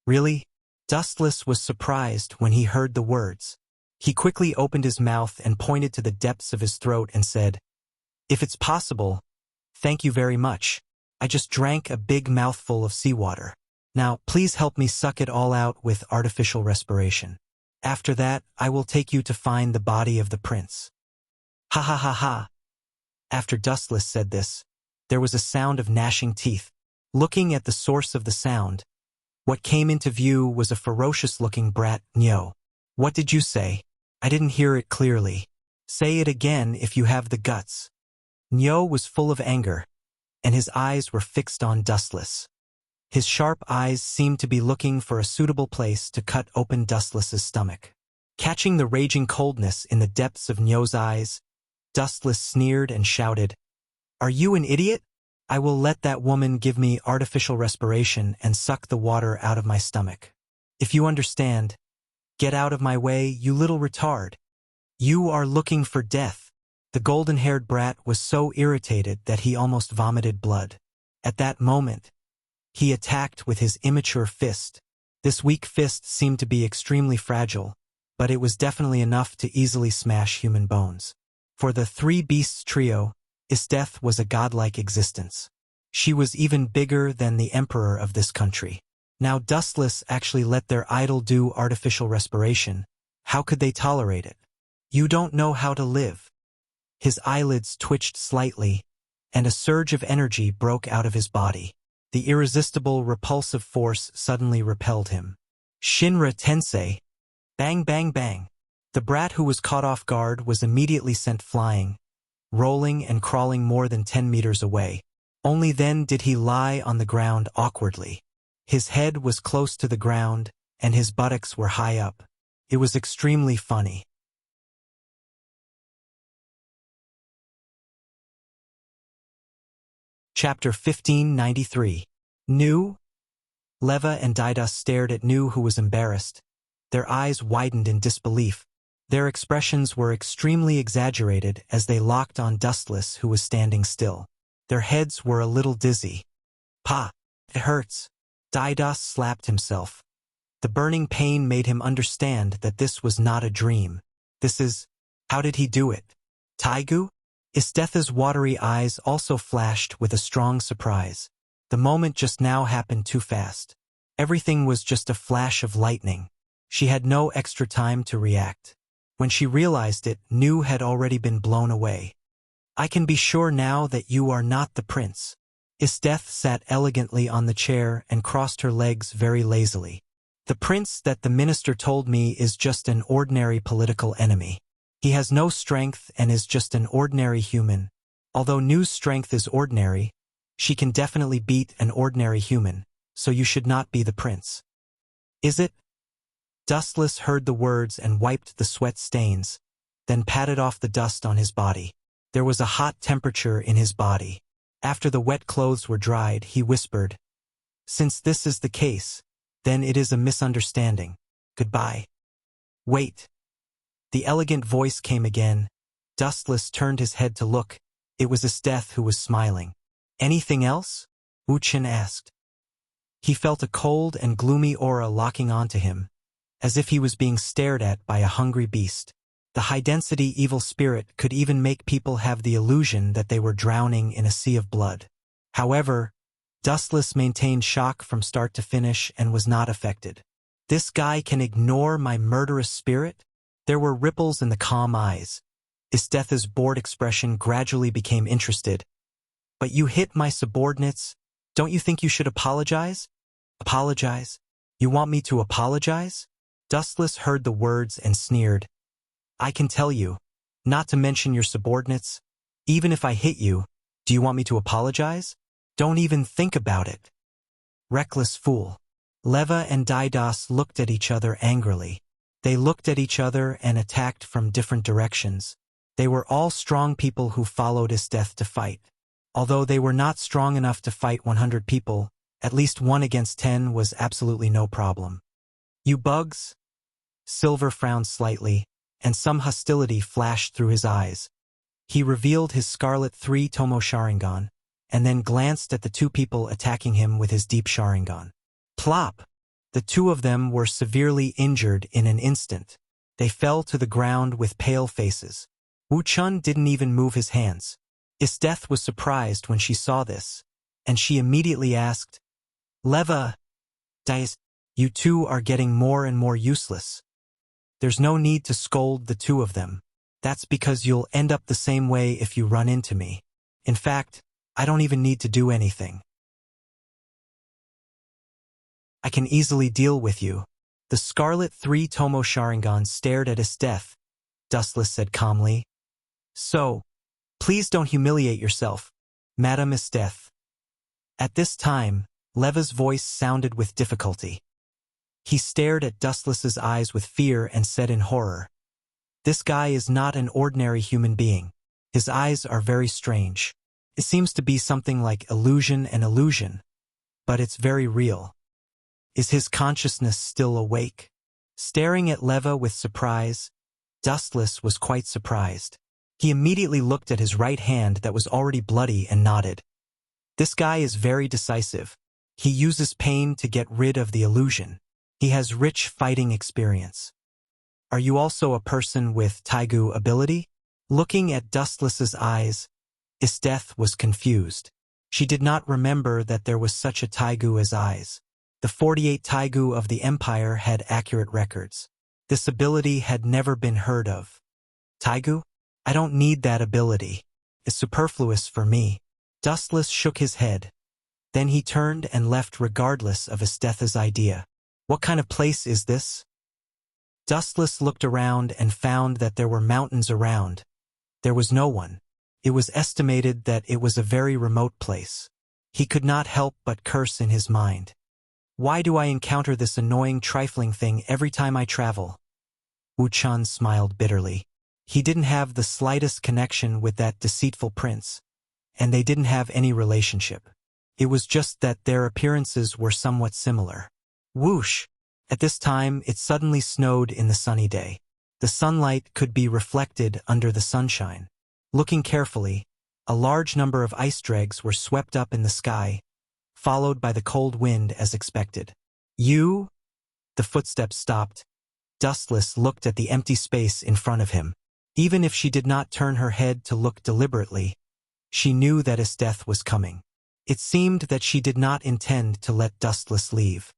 "Really?" Dustless was surprised when he heard the words. He quickly opened his mouth and pointed to the depths of his throat and said, "If it's possible, thank you very much. I just drank a big mouthful of seawater. Now, please help me suck it all out with artificial respiration. After that, I will take you to find the body of the prince." "Ha ha ha ha." After Dustless said this, there was a sound of gnashing teeth. Looking at the source of the sound, what came into view was a ferocious-looking brat, Nyo. "What did you say? I didn't hear it clearly. Say it again if you have the guts." Nyo was full of anger, and his eyes were fixed on Dustless. His sharp eyes seemed to be looking for a suitable place to cut open Dustless's stomach. Catching the raging coldness in the depths of Nyo's eyes, Dustless sneered and shouted, "Are you an idiot? I will let that woman give me artificial respiration and suck the water out of my stomach. If you understand, get out of my way, you little retard. You are looking for death." The golden-haired brat was so irritated that he almost vomited blood. At that moment, he attacked with his immature fist. This weak fist seemed to be extremely fragile, but it was definitely enough to easily smash human bones. For the three beasts trio, Isteth was a godlike existence. She was even bigger than the emperor of this country. Now Dustless actually let their idol do artificial respiration. How could they tolerate it? "You don't know how to live." His eyelids twitched slightly, and a surge of energy broke out of his body. The irresistible, repulsive force suddenly repelled him. "Shinra Tensei!" Bang, bang, bang. The brat who was caught off guard was immediately sent flying, rolling and crawling more than 10 meters away. Only then did he lie on the ground awkwardly. His head was close to the ground, and his buttocks were high up. It was extremely funny. Chapter 1593. Nu? Leva and Didas stared at Nu, who was embarrassed. Their eyes widened in disbelief. Their expressions were extremely exaggerated as they locked on Dustless, who was standing still. Their heads were a little dizzy. "Pa! It hurts." Didas slapped himself. The burning pain made him understand that this was not a dream. This is... How did he do it? Taigu? Isteth's watery eyes also flashed with a strong surprise. The moment just now happened too fast. Everything was just a flash of lightning. She had no extra time to react. When she realized it, Nu had already been blown away. "I can be sure now that you are not the prince." Isteth sat elegantly on the chair and crossed her legs very lazily. "The prince that the minister told me is just an ordinary political enemy. He has no strength and is just an ordinary human. Although Nu's strength is ordinary, she can definitely beat an ordinary human, so you should not be the prince." "Is it?" Dustless heard the words and wiped the sweat stains, then patted off the dust on his body. There was a hot temperature in his body. After the wet clothes were dried, he whispered, Since this is the case, then it is a misunderstanding. Goodbye. Wait. The elegant voice came again. Dustless turned his head to look. It was Esteth who was smiling. Anything else? Wu Chen asked. He felt a cold and gloomy aura locking onto him, as if he was being stared at by a hungry beast. The high-density evil spirit could even make people have the illusion that they were drowning in a sea of blood. However, Dustless maintained shock from start to finish and was not affected. This guy can ignore my murderous spirit? There were ripples in the calm eyes. Esteth's bored expression gradually became interested. But you hit my subordinates. Don't you think you should apologize? Apologize? You want me to apologize? Dustless heard the words and sneered. I can tell you, not to mention your subordinates. Even if I hit you, do you want me to apologize? Don't even think about it. Reckless fool. Leva and Didos looked at each other angrily. They looked at each other and attacked from different directions. They were all strong people who followed Esteth to fight. Although they were not strong enough to fight 100 people, at least 1 against 10 was absolutely no problem. You bugs? Silver frowned slightly, and some hostility flashed through his eyes. He revealed his Scarlet 3 Tomo Sharingan, and then glanced at the 2 people attacking him with his Deep Sharingan. Plop! The 2 of them were severely injured in an instant. They fell to the ground with pale faces. Wu Chun didn't even move his hands. Esteth was surprised when she saw this, and she immediately asked, Leva, Dias, you 2 are getting more and more useless. There's no need to scold the 2 of them. That's because you'll end up the same way if you run into me. In fact, I don't even need to do anything. I can easily deal with you. The Scarlet 3 Tomo Sharingan stared at Esteth. Dustless said calmly. So, please don't humiliate yourself, Madame Esteth. At this time, Leva's voice sounded with difficulty. He stared at Dustless's eyes with fear and said in horror, This guy is not an ordinary human being. His eyes are very strange. It seems to be something like illusion and illusion, but it's very real. Is his consciousness still awake? Staring at Leva with surprise, Dustless was quite surprised. He immediately looked at his right hand that was already bloody and nodded. This guy is very decisive. He uses pain to get rid of the illusion. He has rich fighting experience. Are you also a person with Taigu ability? Looking at Dustless's eyes, Esteth was confused. She did not remember that there was such a Taigu as eyes. The 48 Taigu of the Empire had accurate records. This ability had never been heard of. Taigu? I don't need that ability. It's superfluous for me. Dustless shook his head. Then he turned and left regardless of Esteth's idea. What kind of place is this? Dustless looked around and found that there were mountains around. There was no one. It was estimated that it was a very remote place. He could not help but curse in his mind. Why do I encounter this annoying trifling thing every time I travel? Wu Chun smiled bitterly. He didn't have the slightest connection with that deceitful prince, and they didn't have any relationship. It was just that their appearances were somewhat similar. Whoosh! At this time, it suddenly snowed in the sunny day. The sunlight could be reflected under the sunshine. Looking carefully, a large number of ice dregs were swept up in the sky, followed by the cold wind as expected. You? The footsteps stopped. Dustless looked at the empty space in front of him. Even if she did not turn her head to look deliberately, she knew that Esteth was coming. It seemed that she did not intend to let Dustless leave.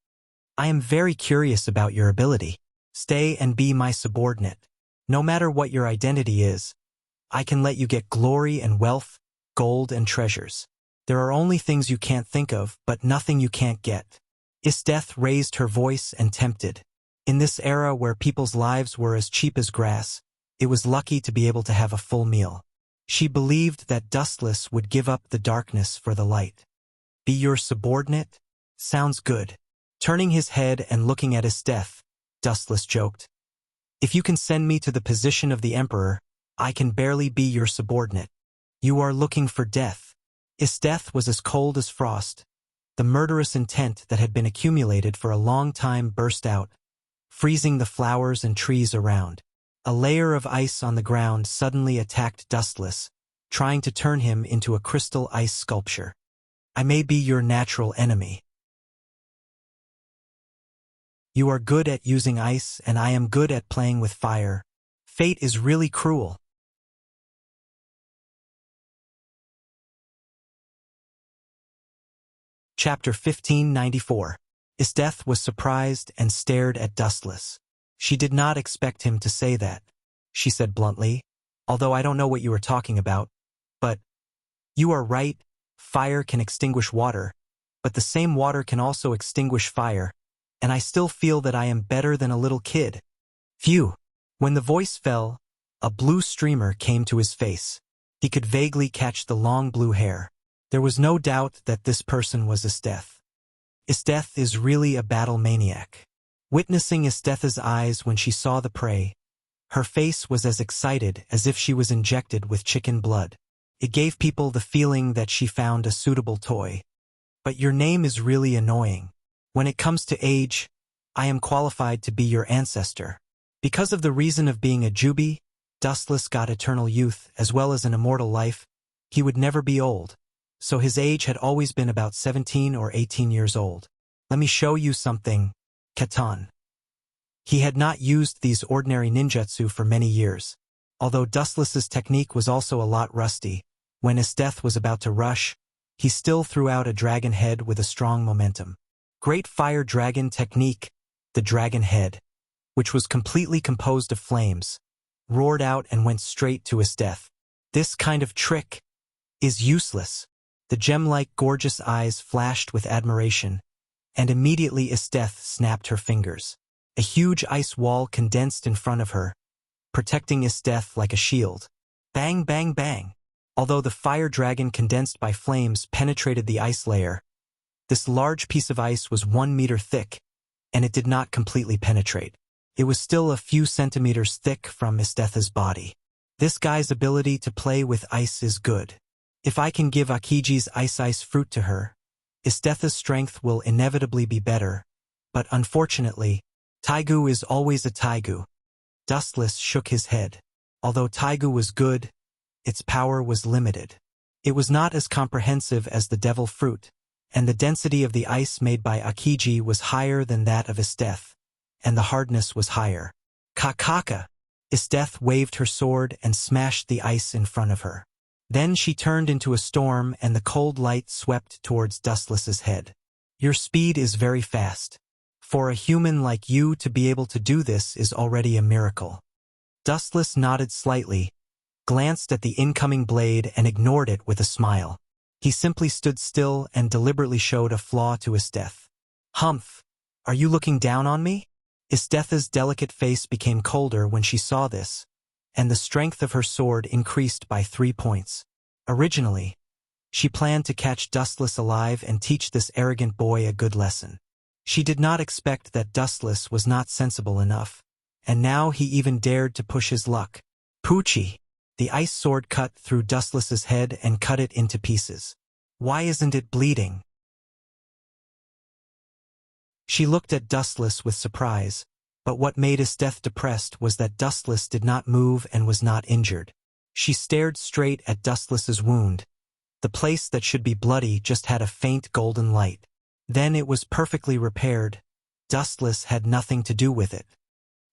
I am very curious about your ability. Stay and be my subordinate. No matter what your identity is, I can let you get glory and wealth, gold and treasures. There are only things you can't think of, but nothing you can't get. Esteth raised her voice and tempted. In this era where people's lives were as cheap as grass, it was lucky to be able to have a full meal. She believed that Dustless would give up the darkness for the light. Be your subordinate? Sounds good. Turning his head and looking at Esteth, Dustless joked. If you can send me to the position of the Emperor, I can barely be your subordinate. You are looking for death. Esteth was as cold as frost. The murderous intent that had been accumulated for a long time burst out, freezing the flowers and trees around. A layer of ice on the ground suddenly attacked Dustless, trying to turn him into a crystal ice sculpture. I may be your natural enemy. You are good at using ice, and I am good at playing with fire. Fate is really cruel. Chapter 1594. Isteth was surprised and stared at Dustless. She did not expect him to say that. She said bluntly, although I don't know what you are talking about, but you are right, fire can extinguish water, but the same water can also extinguish fire, and I still feel that I am better than a little kid. Phew. When the voice fell, a blue streamer came to his face. He could vaguely catch the long blue hair. There was no doubt that this person was Isteth. Isteth is really a battle maniac. Witnessing Isteth's eyes when she saw the prey, her face was as excited as if she was injected with chicken blood. It gave people the feeling that she found a suitable toy. But your name is really annoying. When it comes to age, I am qualified to be your ancestor. Because of the reason of being a Jubi, Dustless got eternal youth as well as an immortal life. He would never be old. So his age had always been about 17 or 18 years old. Let me show you something, Katan. He had not used these ordinary ninjutsu for many years. Although Dustless's technique was also a lot rusty, when Isteth was about to rush, he still threw out a dragon head with a strong momentum. Great Fire Dragon Technique, the dragon head, which was completely composed of flames, roared out and went straight to Isteth. This kind of trick is useless. The gem-like gorgeous eyes flashed with admiration, and immediately Isteth snapped her fingers. A huge ice wall condensed in front of her, protecting Isteth like a shield. Bang, bang, bang. Although the fire dragon condensed by flames penetrated the ice layer, this large piece of ice was 1 meter thick, and it did not completely penetrate. It was still a few centimeters thick from Isteth's body. This guy's ability to play with ice is good. If I can give Akiji's ice fruit to her, Isteth's strength will inevitably be better, but unfortunately, Taigu is always a Taigu. Dustless shook his head. Although Taigu was good, its power was limited. It was not as comprehensive as the devil fruit, and the density of the ice made by Akiji was higher than that of Isteth, and the hardness was higher. Kakaka! Isteth waved her sword and smashed the ice in front of her. Then she turned into a storm and the cold light swept towards Dustless's head. Your speed is very fast. For a human like you to be able to do this is already a miracle. Dustless nodded slightly, glanced at the incoming blade and ignored it with a smile. He simply stood still and deliberately showed a flaw to Isteth. Humph! Are you looking down on me? Isteth's delicate face became colder when she saw this, and the strength of her sword increased by 3 points. Originally, she planned to catch Dustless alive and teach this arrogant boy a good lesson. She did not expect that Dustless was not sensible enough, and now he even dared to push his luck. Poochie! The ice sword cut through Dustless's head and cut it into pieces. Why isn't it bleeding? She looked at Dustless with surprise, but what made Isteth depressed was that Dustless did not move and was not injured. She stared straight at Dustless's wound. The place that should be bloody just had a faint golden light. Then it was perfectly repaired. Dustless had nothing to do with it.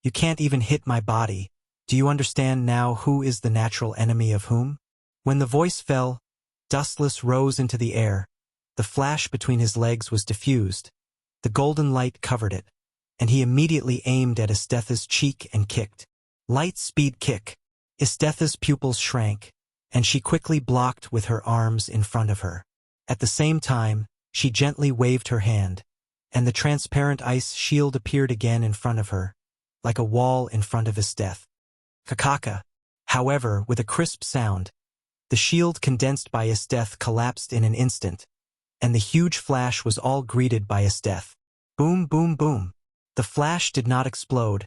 You can't even hit my body. Do you understand now who is the natural enemy of whom? When the voice fell, Dustless rose into the air. The flash between his legs was diffused. The golden light covered it, and he immediately aimed at Isteth's cheek and kicked. Light speed kick. Isteth's pupils shrank, and she quickly blocked with her arms in front of her. At the same time, she gently waved her hand, and the transparent ice shield appeared again in front of her, like a wall in front of Isteth. Kakaka. However, with a crisp sound, the shield condensed by Isteth collapsed in an instant, and the huge flash was all greeted by Isteth. Boom, boom, boom. The flash did not explode,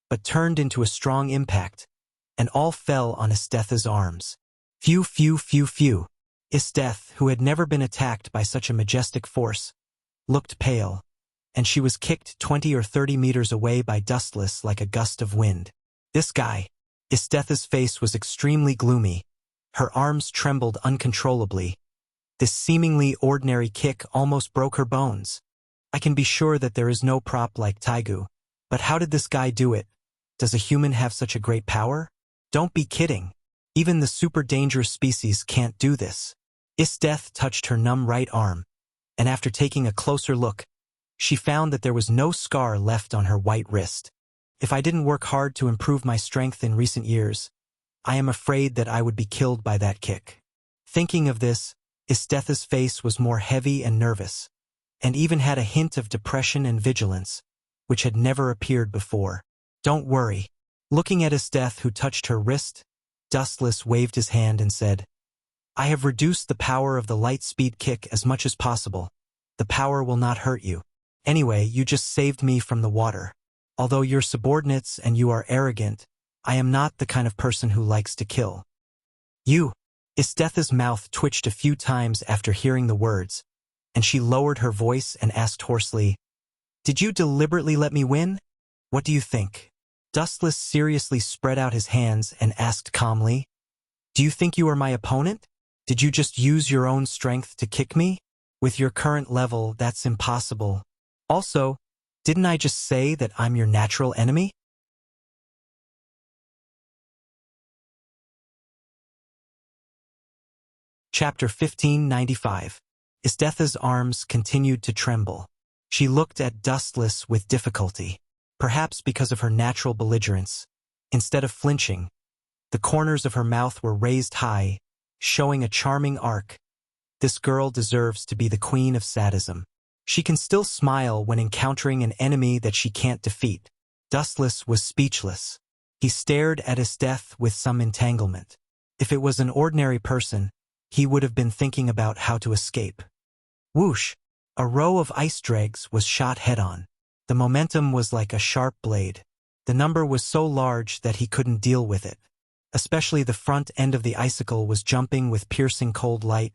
but turned into a strong impact, and all fell on Isteth's arms. Phew, phew, phew, phew. Isteth, who had never been attacked by such a majestic force, looked pale, and she was kicked 20 or 30 meters away by Dustless like a gust of wind. This guy. Istetha's face was extremely gloomy. Her arms trembled uncontrollably. This seemingly ordinary kick almost broke her bones. I can be sure that there is no prop like Taigu, but how did this guy do it? Does a human have such a great power? Don't be kidding. Even the super dangerous species can't do this. Isteth touched her numb right arm, and after taking a closer look, she found that there was no scar left on her white wrist. If I didn't work hard to improve my strength in recent years, I am afraid that I would be killed by that kick. Thinking of this, Istetha's face was more heavy and nervous, and even had a hint of depression and vigilance, which had never appeared before. Don't worry. Looking at Isteth, who touched her wrist, Dustless waved his hand and said, I have reduced the power of the light speed kick as much as possible. The power will not hurt you. Anyway, you just saved me from the water. Although you're subordinates and you are arrogant, I am not the kind of person who likes to kill. You. Istetha's mouth twitched a few times after hearing the words, and she lowered her voice and asked hoarsely, Did you deliberately let me win? What do you think? Dustless seriously spread out his hands and asked calmly, Do you think you are my opponent? Did you just use your own strength to kick me? With your current level, that's impossible. Also, didn't I just say that I'm your natural enemy? Chapter 1595. Istetha's arms continued to tremble. She looked at Dustless with difficulty, perhaps because of her natural belligerence. Instead of flinching, the corners of her mouth were raised high, showing a charming arc. This girl deserves to be the queen of sadism. She can still smile when encountering an enemy that she can't defeat. Dustless was speechless. He stared at Isteth with some entanglement. If it was an ordinary person, he would have been thinking about how to escape. Whoosh! A row of ice dregs was shot head-on. The momentum was like a sharp blade. The number was so large that he couldn't deal with it. Especially the front end of the icicle was jumping with piercing cold light.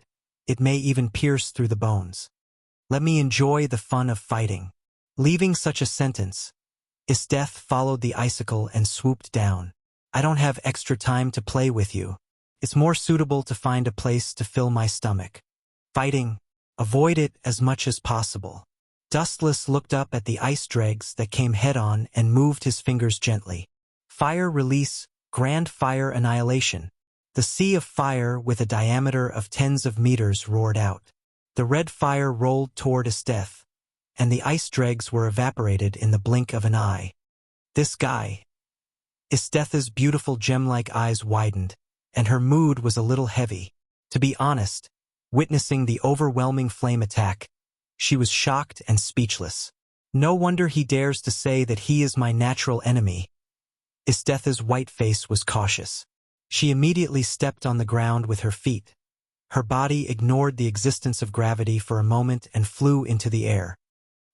It may even pierce through the bones. Let me enjoy the fun of fighting. Leaving such a sentence, Isteth followed the icicle and swooped down. I don't have extra time to play with you. It's more suitable to find a place to fill my stomach. Fighting. Avoid it as much as possible. Dustless looked up at the ice dregs that came head-on and moved his fingers gently. Fire release, grand fire annihilation. The sea of fire with a diameter of tens of meters roared out. The red fire rolled toward Isteth, and the ice dregs were evaporated in the blink of an eye. This guy. Istetha's beautiful gem-like eyes widened, and her mood was a little heavy. To be honest, witnessing the overwhelming flame attack, she was shocked and speechless. No wonder he dares to say that he is my natural enemy. Istetha's white face was cautious. She immediately stepped on the ground with her feet. Her body ignored the existence of gravity for a moment and flew into the air.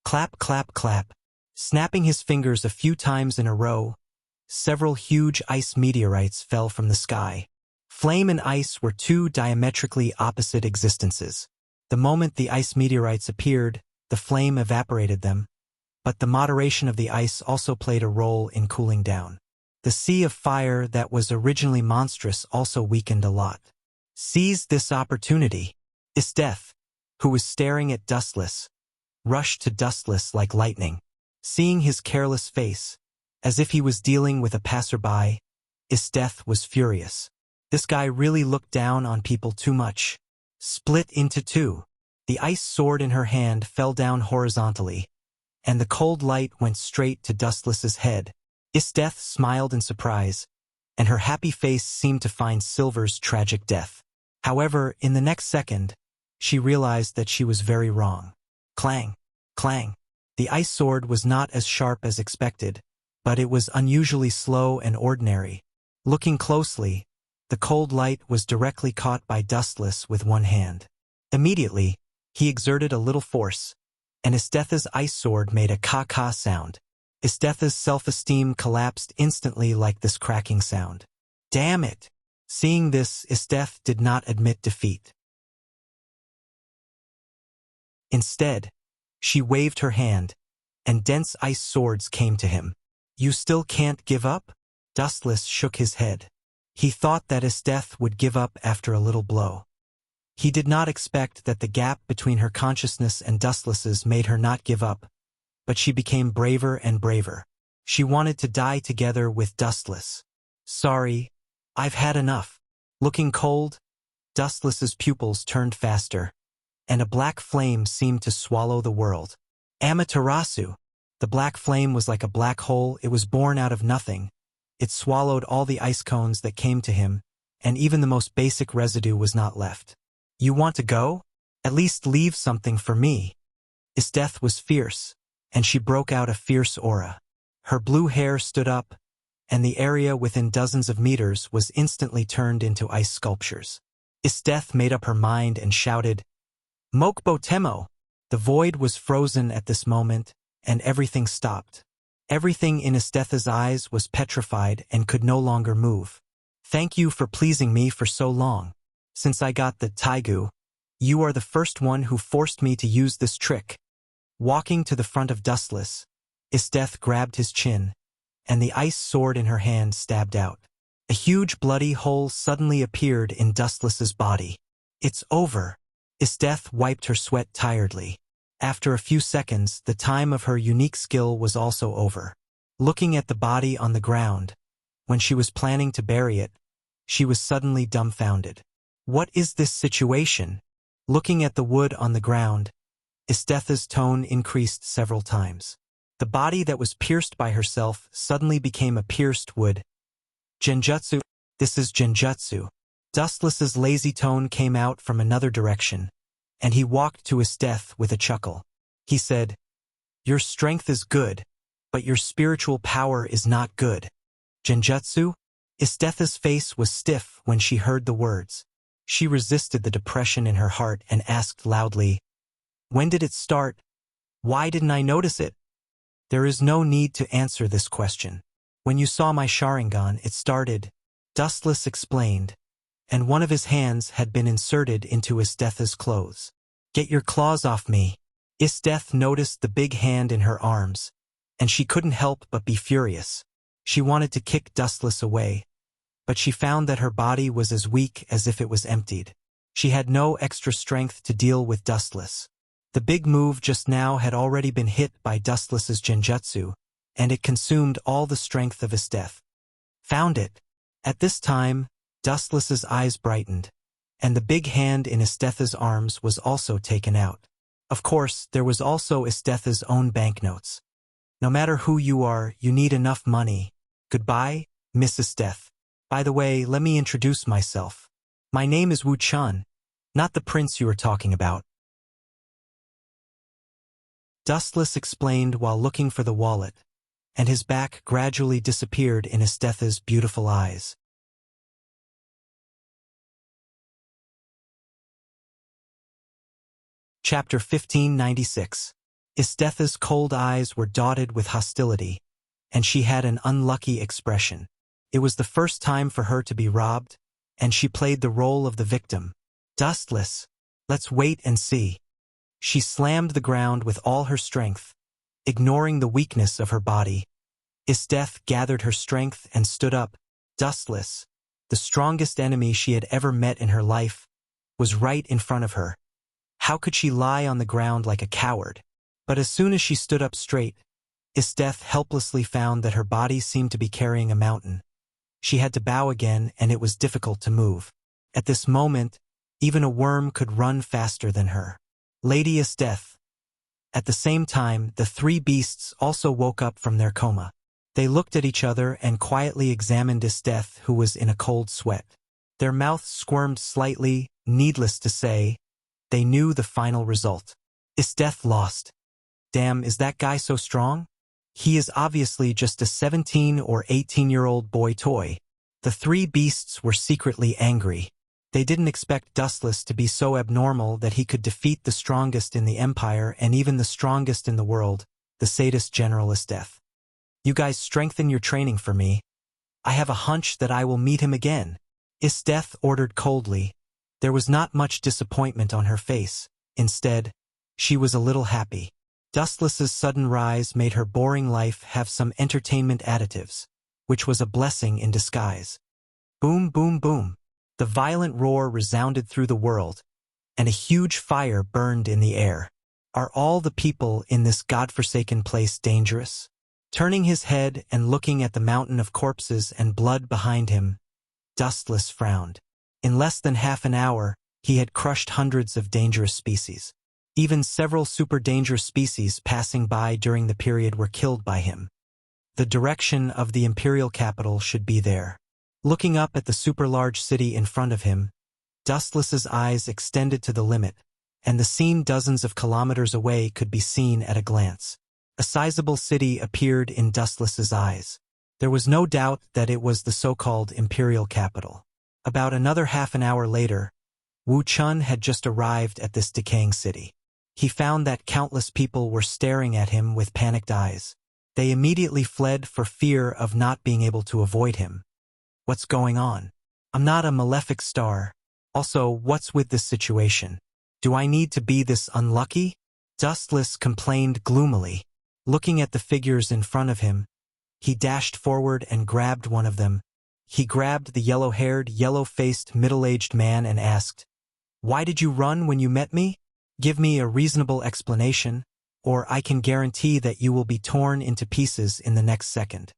Clap, clap, clap. Snapping his fingers a few times in a row, several huge ice meteorites fell from the sky. Flame and ice were two diametrically opposite existences. The moment the ice meteorites appeared, the flame evaporated them, but the moderation of the ice also played a role in cooling down. The sea of fire that was originally monstrous also weakened a lot. Seized this opportunity, Isteth, who was staring at Dustless, rushed to Dustless like lightning. Seeing his careless face, as if he was dealing with a passerby, Isteth was furious. This guy really looked down on people too much. Split into two. The ice sword in her hand fell down horizontally, and the cold light went straight to Dustless's head. Isteth smiled in surprise, and her happy face seemed to find Silver's tragic death. However, in the next second, she realized that she was very wrong. Clang! Clang! The ice sword was not as sharp as expected, but it was unusually slow and ordinary. Looking closely, the cold light was directly caught by Dustless with one hand. Immediately, he exerted a little force, and Istetha's ice sword made a ka-ka sound. Istetha's self-esteem collapsed instantly like this cracking sound. Damn it! Seeing this, Isteth did not admit defeat. Instead, She waved her hand, and dense ice swords came to him. You still can't give up? Dustless shook his head. He thought that Esteth would give up after a little blow. He did not expect that the gap between her consciousness and Dustless's made her not give up, but she became braver and braver. She wanted to die together with Dustless. Sorry, I've had enough. Looking cold, Dustless's pupils turned faster, and a black flame seemed to swallow the world. Amaterasu! The black flame was like a black hole. It was born out of nothing. It swallowed all the ice cones that came to him, and even the most basic residue was not left. You want to go? At least leave something for me. Esteth was fierce, and she broke out a fierce aura. Her blue hair stood up, and the area within dozens of meters was instantly turned into ice sculptures. Esteth made up her mind and shouted, Mokbo Temo! The void was frozen at this moment, and everything stopped. Everything in Esteth's eyes was petrified and could no longer move. Thank you for pleasing me for so long. Since I got the Taigu, you are the first one who forced me to use this trick. Walking to the front of Dustless, Esteth grabbed his chin, and the ice sword in her hand stabbed out. A huge bloody hole suddenly appeared in Dustless's body. It's over. Esteth wiped her sweat tiredly. After a few seconds, the time of her unique skill was also over. Looking at the body on the ground, when she was planning to bury it, she was suddenly dumbfounded. What is this situation? Looking at the wood on the ground, Esteth's tone increased several times. The body that was pierced by herself suddenly became a pierced wood. Genjutsu. This is genjutsu. Dustless's lazy tone came out from another direction, and he walked to Esteth with a chuckle. He said, Your strength is good, but your spiritual power is not good. Genjutsu? Esteth's face was stiff when she heard the words. She resisted the depression in her heart and asked loudly, When did it start? Why didn't I notice it? There is no need to answer this question. When you saw my Sharingan, it started, Dustless explained, and one of his hands had been inserted into Esteth's clothes. Get your claws off me. Esteth noticed the big hand in her arms, and she couldn't help but be furious. She wanted to kick Dustless away, but she found that her body was as weak as if it was emptied. She had no extra strength to deal with Dustless. The big move just now had already been hit by Dustless's genjutsu, and it consumed all the strength of Esteth. Found it. At this time, Dustless's eyes brightened, and the big hand in Esteth's arms was also taken out. Of course, there was also Esteth's own banknotes. No matter who you are, you need enough money. Goodbye, Miss Esteth. By the way, let me introduce myself. My name is Wu Chun, not the prince you were talking about. Dustless explained while looking for the wallet, and his back gradually disappeared in Esteth's beautiful eyes. Chapter 1596. Esteth's cold eyes were dotted with hostility, and she had an unlucky expression. It was the first time for her to be robbed, and she played the role of the victim. Dustless, let's wait and see. She slammed the ground with all her strength, ignoring the weakness of her body. Esteth gathered her strength and stood up. Dustless, the strongest enemy she had ever met in her life, was right in front of her. How could she lie on the ground like a coward? But as soon as she stood up straight, Esteth helplessly found that her body seemed to be carrying a mountain. She had to bow again, and it was difficult to move. At this moment, even a worm could run faster than her. Lady Esteth. At the same time, the three beasts also woke up from their coma. They looked at each other and quietly examined Esteth, who was in a cold sweat. Their mouths squirmed slightly. Needless to say, they knew the final result. Esteth lost. Damn, is that guy so strong? He is obviously just a 17 or 18-year-old boy toy. The three beasts were secretly angry. They didn't expect Dustless to be so abnormal that he could defeat the strongest in the Empire and even the strongest in the world, the sadist General Esteth. You guys strengthen your training for me. I have a hunch that I will meet him again. Esteth ordered coldly. There was not much disappointment on her face. Instead, she was a little happy. Dustless's sudden rise made her boring life have some entertainment additives, which was a blessing in disguise. Boom, boom, boom. The violent roar resounded through the world, and a huge fire burned in the air. Are all the people in this godforsaken place dangerous? Turning his head and looking at the mountain of corpses and blood behind him, Dustless frowned. In less than half an hour, he had crushed hundreds of dangerous species. Even several super dangerous species passing by during the period were killed by him. The direction of the imperial capital should be there. Looking up at the super-large city in front of him, Dustless's eyes extended to the limit, and the scene dozens of kilometers away could be seen at a glance. A sizable city appeared in Dustless's eyes. There was no doubt that it was the so-called imperial capital. About another half an hour later, Wu Chun had just arrived at this decaying city. He found that countless people were staring at him with panicked eyes. They immediately fled for fear of not being able to avoid him. What's going on? I'm not a malefic star. Also, what's with this situation? Do I need to be this unlucky? Dustless complained gloomily. Looking at the figures in front of him, he dashed forward and grabbed one of them. He grabbed the yellow-haired, yellow-faced, middle-aged man and asked, "Why did you run when you met me? Give me a reasonable explanation, or I can guarantee that you will be torn into pieces in the next second."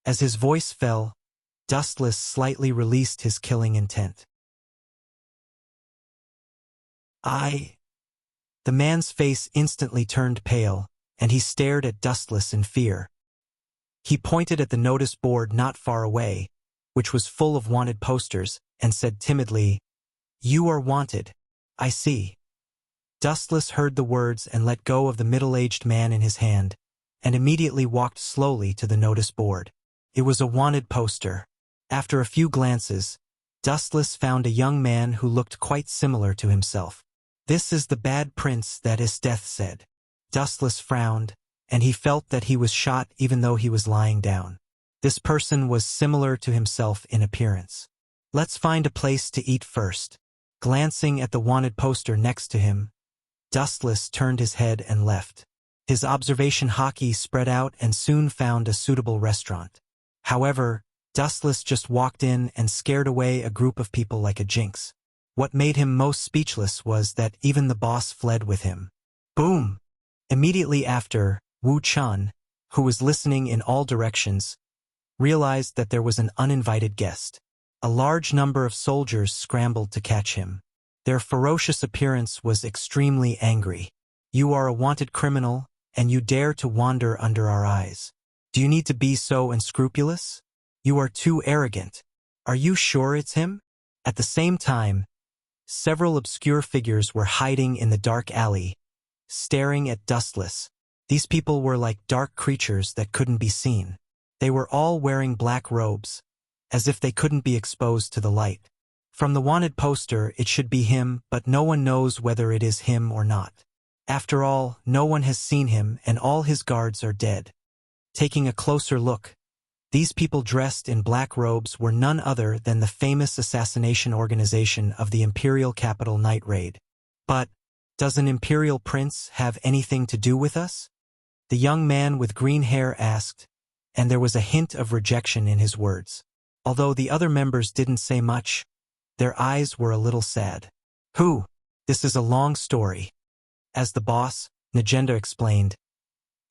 As his voice fell, Dustless slightly released his killing intent. The man's face instantly turned pale, and he stared at Dustless in fear. He pointed at the notice board not far away, which was full of wanted posters, and said timidly, "You are wanted. I see." Dustless heard the words and let go of the middle-aged man in his hand, and immediately walked slowly to the notice board. It was a wanted poster. After a few glances, Dustless found a young man who looked quite similar to himself. "This is the bad prince that Death said." Dustless frowned, and he felt that he was shot even though he was lying down. This person was similar to himself in appearance. "Let's find a place to eat first." Glancing at the wanted poster next to him, Dustless turned his head and left. His observation hockey spread out and soon found a suitable restaurant. However, Dustless just walked in and scared away a group of people like a jinx. What made him most speechless was that even the boss fled with him. Boom! Immediately after, Wu Chun, who was listening in all directions, realized that there was an uninvited guest. A large number of soldiers scrambled to catch him. Their ferocious appearance was extremely angry. "You are a wanted criminal, and you dare to wander under our eyes. Do you need to be so unscrupulous? You are too arrogant. Are you sure it's him?" At the same time, several obscure figures were hiding in the dark alley, staring at Dustless. These people were like dark creatures that couldn't be seen. They were all wearing black robes, as if they couldn't be exposed to the light. From the wanted poster, it should be him, but no one knows whether it is him or not. After all, no one has seen him and all his guards are dead. Taking a closer look, these people dressed in black robes were none other than the famous assassination organization of the Imperial Capital Night Raid. But, does an Imperial Prince have anything to do with us? The young man with green hair asked, and there was a hint of rejection in his words. Although the other members didn't say much, their eyes were a little sad. "Who? This is a long story." As the boss, Najenda explained,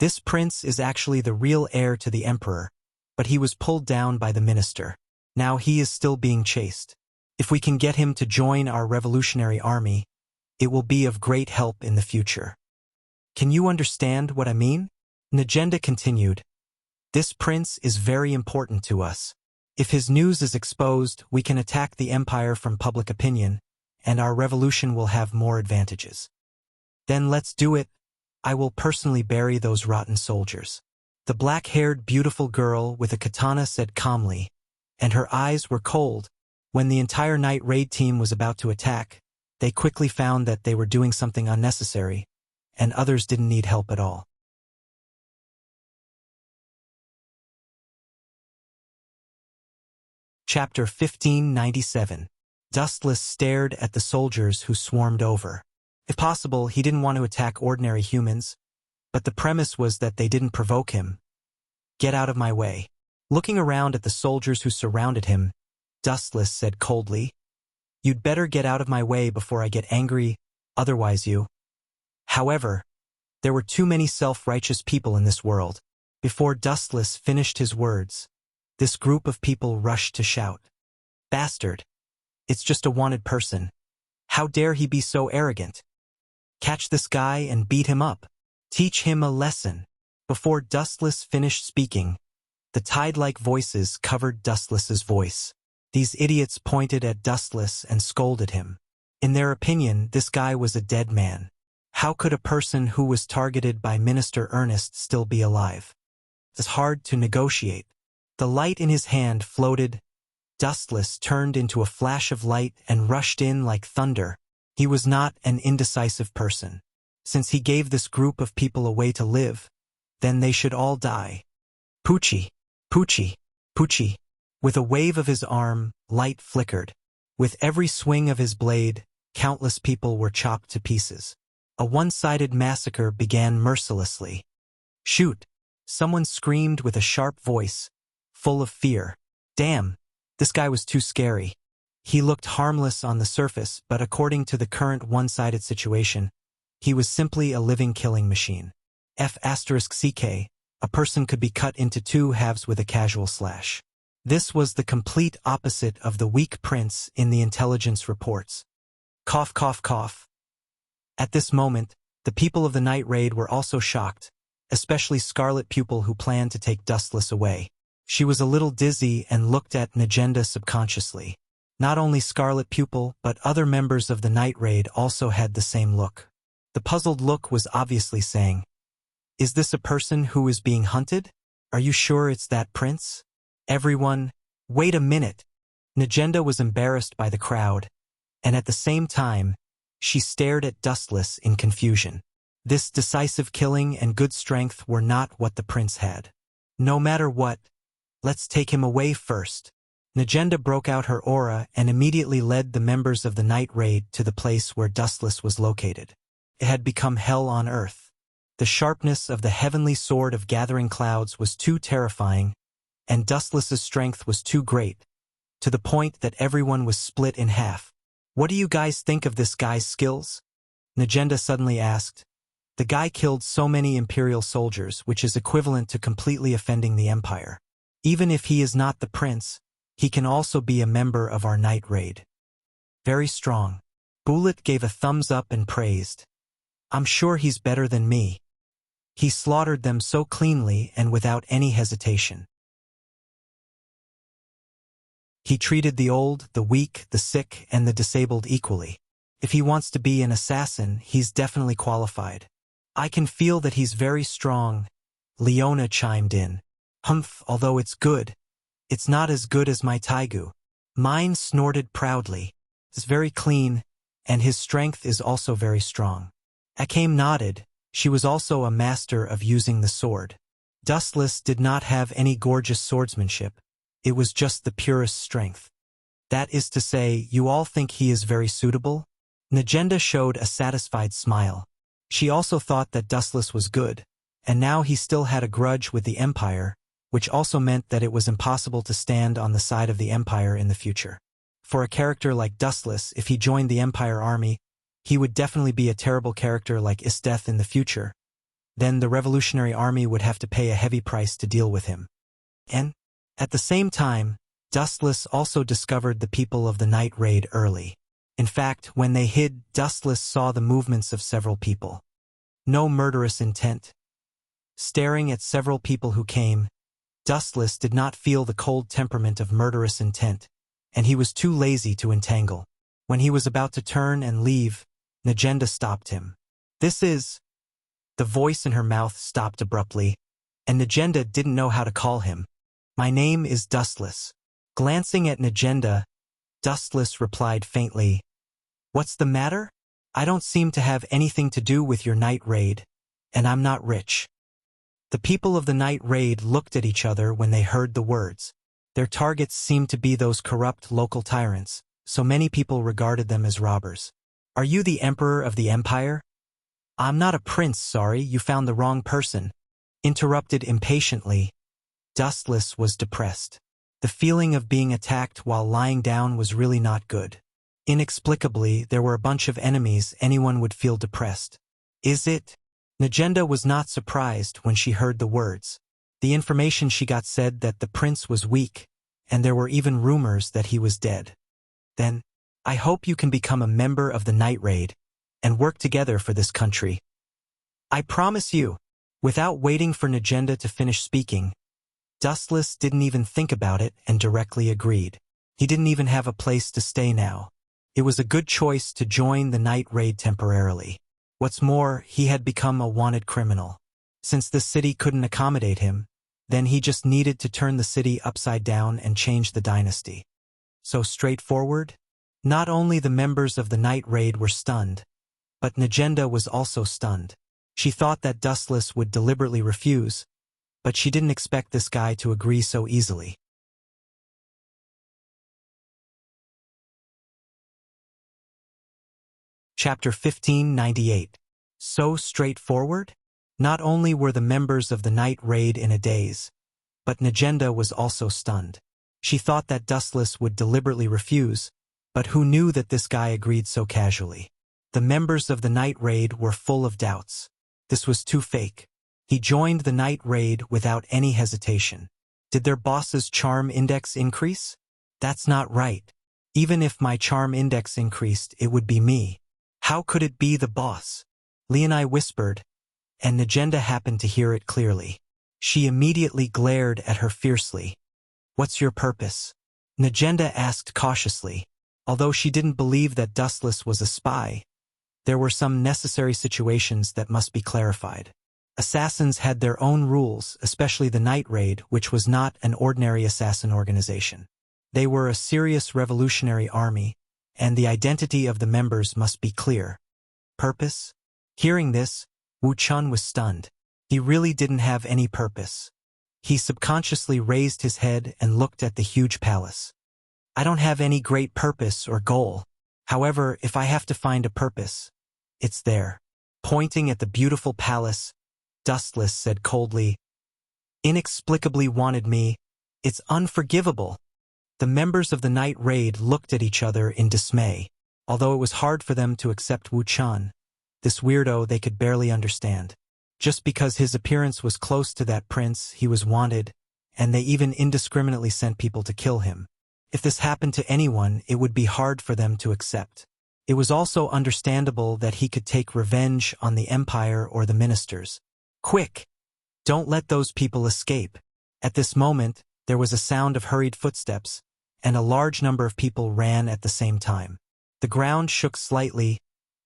"This prince is actually the real heir to the emperor, but he was pulled down by the minister. Now he is still being chased. If we can get him to join our revolutionary army, it will be of great help in the future." "Can you understand what I mean?" Najenda continued, "This prince is very important to us. If his news is exposed, we can attack the empire from public opinion, and our revolution will have more advantages." "Then let's do it. I will personally bury those rotten soldiers." The black-haired beautiful girl with a katana said calmly, and her eyes were cold. When the entire night raid team was about to attack, they quickly found that they were doing something unnecessary, and others didn't need help at all. Chapter 1597. Dustless stared at the soldiers who swarmed over. If possible, he didn't want to attack ordinary humans, but the premise was that they didn't provoke him. Get out of my way. Looking around at the soldiers who surrounded him, Dustless said coldly, You'd better get out of my way before I get angry, otherwise you. However, there were too many self-righteous people in this world. Before Dustless finished his words, this group of people rushed to shout, Bastard! It's just a wanted person. How dare he be so arrogant? Catch this guy and beat him up. Teach him a lesson. Before Dustless finished speaking, the tide-like voices covered Dustless's voice. These idiots pointed at Dustless and scolded him. In their opinion, this guy was a dead man. How could a person who was targeted by Minister Ernest still be alive? It's hard to negotiate. The light in his hand floated. Dustless turned into a flash of light and rushed in like thunder. He was not an indecisive person. Since he gave this group of people a way to live, then they should all die. Poochie, Poochie, Poochie. With a wave of his arm, light flickered. With every swing of his blade, countless people were chopped to pieces. A one-sided massacre began mercilessly. Shoot! Someone screamed with a sharp voice, full of fear. Damn! This guy was too scary. He looked harmless on the surface, but according to the current one-sided situation, he was simply a living killing machine. F***ck, a person could be cut into two halves with a casual slash. This was the complete opposite of the weak prince in the intelligence reports. Cough, cough, cough. At this moment, the people of the night raid were also shocked, especially Scarlet Pupil, who planned to take Dustless away. She was a little dizzy and looked at Najenda subconsciously. Not only Scarlet Pupil, but other members of the night raid also had the same look. The puzzled look was obviously saying, Is this a person who is being hunted? Are you sure it's that prince? Everyone, wait a minute. Najenda was embarrassed by the crowd, and at the same time, she stared at Dustless in confusion. This decisive killing and good strength were not what the prince had. No matter what, let's take him away first. Najenda broke out her aura and immediately led the members of the night raid to the place where Dustless was located. It had become hell on earth. The sharpness of the heavenly sword of gathering clouds was too terrifying, and Dustless's strength was too great, to the point that everyone was split in half. What do you guys think of this guy's skills? Najenda suddenly asked. The guy killed so many Imperial soldiers, which is equivalent to completely offending the Empire. Even if he is not the prince, he can also be a member of our night raid. Very strong. Bullet gave a thumbs up and praised. I'm sure he's better than me. He slaughtered them so cleanly and without any hesitation. He treated the old, the weak, the sick, and the disabled equally. If he wants to be an assassin, he's definitely qualified. I can feel that he's very strong. Leona chimed in. Humph, although it's good. It's not as good as my Taigu. Mine snorted proudly. It's very clean, and his strength is also very strong. Akame nodded. She was also a master of using the sword. Dustless did not have any gorgeous swordsmanship. It was just the purest strength. That is to say, you all think he is very suitable? Najenda showed a satisfied smile. She also thought that Dustless was good, and now he still had a grudge with the Empire, which also meant that it was impossible to stand on the side of the Empire in the future. For a character like Dustless, if he joined the Empire army, he would definitely be a terrible character like Isteth in the future. Then the Revolutionary Army would have to pay a heavy price to deal with him. And, at the same time, Dustless also discovered the people of the night raid early. In fact, when they hid, Dustless saw the movements of several people. No murderous intent. Staring at several people who came, Dustless did not feel the cold temperament of murderous intent, and he was too lazy to entangle. When he was about to turn and leave, Najenda stopped him. This is... The voice in her mouth stopped abruptly, and Najenda didn't know how to call him. My name is Dustless. Glancing at Najenda, Dustless replied faintly, What's the matter? I don't seem to have anything to do with your night raid, and I'm not rich. The people of the night raid looked at each other when they heard the words. Their targets seemed to be those corrupt local tyrants, so many people regarded them as robbers. Are you the Emperor of the Empire? I'm not a prince, sorry, you found the wrong person. Interrupted impatiently, Dustless was depressed. The feeling of being attacked while lying down was really not good. Inexplicably, there were a bunch of enemies, anyone would feel depressed. Is it? Najenda was not surprised when she heard the words. The information she got said that the prince was weak, and there were even rumors that he was dead. Then, I hope you can become a member of the Night Raid, and work together for this country. I promise you. Without waiting for Najenda to finish speaking, Dustless didn't even think about it and directly agreed. He didn't even have a place to stay now. It was a good choice to join the Night Raid temporarily. What's more, he had become a wanted criminal. Since the city couldn't accommodate him, then he just needed to turn the city upside down and change the dynasty. So straightforward? Not only the members of the Night Raid were stunned, but Najenda was also stunned. She thought that Dustless would deliberately refuse, but she didn't expect this guy to agree so easily. Chapter 1598. So straightforward? Not only were the members of the Night Raid in a daze, but Najenda was also stunned. She thought that Dustless would deliberately refuse, but who knew that this guy agreed so casually? The members of the Night Raid were full of doubts. This was too fake. He joined the Night Raid without any hesitation. Did their boss's charm index increase? That's not right. Even if my charm index increased, it would be me. How could it be the boss? Leonai whispered, and Najenda happened to hear it clearly. She immediately glared at her fiercely. What's your purpose? Najenda asked cautiously. Although she didn't believe that Dustless was a spy, there were some necessary situations that must be clarified. Assassins had their own rules, especially the Night Raid, which was not an ordinary assassin organization. They were a serious revolutionary army, and the identity of the members must be clear. Purpose? Hearing this, Wu Chun was stunned. He really didn't have any purpose. He subconsciously raised his head and looked at the huge palace. I don't have any great purpose or goal. However, if I have to find a purpose, it's there. Pointing at the beautiful palace, Dustless said coldly, inexplicably wanted me. It's unforgivable. The members of the Night Raid looked at each other in dismay. Although it was hard for them to accept Wu Chun, this weirdo they could barely understand. Just because his appearance was close to that prince, he was wanted, and they even indiscriminately sent people to kill him. If this happened to anyone, it would be hard for them to accept. It was also understandable that he could take revenge on the empire or the ministers. Quick! Don't let those people escape. At this moment, there was a sound of hurried footsteps, and a large number of people ran at the same time. The ground shook slightly,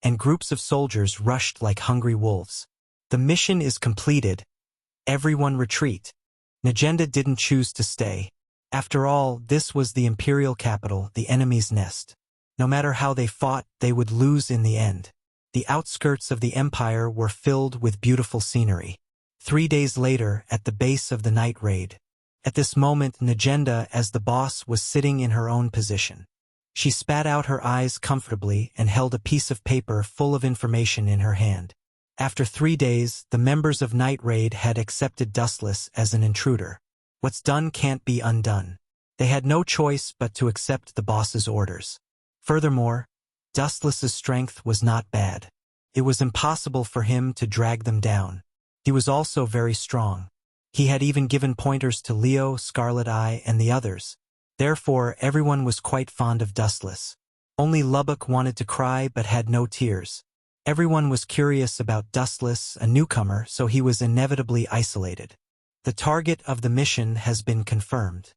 and groups of soldiers rushed like hungry wolves. The mission is completed. Everyone retreat. Najenda didn't choose to stay. After all, this was the imperial capital, the enemy's nest. No matter how they fought, they would lose in the end. The outskirts of the empire were filled with beautiful scenery. 3 days later, at the base of the Night Raid. At this moment, Najenda, as the boss, was sitting in her own position. She spat out her eyes comfortably and held a piece of paper full of information in her hand. After 3 days, the members of Night Raid had accepted Dustless as an intruder. What's done can't be undone. They had no choice but to accept the boss's orders. Furthermore, Dustless's strength was not bad. It was impossible for him to drag them down. He was also very strong. He had even given pointers to Leo, Scarlet Eye, and the others. Therefore, everyone was quite fond of Dustless. Only Lubbock wanted to cry but had no tears. Everyone was curious about Dustless, a newcomer, so he was inevitably isolated. The target of the mission has been confirmed.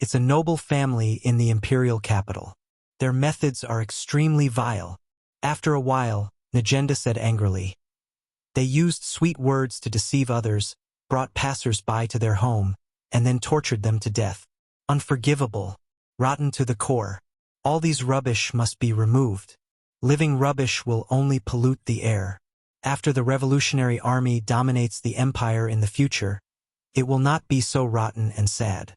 It's a noble family in the imperial capital. Their methods are extremely vile. After a while, Najenda said angrily. They used sweet words to deceive others, brought passers-by to their home, and then tortured them to death. Unforgivable. Rotten to the core. All these rubbish must be removed. Living rubbish will only pollute the air. After the Revolutionary Army dominates the empire in the future, it will not be so rotten and sad.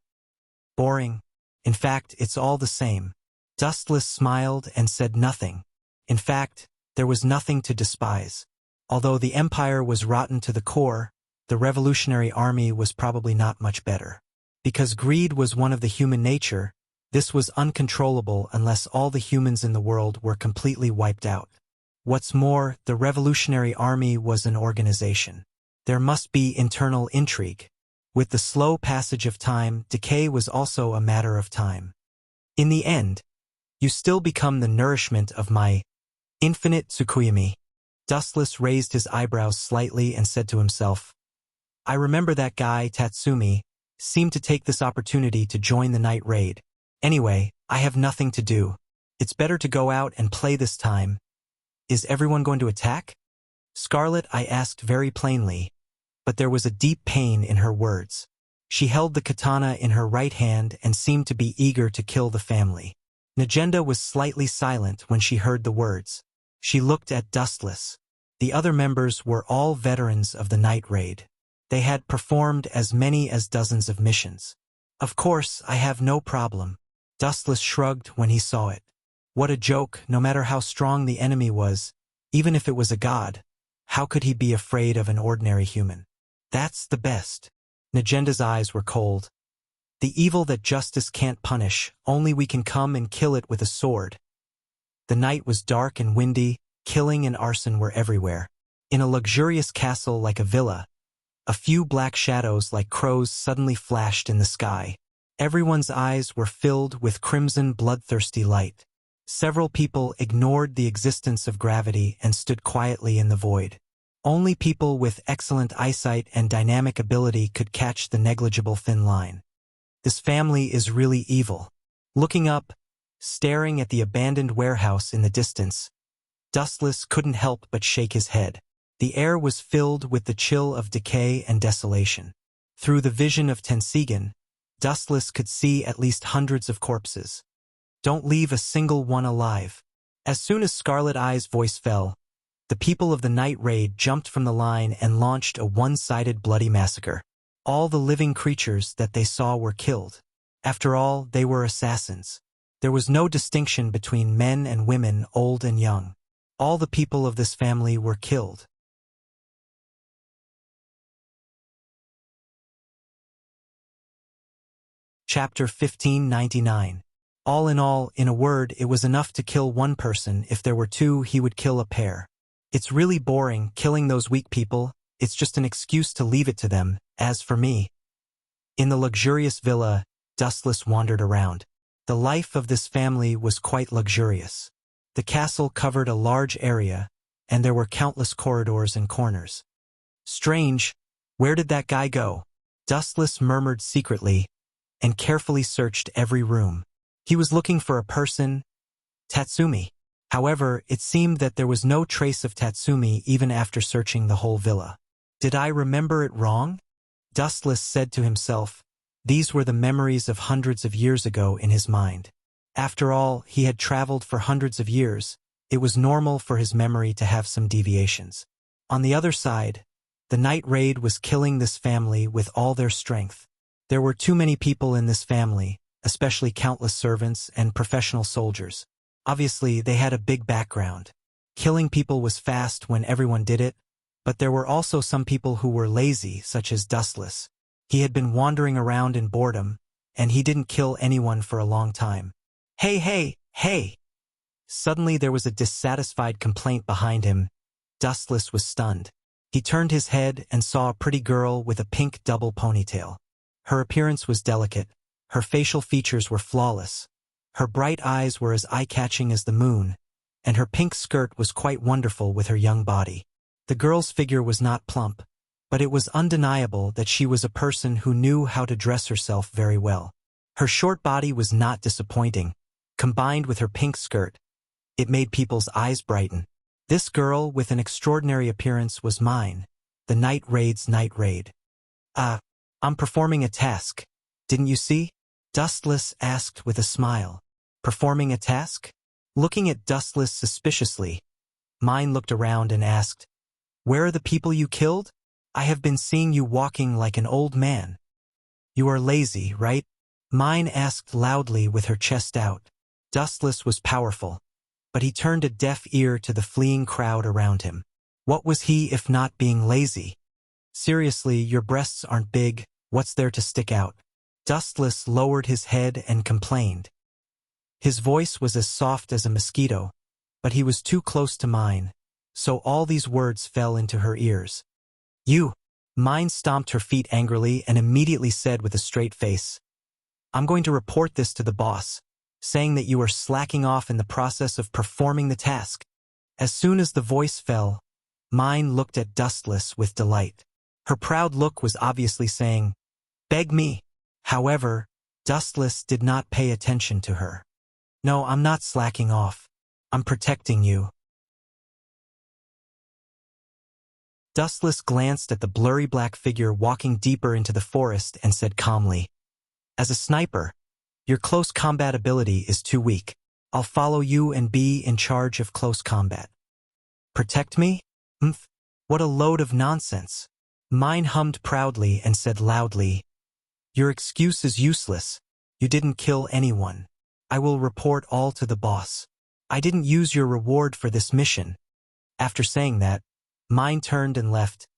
Boring. In fact, it's all the same. Dustless smiled and said nothing. In fact, there was nothing to despise. Although the empire was rotten to the core, the revolutionary army was probably not much better. Because greed was one of the human nature, this was uncontrollable unless all the humans in the world were completely wiped out. What's more, the revolutionary army was an organization. There must be internal intrigue. With the slow passage of time, decay was also a matter of time. In the end, you still become the nourishment of my infinite Tsukuyomi. Dustless raised his eyebrows slightly and said to himself, I remember that guy, Tatsumi, seemed to take this opportunity to join the night raid. Anyway, I have nothing to do. It's better to go out and play this time. Is everyone going to attack? Scarlet, I asked very plainly, but there was a deep pain in her words. She held the katana in her right hand and seemed to be eager to kill the family. Najenda was slightly silent when she heard the words. She looked at Dustless. The other members were all veterans of the night raid. They had performed as many as dozens of missions. Of course, I have no problem. Dustless shrugged when he saw it. What a joke, no matter how strong the enemy was, even if it was a god, how could he be afraid of an ordinary human? That's the best. Najenda's eyes were cold. The evil that justice can't punish, only we can come and kill it with a sword. The night was dark and windy, killing and arson were everywhere. In a luxurious castle like a villa, a few black shadows like crows suddenly flashed in the sky. Everyone's eyes were filled with crimson bloodthirsty light. Several people ignored the existence of gravity and stood quietly in the void. Only people with excellent eyesight and dynamic ability could catch the negligible thin line. This family is really evil. Looking up, staring at the abandoned warehouse in the distance, Dustless couldn't help but shake his head. The air was filled with the chill of decay and desolation. Through the vision of Tensigen, Dustless could see at least hundreds of corpses. Don't leave a single one alive. As soon as Scarlet Eye's voice fell, the people of the night raid jumped from the line and launched a one-sided bloody massacre. All the living creatures that they saw were killed. After all, they were assassins. There was no distinction between men and women, old and young. All the people of this family were killed. Chapter 1599. All in all, in a word, it was enough to kill one person. If there were two, he would kill a pair. It's really boring, killing those weak people. It's just an excuse to leave it to them. As for me. In the luxurious villa, Dustless wandered around. The life of this family was quite luxurious. The castle covered a large area, and there were countless corridors and corners. Strange, where did that guy go? Dustless murmured secretly, and carefully searched every room. He was looking for a person, Tatsumi. However, it seemed that there was no trace of Tatsumi even after searching the whole villa. Did I remember it wrong? Dustless said to himself. These were the memories of hundreds of years ago in his mind. After all, he had traveled for hundreds of years. It was normal for his memory to have some deviations. On the other side, the night raid was killing this family with all their strength. There were too many people in this family, especially countless servants and professional soldiers. Obviously, they had a big background. Killing people was fast when everyone did it, but there were also some people who were lazy, such as Dustless. He had been wandering around in boredom, and he didn't kill anyone for a long time. Hey, hey, hey! Suddenly there was a dissatisfied complaint behind him. Dustless was stunned. He turned his head and saw a pretty girl with a pink double ponytail. Her appearance was delicate. Her facial features were flawless. Her bright eyes were as eye-catching as the moon, and her pink skirt was quite wonderful with her young body. The girl's figure was not plump, but it was undeniable that she was a person who knew how to dress herself very well. Her short body was not disappointing. Combined with her pink skirt, it made people's eyes brighten. This girl with an extraordinary appearance was mine, the night raid's night raid. I'm performing a task. Didn't you see? Dustless asked with a smile. Performing a task? Looking at Dustless suspiciously, Mine looked around and asked, "Where are the people you killed? I have been seeing you walking like an old man." "You are lazy, right?" Mine asked loudly with her chest out. Dustless was powerful. but he turned a deaf ear to the fleeing crowd around him. What was he if not being lazy? Seriously, your breasts aren't big, what's there to stick out? Dustless lowered his head and complained. His voice was as soft as a mosquito, but he was too close to mine, so all these words fell into her ears. You! Mine stomped her feet angrily and immediately said with a straight face, I'm going to report this to the boss, saying that you are slacking off in the process of performing the task. As soon as the voice fell, mine looked at Dustless with delight. Her proud look was obviously saying, beg me. However, Dustless did not pay attention to her. No, I'm not slacking off. I'm protecting you. Dustless glanced at the blurry black figure walking deeper into the forest and said calmly, as a sniper, your close combat ability is too weak. I'll follow you and be in charge of close combat. Protect me? Umph, what a load of nonsense. Mine hummed proudly and said loudly, your excuse is useless. You didn't kill anyone. I will report all to the boss. I didn't use your reward for this mission. After saying that, mine turned and left.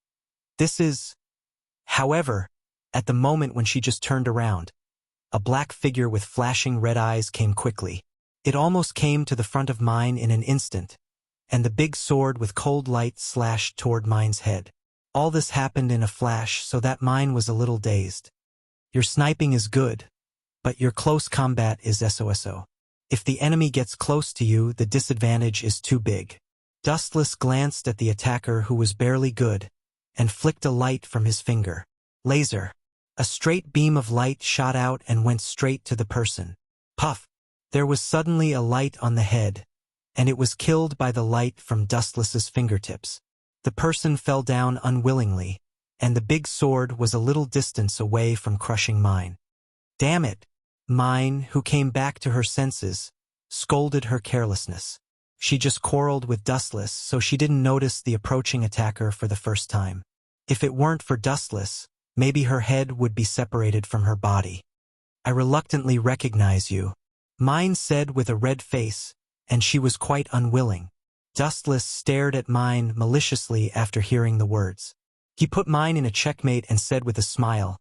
However, at the moment when she just turned around, a black figure with flashing red eyes came quickly. It almost came to the front of mine in an instant, and the big sword with cold light slashed toward mine's head. All this happened in a flash so that mine was a little dazed. Your sniping is good, but your close combat is SOSO. If the enemy gets close to you, the disadvantage is too big. Dustless glanced at the attacker who was barely good, and flicked a light from his finger. Laser. A straight beam of light shot out and went straight to the person. Puff! There was suddenly a light on the head, and it was killed by the light from Dustless's fingertips. The person fell down unwillingly, and the big sword was a little distance away from crushing mine. Damn it! Mine, who came back to her senses, scolded her carelessness. She just quarreled with Dustless, so she didn't notice the approaching attacker for the first time. If it weren't for Dustless, maybe her head would be separated from her body. I reluctantly recognize you, mine said with a red face, and she was quite unwilling. Dustless stared at mine maliciously after hearing the words. He put mine in a checkmate and said with a smile,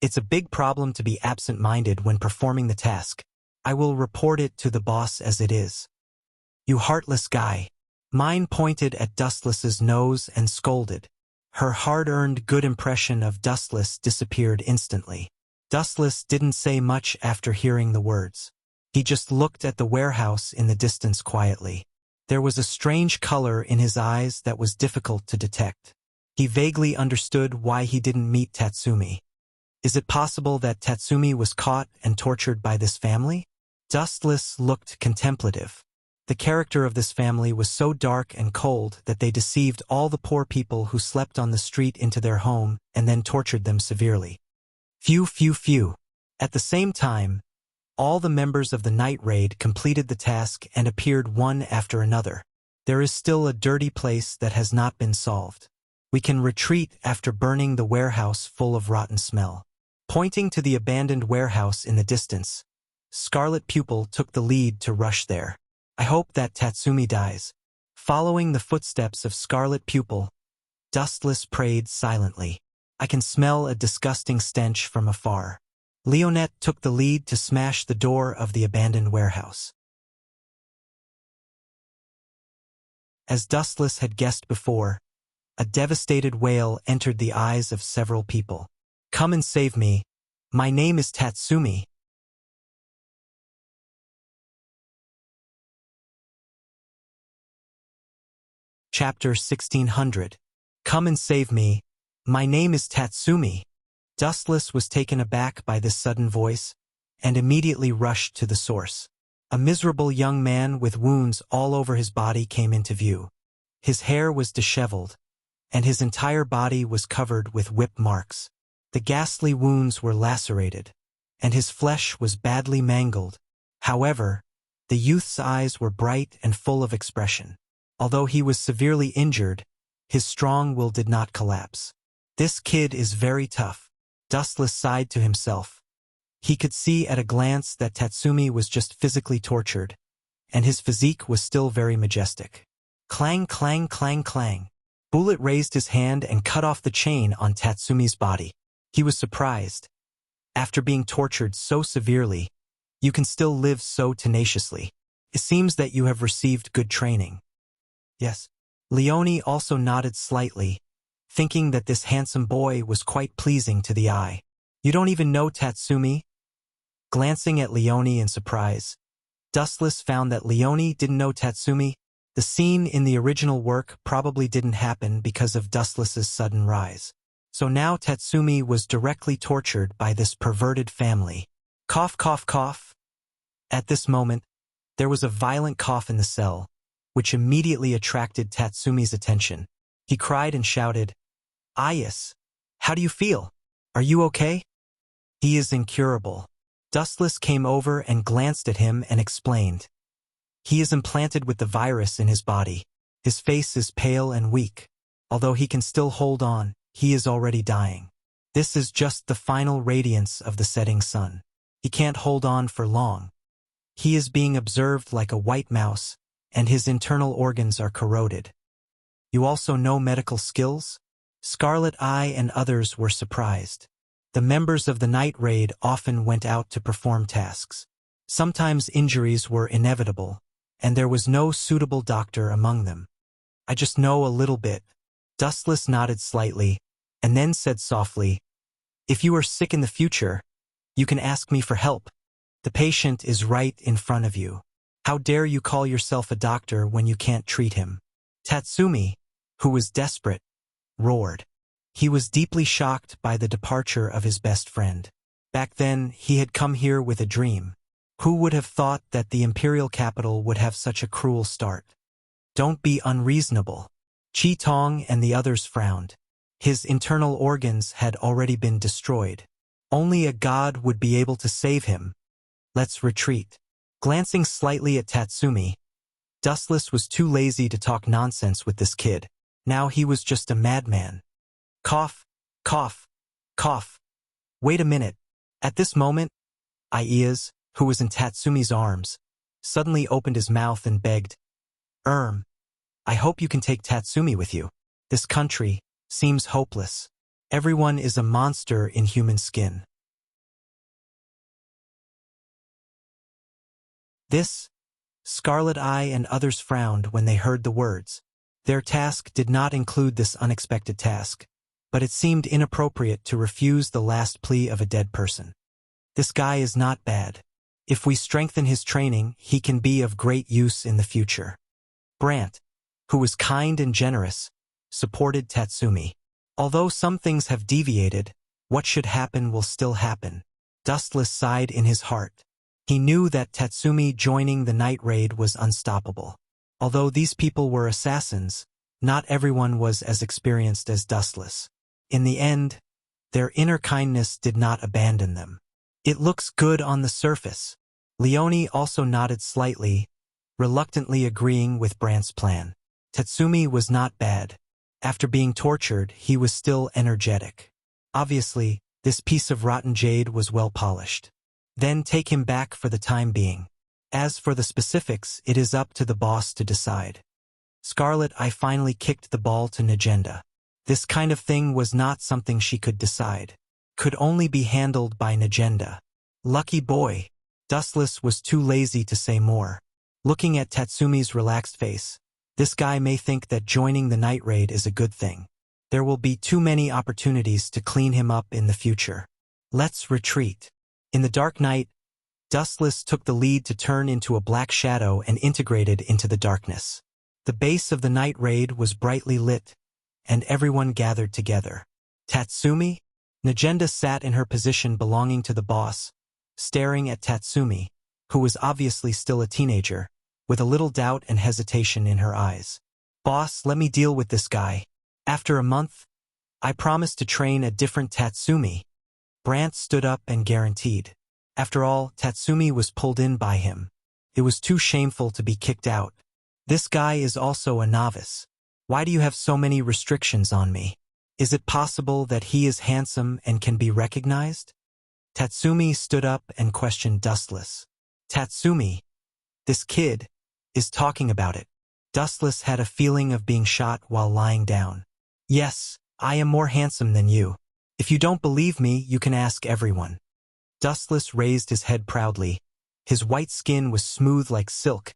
it's a big problem to be absent-minded when performing the task. I will report it to the boss as it is. You heartless guy. Mine pointed at Dustless's nose and scolded. Her hard-earned good impression of Dustless disappeared instantly. Dustless didn't say much after hearing the words. He just looked at the warehouse in the distance quietly. There was a strange color in his eyes that was difficult to detect. He vaguely understood why he didn't meet Tatsumi. Is it possible that Tatsumi was caught and tortured by this family? Dustless looked contemplative. The character of this family was so dark and cold that they deceived all the poor people who slept on the street into their home and then tortured them severely. Phew. At the same time, all the members of the night raid completed the task and appeared one after another. There is still a dirty place that has not been solved. We can retreat after burning the warehouse full of rotten smell. Pointing to the abandoned warehouse in the distance, Scarlet Pupil took the lead to rush there. I hope that Tatsumi dies. Following the footsteps of Scarlet Pupil, Dustless prayed silently. I can smell a disgusting stench from afar. Leonette took the lead to smash the door of the abandoned warehouse. As Dustless had guessed before, a devastated wail entered the eyes of several people. Come and save me. My name is Tatsumi. Chapter 1600. Come and save me. My name is Tatsumi. Dustless was taken aback by this sudden voice and immediately rushed to the source. A miserable young man with wounds all over his body came into view. His hair was disheveled, and his entire body was covered with whip marks. The ghastly wounds were lacerated, and his flesh was badly mangled. However, the youth's eyes were bright and full of expression. Although he was severely injured, his strong will did not collapse. This kid is very tough. Dustless sighed to himself. He could see at a glance that Tatsumi was just physically tortured, and his physique was still very majestic. Clang, clang, clang, clang. Bullet raised his hand and cut off the chain on Tatsumi's body. He was surprised. After being tortured so severely, you can still live so tenaciously. It seems that you have received good training. Yes. Leone also nodded slightly, thinking that this handsome boy was quite pleasing to the eye. You don't even know Tatsumi? Glancing at Leone in surprise, Dustless found that Leone didn't know Tatsumi. The scene in the original work probably didn't happen because of Dustless's sudden rise. So now Tatsumi was directly tortured by this perverted family. Cough, cough, cough. At this moment, there was a violent cough in the cell, which immediately attracted Tatsumi's attention. He cried and shouted, "Ayas, how do you feel? Are you okay?" "He is incurable." Dustless came over and glanced at him and explained. "He is implanted with the virus in his body. His face is pale and weak. Although he can still hold on, he is already dying. This is just the final radiance of the setting sun. He can't hold on for long. He is being observed like a white mouse, and his internal organs are corroded." "You also know medical skills?" Scarlet Eye and others were surprised. The members of the night raid often went out to perform tasks. Sometimes injuries were inevitable, and there was no suitable doctor among them. "I just know a little bit." Dustless nodded slightly, and then said softly, "If you are sick in the future, you can ask me for help. The patient is right in front of you. How dare you call yourself a doctor when you can't treat him?" Tatsumi, who was desperate, roared. He was deeply shocked by the departure of his best friend. Back then, he had come here with a dream. Who would have thought that the imperial capital would have such a cruel start? "Don't be unreasonable." Chi Tong and the others frowned. His internal organs had already been destroyed. Only a god would be able to save him. "Let's retreat." Glancing slightly at Tatsumi, Dustless was too lazy to talk nonsense with this kid. Now he was just a madman. Cough, cough, cough. Wait a minute. At this moment, Ayas, who was in Tatsumi's arms, suddenly opened his mouth and begged, I hope you can take Tatsumi with you. This country seems hopeless. Everyone is a monster in human skin." This, Scarlet Eye and others frowned when they heard the words. Their task did not include this unexpected task, but it seemed inappropriate to refuse the last plea of a dead person. "This guy is not bad. If we strengthen his training, he can be of great use in the future." Brant, who was kind and generous, supported Tatsumi. "Although some things have deviated, what should happen will still happen." Dustless sighed in his heart. He knew that Tatsumi joining the night raid was unstoppable. Although these people were assassins, not everyone was as experienced as Dustless. In the end, their inner kindness did not abandon them. "It looks good on the surface." Leone also nodded slightly, reluctantly agreeing with Brant's plan. Tatsumi was not bad. After being tortured, he was still energetic. Obviously, this piece of rotten jade was well polished. Then take him back for the time being. As for the specifics, it is up to the boss to decide. Scarlet Eye finally kicked the ball to Najenda. This kind of thing was not something she could decide. Could only be handled by Najenda. Lucky boy. Dustless was too lazy to say more. Looking at Tatsumi's relaxed face, this guy may think that joining the night raid is a good thing. There will be too many opportunities to clean him up in the future. Let's retreat. In the dark night, Dustless took the lead to turn into a black shadow and integrated into the darkness. The base of the night raid was brightly lit, and everyone gathered together. Tatsumi? Najenda sat in her position belonging to the boss, staring at Tatsumi, who was obviously still a teenager, with a little doubt and hesitation in her eyes. "Boss, let me deal with this guy. After a month, I promise to train a different Tatsumi." Brant stood up and guaranteed. After all, Tatsumi was pulled in by him. It was too shameful to be kicked out. "This guy is also a novice. Why do you have so many restrictions on me? Is it possible that he is handsome and can be recognized?" Tatsumi stood up and questioned Dustless. "Tatsumi, this kid, is talking about it. Dustless had a feeling of being shot while lying down. Yes, I am more handsome than you. If you don't believe me, you can ask everyone. Dustless raised his head proudly. His white skin was smooth like silk,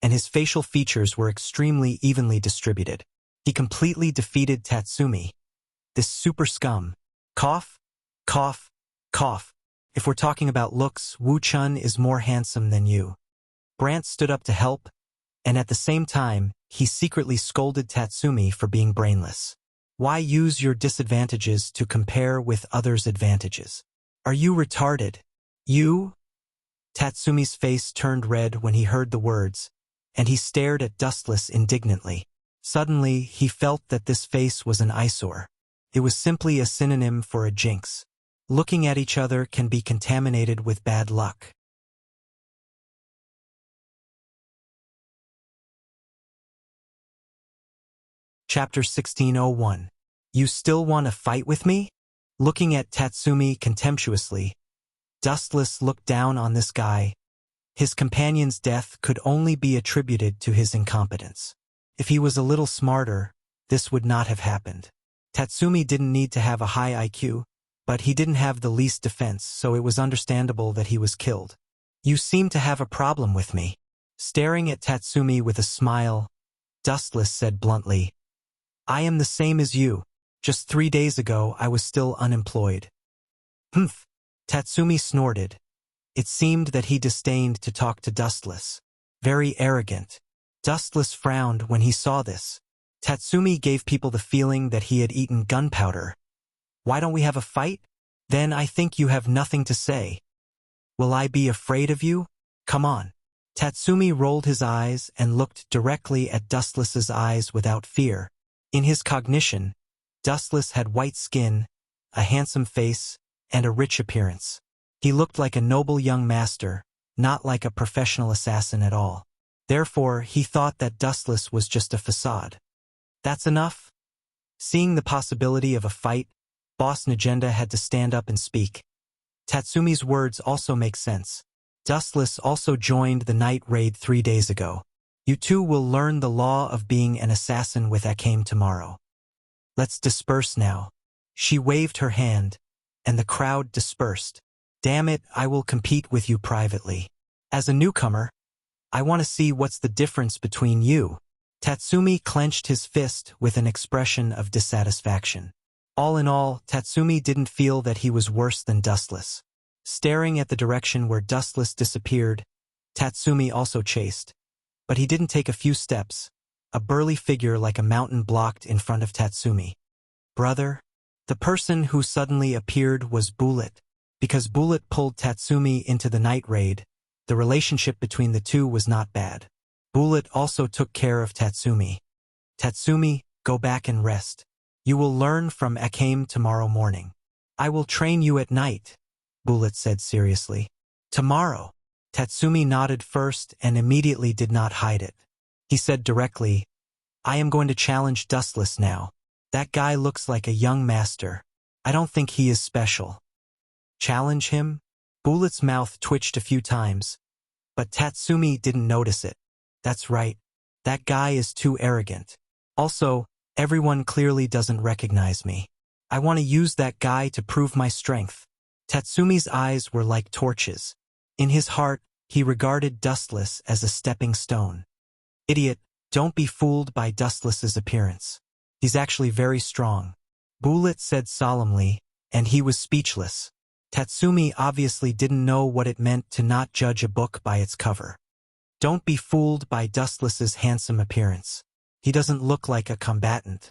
and his facial features were extremely evenly distributed. He completely defeated Tatsumi. This super scum. Cough, cough, cough. If we're talking about looks, Wu-chun is more handsome than you. Brant stood up to help, and at the same time, he secretly scolded Tatsumi for being brainless. Why use your disadvantages to compare with others' advantages? Are you retarded? You? Tatsumi's face turned red when he heard the words, and he stared at Dustless indignantly. Suddenly, he felt that this face was an eyesore. It was simply a synonym for a jinx. Looking at each other can be contaminated with bad luck. Chapter 1601. You still want to fight with me? Looking at Tatsumi contemptuously, Dustless looked down on this guy. His companion's death could only be attributed to his incompetence. If he was a little smarter, this would not have happened. Tatsumi didn't need to have a high IQ, but he didn't have the least defense, so it was understandable that he was killed. You seem to have a problem with me. Staring at Tatsumi with a smile, Dustless said bluntly, I am the same as you. Just 3 days ago, I was still unemployed. Humph. Tatsumi snorted. It seemed that he disdained to talk to Dustless. Very arrogant. Dustless frowned when he saw this. Tatsumi gave people the feeling that he had eaten gunpowder. Why don't we have a fight? Then I think you have nothing to say. Will I be afraid of you? Come on. Tatsumi rolled his eyes and looked directly at Dustless's eyes without fear. In his cognition, Dustless had white skin, a handsome face, and a rich appearance. He looked like a noble young master, not like a professional assassin at all. Therefore, he thought that Dustless was just a facade. That's enough? Seeing the possibility of a fight, Boss Nagenda had to stand up and speak. Tatsumi's words also make sense. Dustless also joined the night raid 3 days ago. You two will learn the law of being an assassin with Akame tomorrow. Let's disperse now. She waved her hand, and the crowd dispersed. Damn it, I will compete with you privately. As a newcomer, I want to see what's the difference between you. Tatsumi clenched his fist with an expression of dissatisfaction. All in all, Tatsumi didn't feel that he was worse than Dustless. Staring at the direction where Dustless disappeared, Tatsumi also chased. But he didn't take a few steps. A burly figure like a mountain blocked in front of Tatsumi. Brother? The person who suddenly appeared was Bullet. Because Bullet pulled Tatsumi into the night raid, the relationship between the two was not bad. Bullet also took care of Tatsumi. Tatsumi, go back and rest. You will learn from Akame tomorrow morning. I will train you at night, Bullet said seriously. Tomorrow. Tatsumi nodded first and immediately did not hide it. He said directly, I am going to challenge Dustless now. That guy looks like a young master. I don't think he is special. Challenge him? Bullet's mouth twitched a few times, but Tatsumi didn't notice it. That's right. That guy is too arrogant. Also, everyone clearly doesn't recognize me. I want to use that guy to prove my strength. Tatsumi's eyes were like torches. In his heart, he regarded Dustless as a stepping stone. Idiot, don't be fooled by Dustless's appearance. He's actually very strong. Bullet said solemnly, and he was speechless. Tatsumi obviously didn't know what it meant to not judge a book by its cover. Don't be fooled by Dustless's handsome appearance. He doesn't look like a combatant.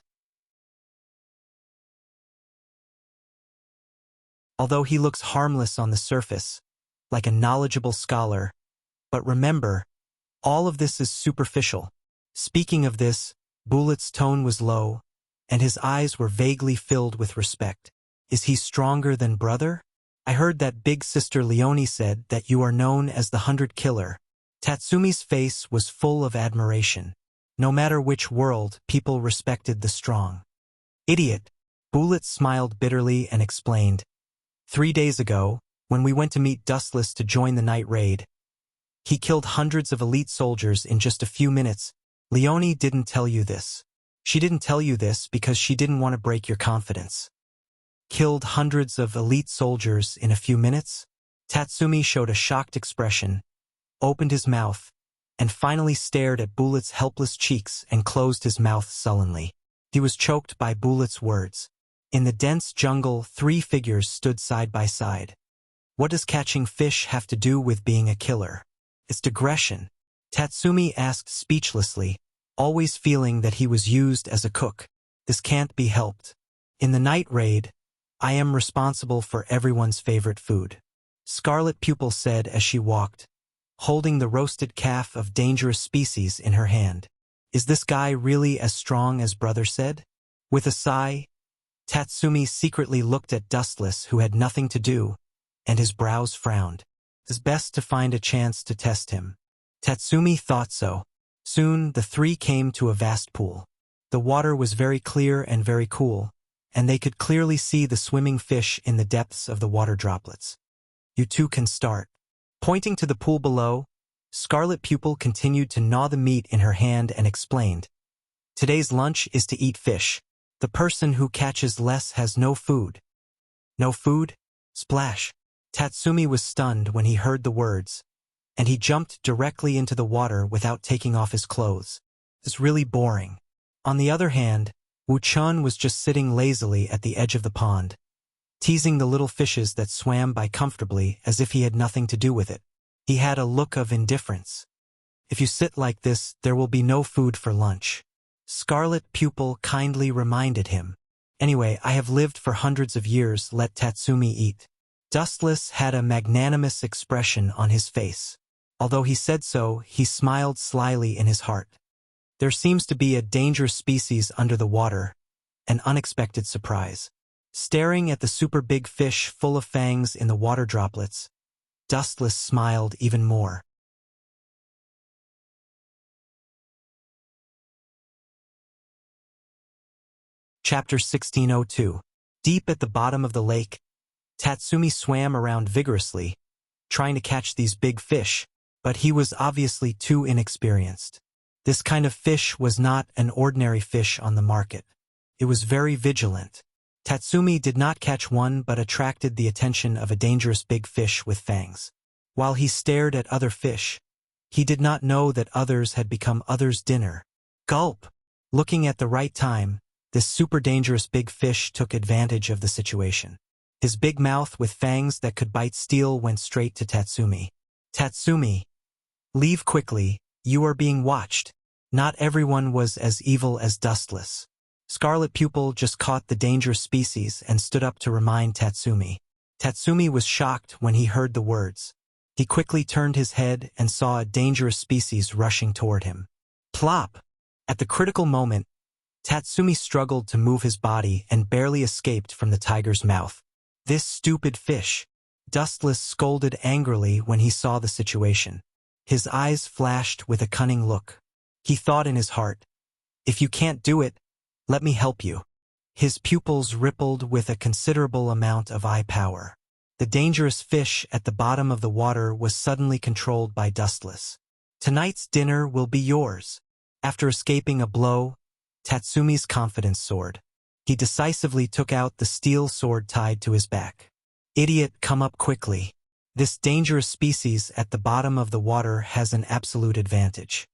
Although he looks harmless on the surface, like a knowledgeable scholar, but remember, all of this is superficial. Speaking of this, Bullet's tone was low, and his eyes were vaguely filled with respect. Is he stronger than brother? I heard that big sister Leonie said that you are known as the 100 Killer. Tatsumi's face was full of admiration. No matter which world, people respected the strong. Idiot. Bullet smiled bitterly and explained. 3 days ago, when we went to meet Dustless to join the night raid, He killed hundreds of elite soldiers in just a few minutes. Leonie didn't tell you this. She didn't tell you this because she didn't want to break your confidence. Killed hundreds of elite soldiers in a few minutes? Tatsumi showed a shocked expression, opened his mouth, and finally stared at Bullet's helpless cheeks and closed his mouth sullenly. He was choked by Bullet's words. In the dense jungle, 3 figures stood side by side. What does catching fish have to do with being a killer? It's digression. Tatsumi asked speechlessly, always feeling that he was used as a cook. This can't be helped. In the night raid, I am responsible for everyone's favorite food. Scarlet Pupil said as she walked, holding the roasted calf of dangerous species in her hand. Is this guy really as strong as brother said? With a sigh, Tatsumi secretly looked at Dustless, who had nothing to do, and his brows frowned. It's best to find a chance to test him. Tatsumi thought so. Soon the 3 came to a vast pool. The water was very clear and very cool, and they could clearly see the swimming fish in the depths of the water droplets. You 2 can start. Pointing to the pool below, Scarlet Pupil continued to gnaw the meat in her hand and explained, today's lunch is to eat fish. The person who catches less has no food. No food? Splash. Tatsumi was stunned when he heard the words, and he jumped directly into the water without taking off his clothes. It's really boring. On the other hand, Wu-chun was just sitting lazily at the edge of the pond, teasing the little fishes that swam by comfortably as if he had nothing to do with it. He had a look of indifference. If you sit like this, there will be no food for lunch. Scarlet Pupil kindly reminded him. Anyway, I have lived for hundreds of years, let Tatsumi eat. Dustless had a magnanimous expression on his face. Although he said so, he smiled slyly in his heart. There seems to be a dangerous species under the water, an unexpected surprise. Staring at the super big fish full of fangs in the water droplets, Dustless smiled even more. Chapter 1602. Deep at the bottom of the lake, Tatsumi swam around vigorously, trying to catch these big fish, but he was obviously too inexperienced. This kind of fish was not an ordinary fish on the market. It was very vigilant. Tatsumi did not catch one but attracted the attention of a dangerous big fish with fangs. While he stared at other fish, he did not know that others had become others' dinner. Gulp! Looking at the right time, this super dangerous big fish took advantage of the situation. His big mouth with fangs that could bite steel went straight to Tatsumi. Tatsumi! Leave quickly, you are being watched. Not everyone was as evil as Dustless. Scarlet Pupil just caught the dangerous species and stood up to remind Tatsumi. Tatsumi was shocked when he heard the words. He quickly turned his head and saw a dangerous species rushing toward him. Plop! At the critical moment, Tatsumi struggled to move his body and barely escaped from the tiger's mouth. This stupid fish! Dustless scolded angrily when he saw the situation. His eyes flashed with a cunning look. He thought in his heart, if you can't do it, let me help you. His pupils rippled with a considerable amount of eye power. The dangerous fish at the bottom of the water was suddenly controlled by Dustless. Tonight's dinner will be yours. After escaping a blow, Tatsumi's confidence soared. He decisively took out the steel sword tied to his back. Idiot, come up quickly. This dangerous species at the bottom of the water has an absolute advantage.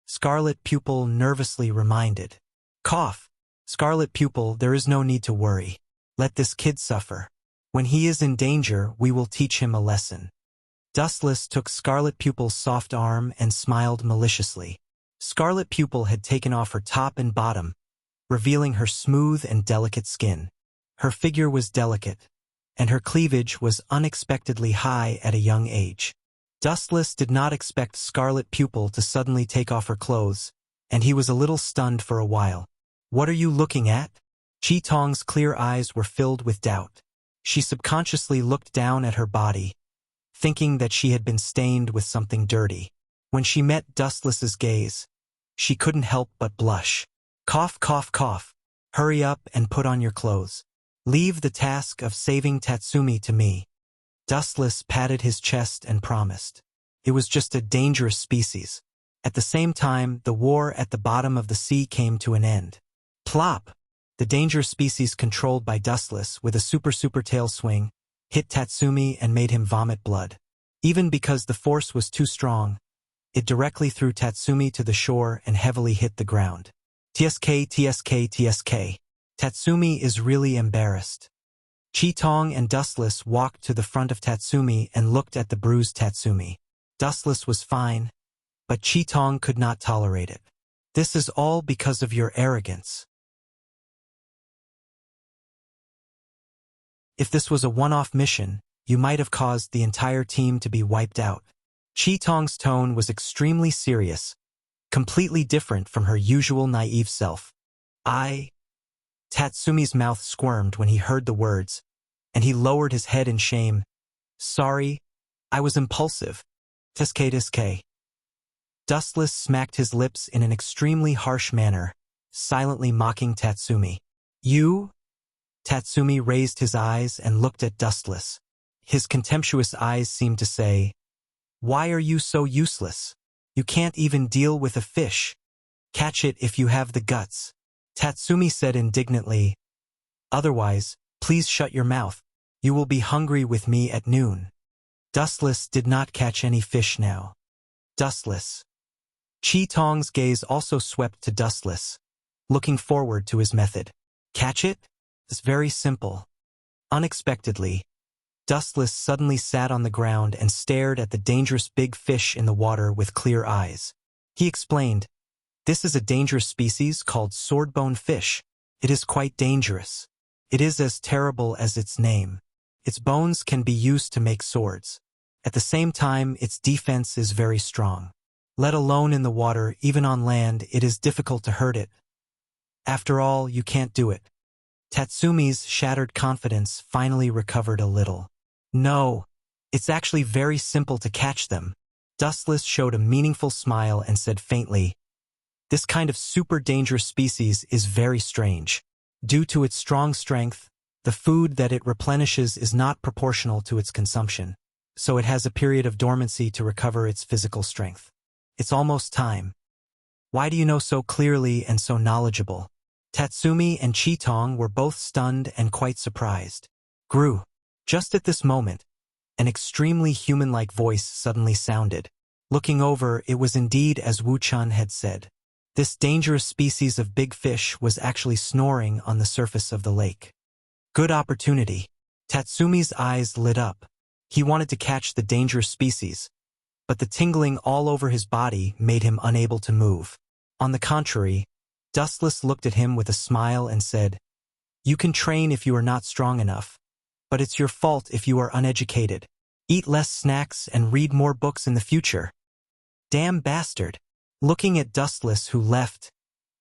Scarlet Pupil nervously reminded. Cough. Scarlet Pupil, there is no need to worry. Let this kid suffer. When he is in danger, we will teach him a lesson. Dustless took Scarlet Pupil's soft arm and smiled maliciously. Scarlet Pupil had taken off her top and bottom, revealing her smooth and delicate skin. Her figure was delicate, and her cleavage was unexpectedly high at a young age. Dustless did not expect Scarlet Pupil to suddenly take off her clothes, and he was a little stunned for a while. What are you looking at? Chi-Tong's clear eyes were filled with doubt. She subconsciously looked down at her body, thinking that she had been stained with something dirty. When she met Dustless's gaze, she couldn't help but blush. Cough, cough, cough. Hurry up and put on your clothes. Leave the task of saving Tatsumi to me. Dustless patted his chest and promised. It was just a dangerous species. At the same time, the war at the bottom of the sea came to an end. Plop! The dangerous species controlled by Dustless, with a super tail swing, hit Tatsumi and made him vomit blood. Even because the force was too strong, it directly threw Tatsumi to the shore and heavily hit the ground. TSK. Tatsumi is really embarrassed. Chi-Tong and Dustless walked to the front of Tatsumi and looked at the bruised Tatsumi. Dustless was fine, but Chi-Tong could not tolerate it. This is all because of your arrogance. If this was a one-off mission, you might have caused the entire team to be wiped out. Chi-Tong's tone was extremely serious, completely different from her usual naive self. Tatsumi's mouth squirmed when he heard the words, and he lowered his head in shame. Sorry, I was impulsive. Tsk. Dustless smacked his lips in an extremely harsh manner, silently mocking Tatsumi. You? Tatsumi raised his eyes and looked at Dustless. His contemptuous eyes seemed to say, Why are you so useless? You can't even deal with a fish. Catch it if you have the guts. Tatsumi said indignantly, Otherwise, please shut your mouth. You will be hungry with me at noon. Dustless did not catch any fish now. Dustless. Chi-Tong's gaze also swept to Dustless, looking forward to his method. Catch it? It's very simple. Unexpectedly, Dustless suddenly sat on the ground and stared at the dangerous big fish in the water with clear eyes. He explained, This is a dangerous species called swordbone fish. It is quite dangerous. It is as terrible as its name. Its bones can be used to make swords. At the same time, its defense is very strong. Let alone in the water, even on land, it is difficult to hurt it. After all, you can't do it. Tatsumi's shattered confidence finally recovered a little. No, it's actually very simple to catch them. Dustless showed a meaningful smile and said faintly, This kind of super dangerous species is very strange. Due to its strong strength, the food that it replenishes is not proportional to its consumption, so it has a period of dormancy to recover its physical strength. It's almost time. Why do you know so clearly and so knowledgeable? Tatsumi and Chi-Tong were both stunned and quite surprised. Grew. Just at this moment, an extremely human-like voice suddenly sounded. Looking over, it was indeed as Wu-Chun had said. This dangerous species of big fish was actually snoring on the surface of the lake. Good opportunity. Tatsumi's eyes lit up. He wanted to catch the dangerous species, but the tingling all over his body made him unable to move. On the contrary, Dustless looked at him with a smile and said, You can train if you are not strong enough, but it's your fault if you are uneducated. Eat less snacks and read more books in the future. Damn bastard. Looking at Dustless who left,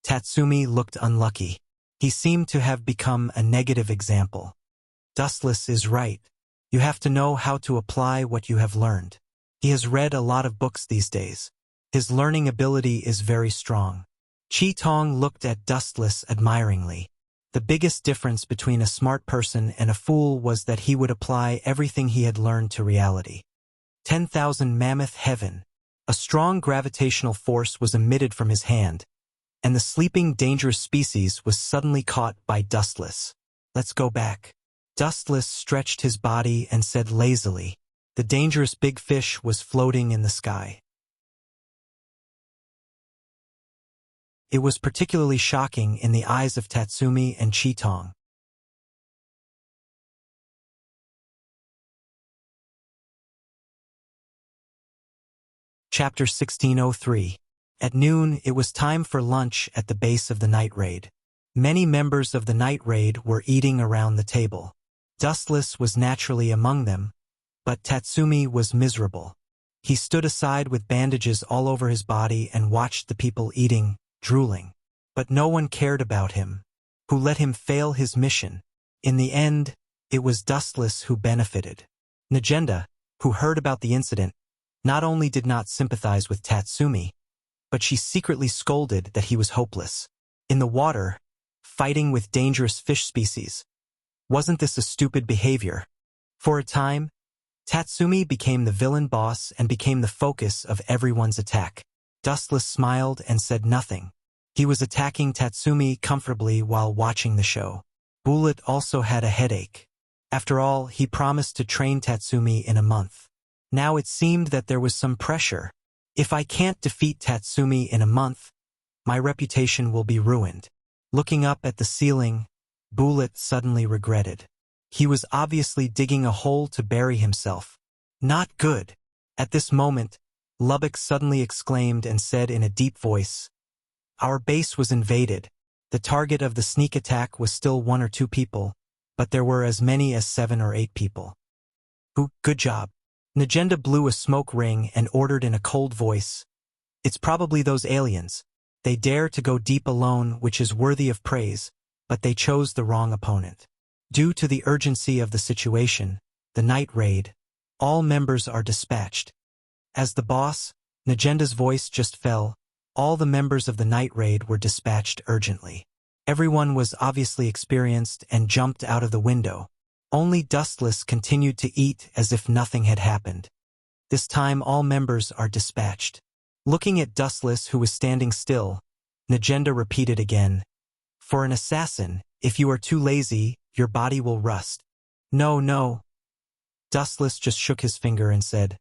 Tatsumi looked unlucky. He seemed to have become a negative example. Dustless is right. You have to know how to apply what you have learned. He has read a lot of books these days. His learning ability is very strong. Chi-Tong looked at Dustless admiringly. The biggest difference between a smart person and a fool was that he would apply everything he had learned to reality. 10,000 Mammoth Heaven. A strong gravitational force was emitted from his hand, and the sleeping dangerous species was suddenly caught by Dustless. Let's go back. Dustless stretched his body and said lazily. The dangerous big fish was floating in the sky. It was particularly shocking in the eyes of Tatsumi and Chi-Tong. Chapter 1603. At noon, it was time for lunch at the base of the night raid. Many members of the night raid were eating around the table. Dustless was naturally among them, but Tatsumi was miserable. He stood aside with bandages all over his body and watched the people eating, drooling. But no one cared about him, who let him fail his mission. In the end, it was Dustless who benefited. Najenda, who heard about the incident, not only did not sympathize with Tatsumi, but she secretly scolded that he was hopeless. In the water, fighting with dangerous fish species. Wasn't this a stupid behavior? For a time, Tatsumi became the villain boss and became the focus of everyone's attack. Dustless smiled and said nothing. He was attacking Tatsumi comfortably while watching the show. Bullet also had a headache. After all, he promised to train Tatsumi in a month. Now it seemed that there was some pressure. If I can't defeat Tatsumi in a month, my reputation will be ruined. Looking up at the ceiling, Bullet suddenly regretted. He was obviously digging a hole to bury himself. Not good. At this moment, Lubbock suddenly exclaimed and said in a deep voice, "Our base was invaded. The target of the sneak attack was still 1 or 2 people, but there were as many as 7 or 8 people. Good job." Najenda blew a smoke ring and ordered in a cold voice, "It's probably those aliens. They dare to go deep alone, which is worthy of praise, but they chose the wrong opponent." Due to the urgency of the situation, the night raid, all members are dispatched. As the boss, Najenda's voice just fell. All the members of the night raid were dispatched urgently. Everyone was obviously experienced and jumped out of the window. Only Dustless continued to eat as if nothing had happened. This time all members are dispatched. Looking at Dustless, who was standing still, Najenda repeated again, "For an assassin, if you are too lazy, your body will rust." No. Dustless just shook his finger and said,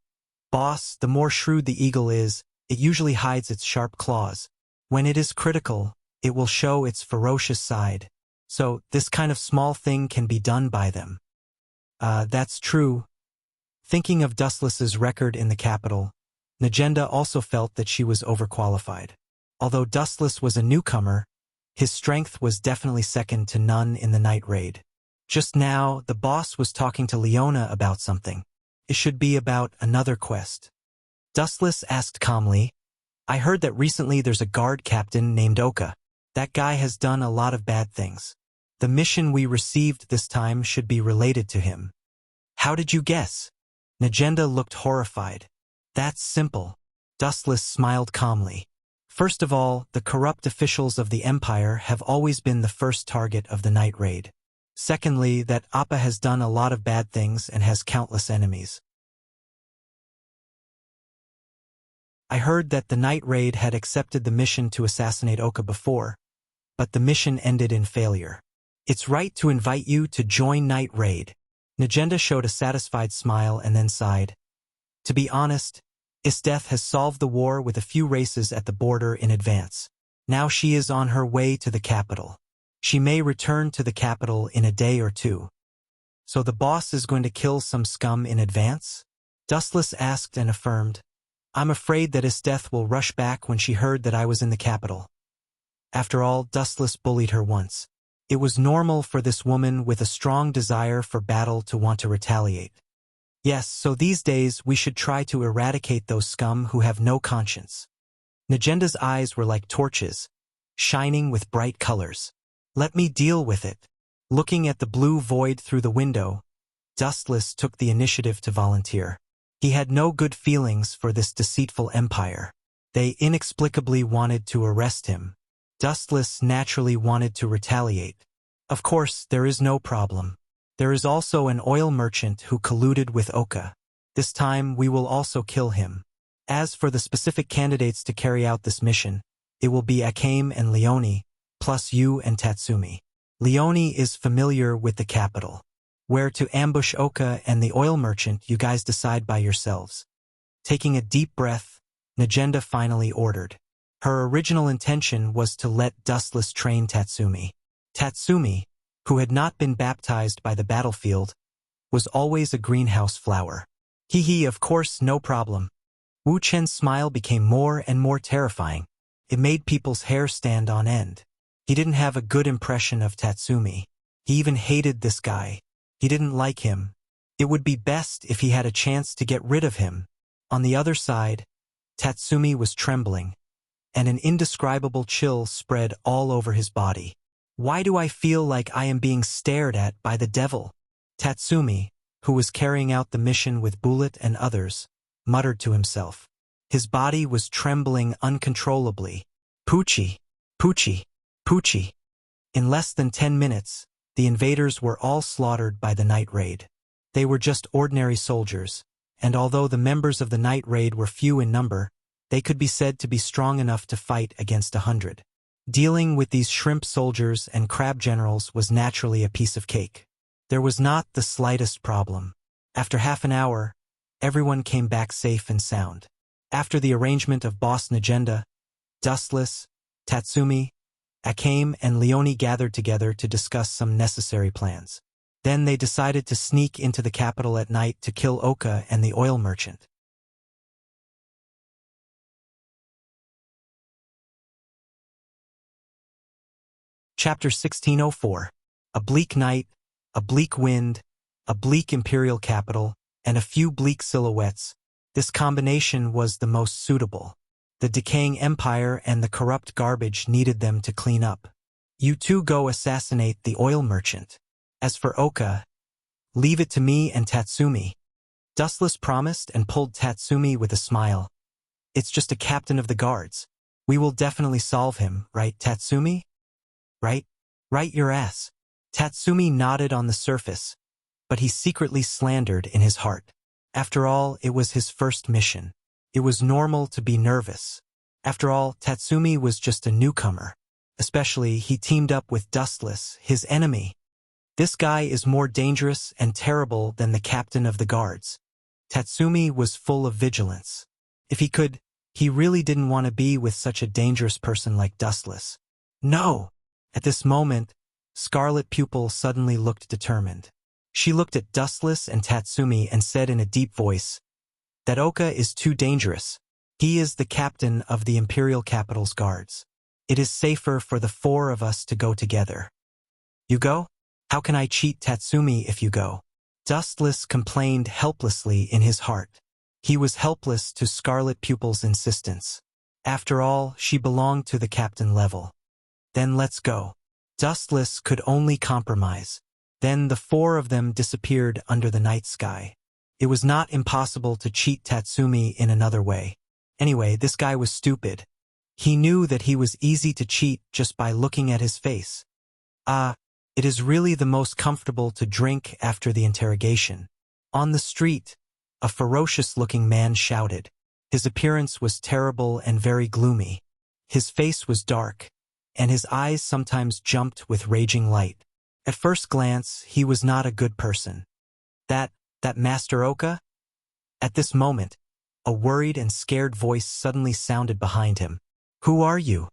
"Boss, the more shrewd the eagle is, it usually hides its sharp claws. When it is critical, it will show its ferocious side. So, this kind of small thing can be done by them." That's true. Thinking of Dustless's record in the capital, Najenda also felt that she was overqualified. Although Dustless was a newcomer, his strength was definitely second to none in the night raid. Just now, the boss was talking to Leona about something. It should be about another quest. Dustless asked calmly, "I heard that recently there's a guard captain named Oka. That guy has done a lot of bad things. The mission we received this time should be related to him." "How did you guess?" Najenda looked horrified. "That's simple." Dustless smiled calmly. "First of all, the corrupt officials of the Empire have always been the first target of the night raid. Secondly, that Appa has done a lot of bad things and has countless enemies. I heard that the night raid had accepted the mission to assassinate Oka before, but the mission ended in failure. It's right to invite you to join night raid." Najenda showed a satisfied smile and then sighed. "To be honest, Isdeth has solved the war with a few races at the border in advance. Now she is on her way to the capital. She may return to the capital in a day or 2. So the boss is going to kill some scum in advance?" Dustless asked and affirmed, "I'm afraid that Isdeth will rush back when she heard that I was in the capital." After all, Dustless bullied her once. It was normal for this woman with a strong desire for battle to want to retaliate. Yes, so these days we should try to eradicate those scum who have no conscience. Najenda's eyes were like torches, shining with bright colors. "Let me deal with it." Looking at the blue void through the window, Dustless took the initiative to volunteer. He had no good feelings for this deceitful empire. They inexplicably wanted to arrest him. Dustless naturally wanted to retaliate. Of course, there is no problem. There is also an oil merchant who colluded with Oka. This time we will also kill him. As for the specific candidates to carry out this mission, it will be Akame and Leone, plus you and Tatsumi. Leone is familiar with the capital. Where to ambush Oka and the oil merchant, you guys decide by yourselves. Taking a deep breath, Najenda finally ordered. Her original intention was to let Dustless train Tatsumi. Tatsumi, who had not been baptized by the battlefield, was always a greenhouse flower. Hee, of course, no problem. Wu Chen's smile became more and more terrifying. It made people's hair stand on end. He didn't have a good impression of Tatsumi. He even hated this guy. He didn't like him. It would be best if he had a chance to get rid of him. On the other side, Tatsumi was trembling, and an indescribable chill spread all over his body. "Why do I feel like I am being stared at by the devil?" Tatsumi, who was carrying out the mission with Bullet and others, muttered to himself. His body was trembling uncontrollably. Poochie, Poochie, Poochie. In less than 10 minutes, the invaders were all slaughtered by the night raid. They were just ordinary soldiers, and although the members of the night raid were few in number, they could be said to be strong enough to fight against 100. Dealing with these shrimp soldiers and crab generals was naturally a piece of cake. There was not the slightest problem. After half an hour, everyone came back safe and sound. After the arrangement of boss Agenda, Dustless, Tatsumi, Akame, and Leone gathered together to discuss some necessary plans. Then they decided to sneak into the capital at night to kill Oka and the oil merchant. Chapter 1604. A bleak night, a bleak wind, a bleak imperial capital, and a few bleak silhouettes. This combination was the most suitable. The decaying empire and the corrupt garbage needed them to clean up. You two go assassinate the oil merchant. As for Oka, leave it to me and Tatsumi. Dustless promised and pulled Tatsumi with a smile. It's just a captain of the guards. We will definitely solve him, right, Tatsumi? Right? Right your ass. Tatsumi nodded on the surface, but he secretly slandered in his heart. After all, it was his first mission. It was normal to be nervous. After all, Tatsumi was just a newcomer. Especially, he teamed up with Dustless, his enemy. This guy is more dangerous and terrible than the captain of the guards. Tatsumi was full of vigilance. If he could, he really didn't want to be with such a dangerous person like Dustless. No! At this moment, Scarlet Pupil suddenly looked determined. She looked at Dustless and Tatsumi and said in a deep voice, "That Oka is too dangerous. He is the captain of the Imperial Capital's guards. It is safer for the four of us to go together." "You go? How can I cheat Tatsumi if you go?" Dustless complained helplessly in his heart. He was helpless to Scarlet Pupil's insistence. After all, she belonged to the captain level. "Then let's go." Dustless could only compromise. Then the four of them disappeared under the night sky. It was not impossible to cheat Tatsumi in another way. Anyway, this guy was stupid. He knew that he was easy to cheat just by looking at his face. It is really the most comfortable to drink after the interrogation. On the street, a ferocious-looking man shouted. His appearance was terrible and very gloomy. His face was dark, and his eyes sometimes jumped with raging light. At first glance, he was not a good person. That Master Oka? At this moment, a worried and scared voice suddenly sounded behind him. "Who are you?"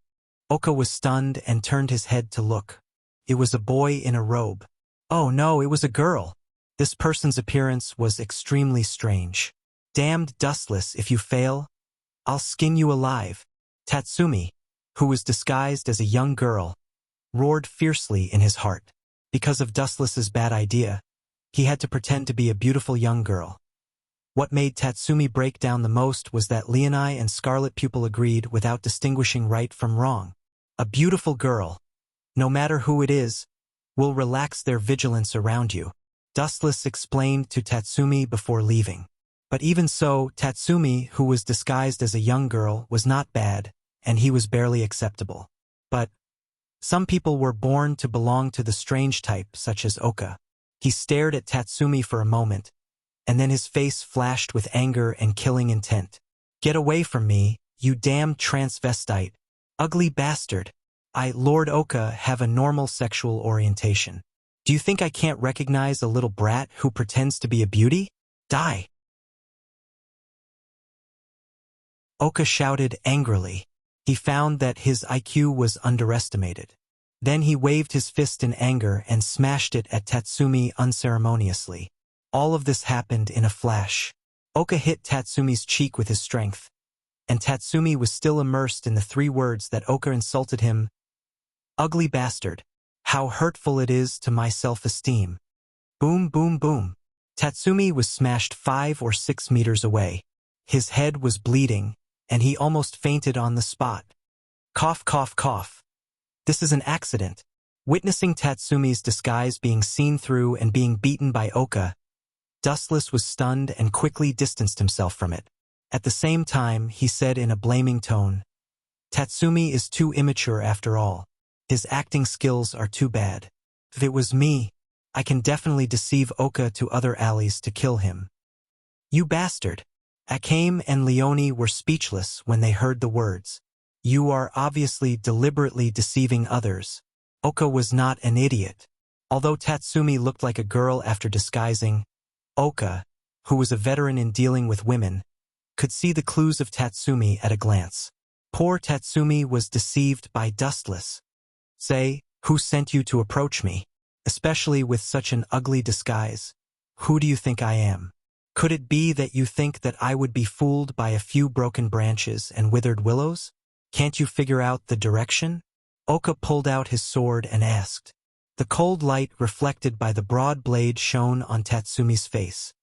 Oka was stunned and turned his head to look. It was a boy in a robe. Oh no, it was a girl. This person's appearance was extremely strange. "Damned Dustless, if you fail, I'll skin you alive." Tatsumi, who was disguised as a young girl, roared fiercely in his heart. Because of Dustless's bad idea, he had to pretend to be a beautiful young girl. What made Tatsumi break down the most was that Leoni and Scarlet Pupil agreed without distinguishing right from wrong. A beautiful girl, no matter who it is, will relax their vigilance around you, Dustless explained to Tatsumi before leaving. But even so, Tatsumi, who was disguised as a young girl, was not bad, and he was barely acceptable. But some people were born to belong to the strange type, such as Oka. He stared at Tatsumi for a moment, and then his face flashed with anger and killing intent. "Get away from me, you damned transvestite. Ugly bastard. I, Lord Oka, have a normal sexual orientation. Do you think I can't recognize a little brat who pretends to be a beauty? Die!" Oka shouted angrily. He found that his IQ was underestimated. Then he waved his fist in anger and smashed it at Tatsumi unceremoniously. All of this happened in a flash. Oka hit Tatsumi's cheek with his strength, and Tatsumi was still immersed in the 3 words that Oka insulted him. "Ugly bastard. How hurtful it is to my self-esteem." Boom, boom, boom. Tatsumi was smashed 5 or 6 meters away. His head was bleeding, and he almost fainted on the spot. Cough, cough, cough. This is an accident. Witnessing Tatsumi's disguise being seen through and being beaten by Oka, Dustless was stunned and quickly distanced himself from it. At the same time, he said in a blaming tone, "Tatsumi is too immature after all. His acting skills are too bad. If it was me, I can definitely deceive Oka to other allies to kill him." "You bastard!" Akame and Leone were speechless when they heard the words. "You are obviously deliberately deceiving others." Oka was not an idiot. Although Tatsumi looked like a girl after disguising, Oka, who was a veteran in dealing with women, could see the clues of Tatsumi at a glance. Poor Tatsumi was deceived by Dustless. "Say, who sent you to approach me? Especially with such an ugly disguise. Who do you think I am? Could it be that you think that I would be fooled by a few broken branches and withered willows? Can't you figure out the direction?" Oka pulled out his sword and asked. The cold light reflected by the broad blade shone on Tatsumi's face.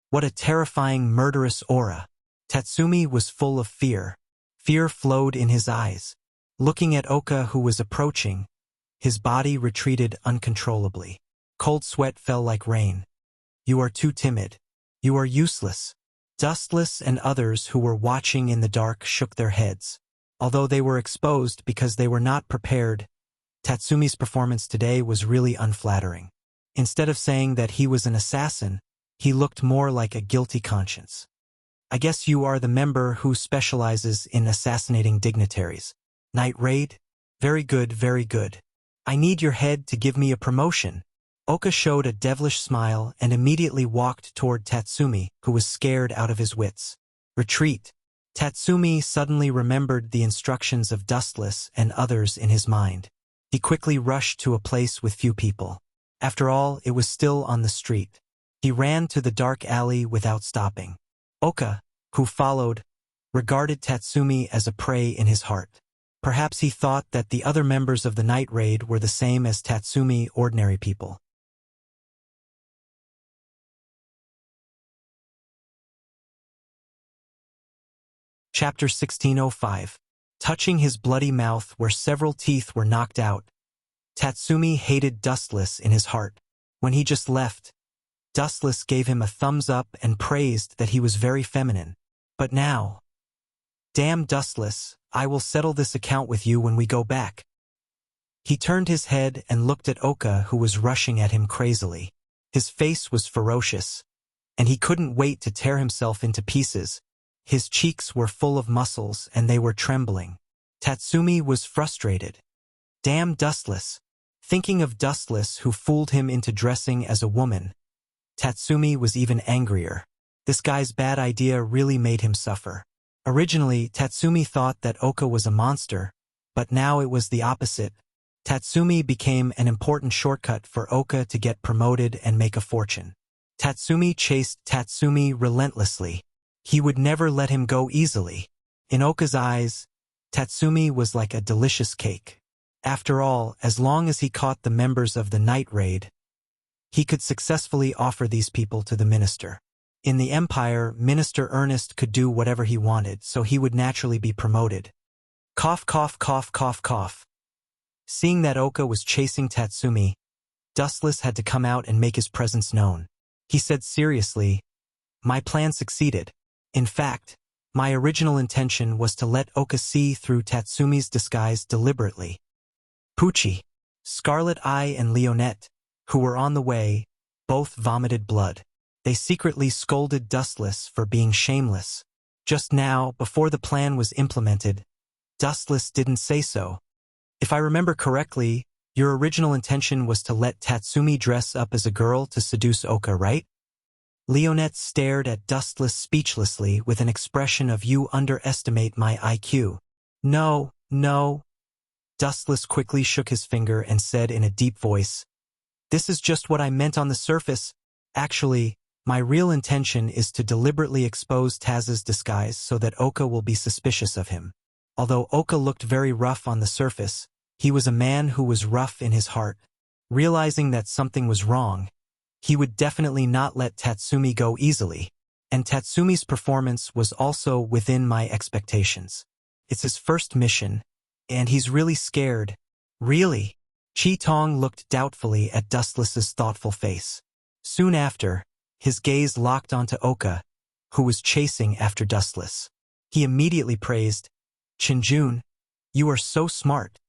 What a terrifying, murderous aura! Tatsumi was full of fear. Fear flowed in his eyes. Looking at Oka, who was approaching, his body retreated uncontrollably. Cold sweat fell like rain. "You are too timid. You are useless." Dustless and others who were watching in the dark shook their heads. Although they were exposed because they were not prepared, Tatsumi's performance today was really unflattering. Instead of saying that he was an assassin, he looked more like a guilty conscience. "I guess you are the member who specializes in assassinating dignitaries. Night Raid? Very good, very good. I need your head to give me a promotion." Oka showed a devilish smile and immediately walked toward Tatsumi, who was scared out of his wits. "Retreat." Tatsumi suddenly remembered the instructions of Dustless and others in his mind. He quickly rushed to a place with few people. After all, it was still on the street. He ran to the dark alley without stopping. Oka, who followed, regarded Tatsumi as a prey in his heart. Perhaps he thought that the other members of the night raid were the same as Tatsumi, ordinary people. Chapter 1605. Touching his bloody mouth where several teeth were knocked out, Tatsumi hated Dustless in his heart. When he just left, Dustless gave him a thumbs up and praised that he was very feminine. But now, "Damn Dustless, I will settle this account with you when we go back." He turned his head and looked at Oka, who was rushing at him crazily. His face was ferocious, and he couldn't wait to tear himself into pieces. His cheeks were full of muscles and they were trembling. Tatsumi was frustrated. Damn Dustless. Thinking of Dustless, who fooled him into dressing as a woman, Tatsumi was even angrier. This guy's bad idea really made him suffer. Originally, Tatsumi thought that Oka was a monster, but now it was the opposite. Tatsumi became an important shortcut for Oka to get promoted and make a fortune. Tatsumi chased Tatsumi relentlessly. He would never let him go easily. In Oka's eyes, Tatsumi was like a delicious cake. After all, as long as he caught the members of the night raid, he could successfully offer these people to the minister. In the Empire, Minister Ernest could do whatever he wanted, so he would naturally be promoted. Cough, cough, cough, cough, cough. Seeing that Oka was chasing Tatsumi, Dustless had to come out and make his presence known. He said seriously, "My plan succeeded. In fact, my original intention was to let Oka see through Tatsumi's disguise deliberately." Pucci, Scarlet Eye and Leonette, who were on the way, both vomited blood. They secretly scolded Dustless for being shameless. Just now, before the plan was implemented, Dustless didn't say so. "If I remember correctly, your original intention was to let Tatsumi dress up as a girl to seduce Oka, right?" Leonette stared at Dustless speechlessly with an expression of "You underestimate my IQ." "No, no." Dustless quickly shook his finger and said in a deep voice, "This is just what I meant on the surface. Actually, my real intention is to deliberately expose Taz's disguise so that Oka will be suspicious of him." Although Oka looked very rough on the surface, he was a man who was rough in his heart. Realizing that something was wrong, he would definitely not let Tatsumi go easily, and Tatsumi's performance was also within my expectations. It's his first mission, and he's really scared. Really? Chi Tong looked doubtfully at Dustless's thoughtful face. Soon after, his gaze locked onto Oka, who was chasing after Dustless. He immediately praised, "Chinjun, you are so smart."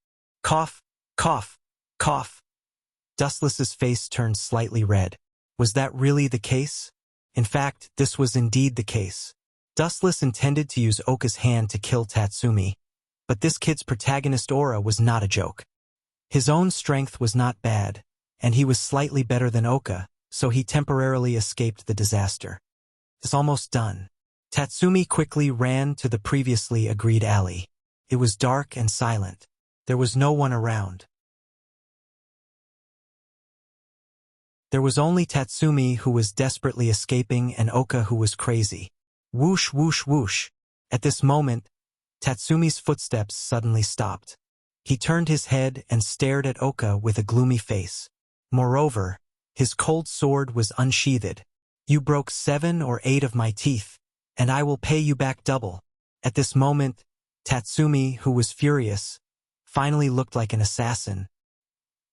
Cough, cough, cough. Dustless's face turned slightly red. Was that really the case? In fact, this was indeed the case. Dustless intended to use Oka's hand to kill Tatsumi, but this kid's protagonist aura was not a joke. His own strength was not bad, and he was slightly better than Oka, so he temporarily escaped the disaster. It's almost done. Tatsumi quickly ran to the previously agreed alley. It was dark and silent. There was no one around. There was only Tatsumi, who was desperately escaping, and Oka, who was crazy. Whoosh, whoosh, whoosh. At this moment, Tatsumi's footsteps suddenly stopped. He turned his head and stared at Oka with a gloomy face. Moreover, his cold sword was unsheathed. You broke 7 or 8 of my teeth, and I will pay you back double. At this moment, Tatsumi, who was furious, finally looked like an assassin.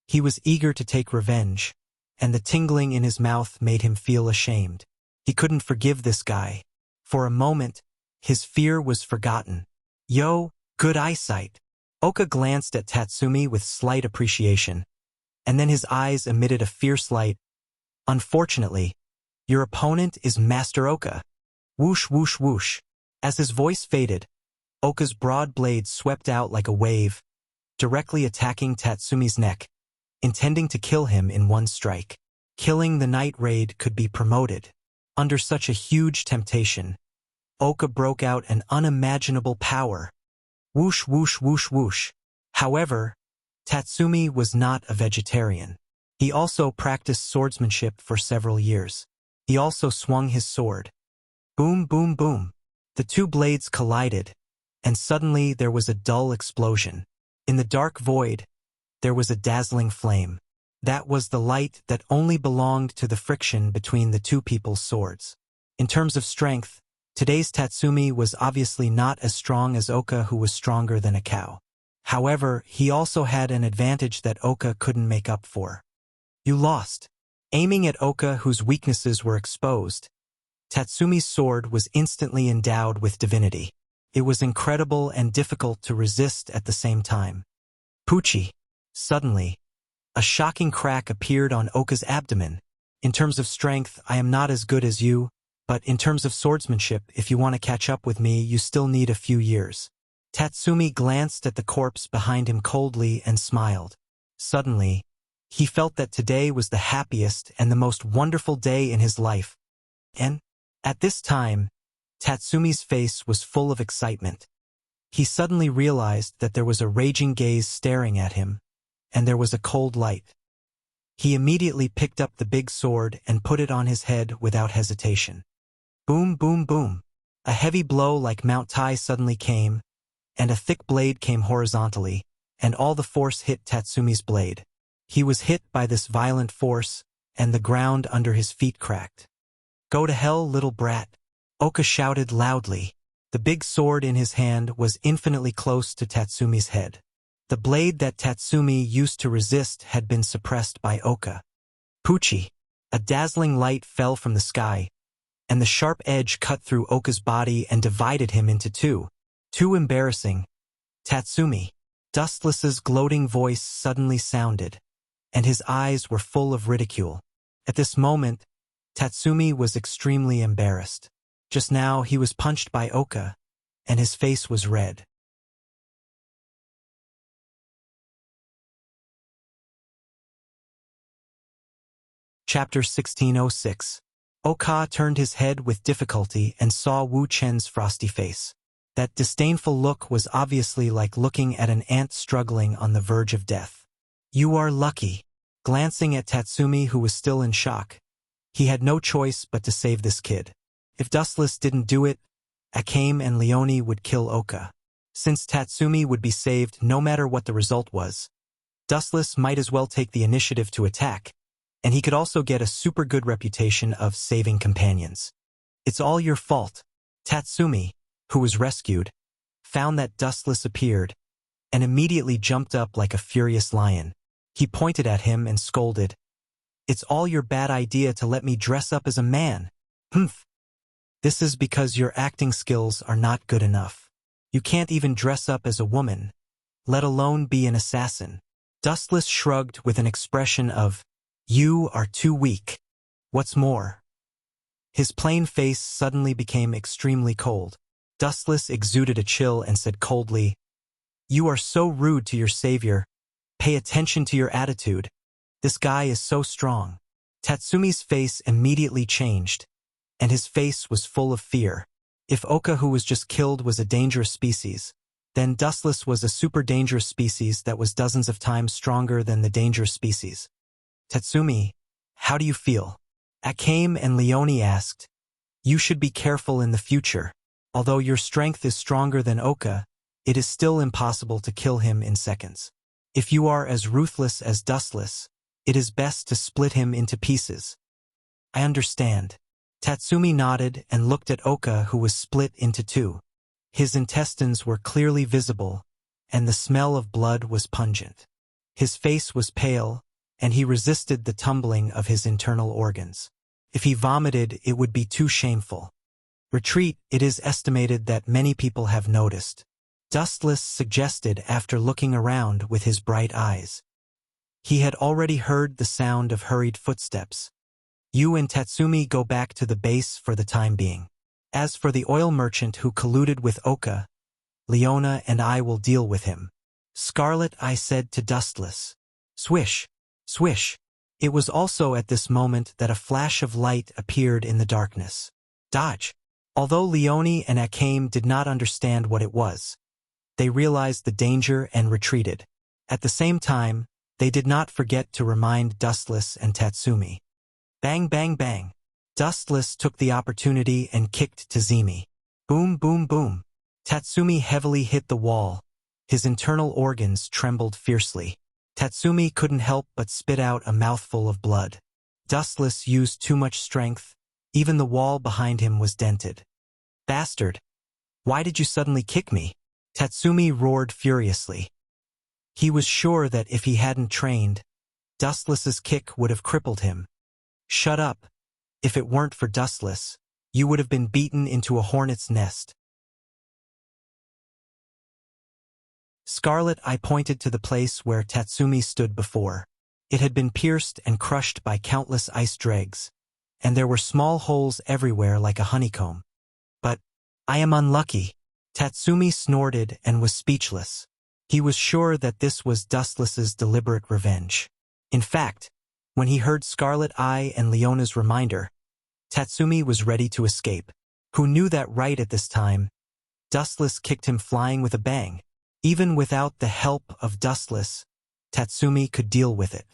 He was eager to take revenge, and the tingling in his mouth made him feel ashamed. He couldn't forgive this guy. For a moment, his fear was forgotten. Yo, good eyesight. Oka glanced at Tatsumi with slight appreciation, and then his eyes emitted a fierce light. Unfortunately, your opponent is Master Oka. Whoosh, whoosh, whoosh. As his voice faded, Oka's broad blade swept out like a wave, directly attacking Tatsumi's neck, intending to kill him in one strike. Killing the night raid could be promoted. Under such a huge temptation, Oka broke out an unimaginable power. Whoosh, whoosh, whoosh, whoosh. However, Tatsumi was not a vegetarian. He also practiced swordsmanship for several years. He also swung his sword. Boom, boom, boom. The two blades collided, and suddenly there was a dull explosion. In the dark void, there was a dazzling flame. That was the light that only belonged to the friction between the two people's swords. In terms of strength, today's Tatsumi was obviously not as strong as Oka, who was stronger than a cow. However, he also had an advantage that Oka couldn't make up for. You lost. Aiming at Oka, whose weaknesses were exposed, Tatsumi's sword was instantly endowed with divinity. It was incredible and difficult to resist at the same time. Poochie. Suddenly, a shocking crack appeared on Oka's abdomen. In terms of strength, I am not as good as you, but in terms of swordsmanship, if you want to catch up with me, you still need a few years. Tatsumi glanced at the corpse behind him coldly and smiled. Suddenly, he felt that today was the happiest and the most wonderful day in his life. And, at this time, Tatsumi's face was full of excitement. He suddenly realized that there was a raging gaze staring at him, and there was a cold light. He immediately picked up the big sword and put it on his head without hesitation. Boom, boom, boom. A heavy blow like Mount Tai suddenly came, and a thick blade came horizontally, and all the force hit Tatsumi's blade. He was hit by this violent force, and the ground under his feet cracked. Go to hell, little brat. Oka shouted loudly. The big sword in his hand was infinitely close to Tatsumi's head. The blade that Tatsumi used to resist had been suppressed by Oka. Poochie. A dazzling light fell from the sky, and the sharp edge cut through Oka's body and divided him into two. Too embarrassing. Tatsumi. Dustless's gloating voice suddenly sounded, and his eyes were full of ridicule. At this moment, Tatsumi was extremely embarrassed. Just now he was punched by Oka, and his face was red. Chapter 1606. Oka turned his head with difficulty and saw Wu Chen's frosty face. That disdainful look was obviously like looking at an ant struggling on the verge of death. You are lucky. Glancing at Tatsumi, who was still in shock, he had no choice but to save this kid. If Dustless didn't do it, Akame and Leone would kill Oka. Since Tatsumi would be saved no matter what the result was, Dustless might as well take the initiative to attack, and he could also get a super good reputation of saving companions. It's all your fault. Tatsumi, who was rescued, found that Dustless appeared, and immediately jumped up like a furious lion. He pointed at him and scolded. It's all your bad idea to let me dress up as a man. Humph. This is because your acting skills are not good enough. You can't even dress up as a woman, let alone be an assassin. Dustless shrugged with an expression of, "You are too weak. What's more?" His plain face suddenly became extremely cold. Dustless exuded a chill and said coldly, "You are so rude to your savior. Pay attention to your attitude. This guy is so strong." Tatsumi's face immediately changed, and his face was full of fear. If Oka, who was just killed, was a dangerous species, then Dustless was a super dangerous species that was dozens of times stronger than the dangerous species. "Tatsumi, how do you feel?" Akame and Leone asked. "You should be careful in the future. Although your strength is stronger than Oka, it is still impossible to kill him in seconds. If you are as ruthless as Dustless, it is best to split him into pieces." "I understand." Tatsumi nodded and looked at Oka, who was split into two. His intestines were clearly visible, and the smell of blood was pungent. His face was pale, and he resisted the tumbling of his internal organs. If he vomited, it would be too shameful. "Retreat, it is estimated that many people have noticed," Dustless suggested after looking around with his bright eyes. He had already heard the sound of hurried footsteps. "You and Tatsumi go back to the base for the time being. As for the oil merchant who colluded with Oka, Leona and I will deal with him." "Scarlet," I said to Dustless. Swish, swish. It was also at this moment that a flash of light appeared in the darkness. "Dodge!" Although Leone and Akame did not understand what it was, they realized the danger and retreated. At the same time, they did not forget to remind Dustless and Tatsumi. Bang, bang, bang. Dustless took the opportunity and kicked Tazimi. Boom, boom, boom. Tatsumi heavily hit the wall. His internal organs trembled fiercely. Tatsumi couldn't help but spit out a mouthful of blood. Dustless used too much strength. Even the wall behind him was dented. "Bastard! Why did you suddenly kick me?" Tatsumi roared furiously. He was sure that if he hadn't trained, Dustless's kick would have crippled him. "Shut up. If it weren't for Dustless, you would have been beaten into a hornet's nest." Scarlet, I pointed to the place where Tatsumi stood before. It had been pierced and crushed by countless ice dregs, and there were small holes everywhere like a honeycomb. "But I am unlucky." Tatsumi snorted and was speechless. He was sure that this was Dustless's deliberate revenge. In fact, when he heard Scarlet Eye and Leona's reminder, Tatsumi was ready to escape. Who knew that right at this time, Dustless kicked him flying with a bang. Even without the help of Dustless, Tatsumi could deal with it.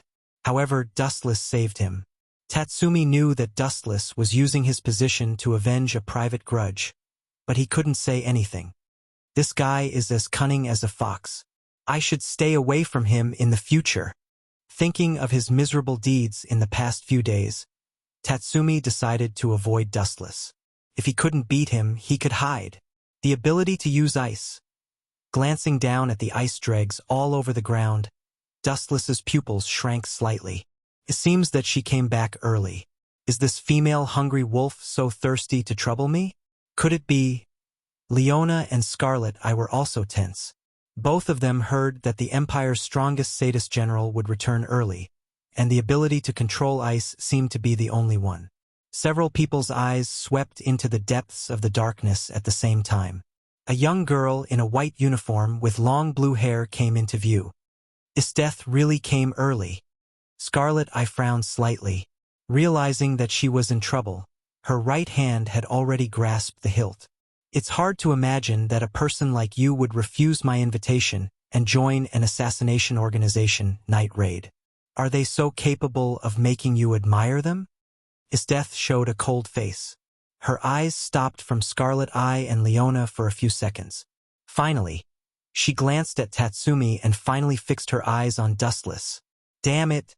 However, Dustless saved him. Tatsumi knew that Dustless was using his position to avenge a private grudge, but he couldn't say anything. "This guy is as cunning as a fox. I should stay away from him in the future." Thinking of his miserable deeds in the past few days, Tatsumi decided to avoid Dustless. If he couldn't beat him, he could hide. The ability to use ice. Glancing down at the ice dregs all over the ground, Dustless's pupils shrank slightly. It seems that she came back early. Is this female hungry wolf so thirsty to trouble me? Could it be? Leona and Scarlet Eye were also tense. Both of them heard that the Empire's strongest sadist general would return early, and the ability to control ice seemed to be the only one. Several people's eyes swept into the depths of the darkness at the same time. A young girl in a white uniform with long blue hair came into view. Is death really came early? Scarlet Eye frowned slightly, realizing that she was in trouble. Her right hand had already grasped the hilt. "It's hard to imagine that a person like you would refuse my invitation and join an assassination organization, Night Raid. Are they so capable of making you admire them?" Isdeth showed a cold face. Her eyes stopped from Scarlet Eye and Leona for a few seconds. Finally, she glanced at Tatsumi and finally fixed her eyes on Dustless. "Damn it!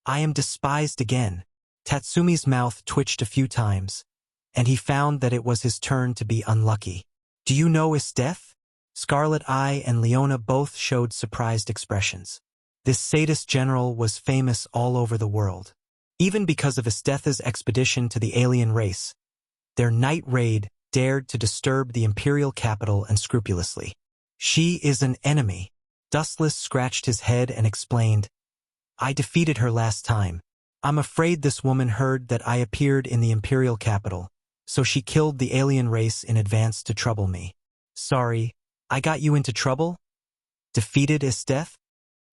I am despised again." Tatsumi's mouth twitched a few times, and he found that it was his turn to be unlucky. "Do you know Isdeth?" Scarlet Eye and Leona both showed surprised expressions. This sadist general was famous all over the world. Even because of Isdeth's expedition to the alien race, their night raid dared to disturb the imperial capital unscrupulously. "She is an enemy." Dustless scratched his head and explained, I defeated her last time. I'm afraid this woman heard that I appeared in the Imperial capital, so she killed the alien race in advance to trouble me. Sorry, I got you into trouble? Defeated Esteth?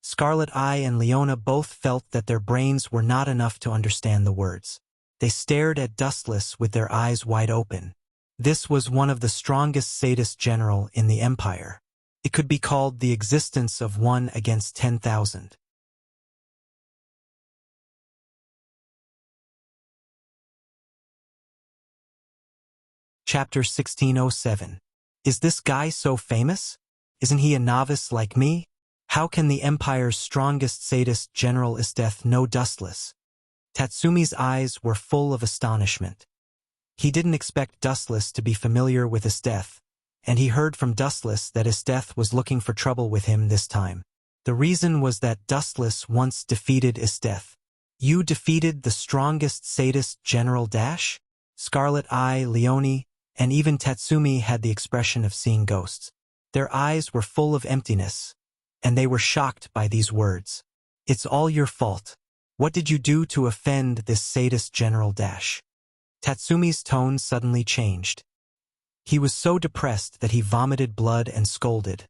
Scarlet Eye and Leona both felt that their brains were not enough to understand the words. They stared at Dustless with their eyes wide open. This was one of the strongest sadist general in the Empire. It could be called the existence of 1 against 10,000. Chapter 1607. Is this guy so famous? Isn't he a novice like me? How can the Empire's strongest sadist general Esteth know Dustless? Tatsumi's eyes were full of astonishment. He didn't expect Dustless to be familiar with Esteth, and he heard from Dustless that Esteth was looking for trouble with him this time. The reason was that Dustless once defeated Esteth. You defeated the strongest sadist General Dash? Scarlet Eye, Leone, and even Tatsumi had the expression of seeing ghosts. Their eyes were full of emptiness, and they were shocked by these words. It's all your fault. What did you do to offend this sadist General Dash? Tatsumi's tone suddenly changed. He was so depressed that he vomited blood and scolded.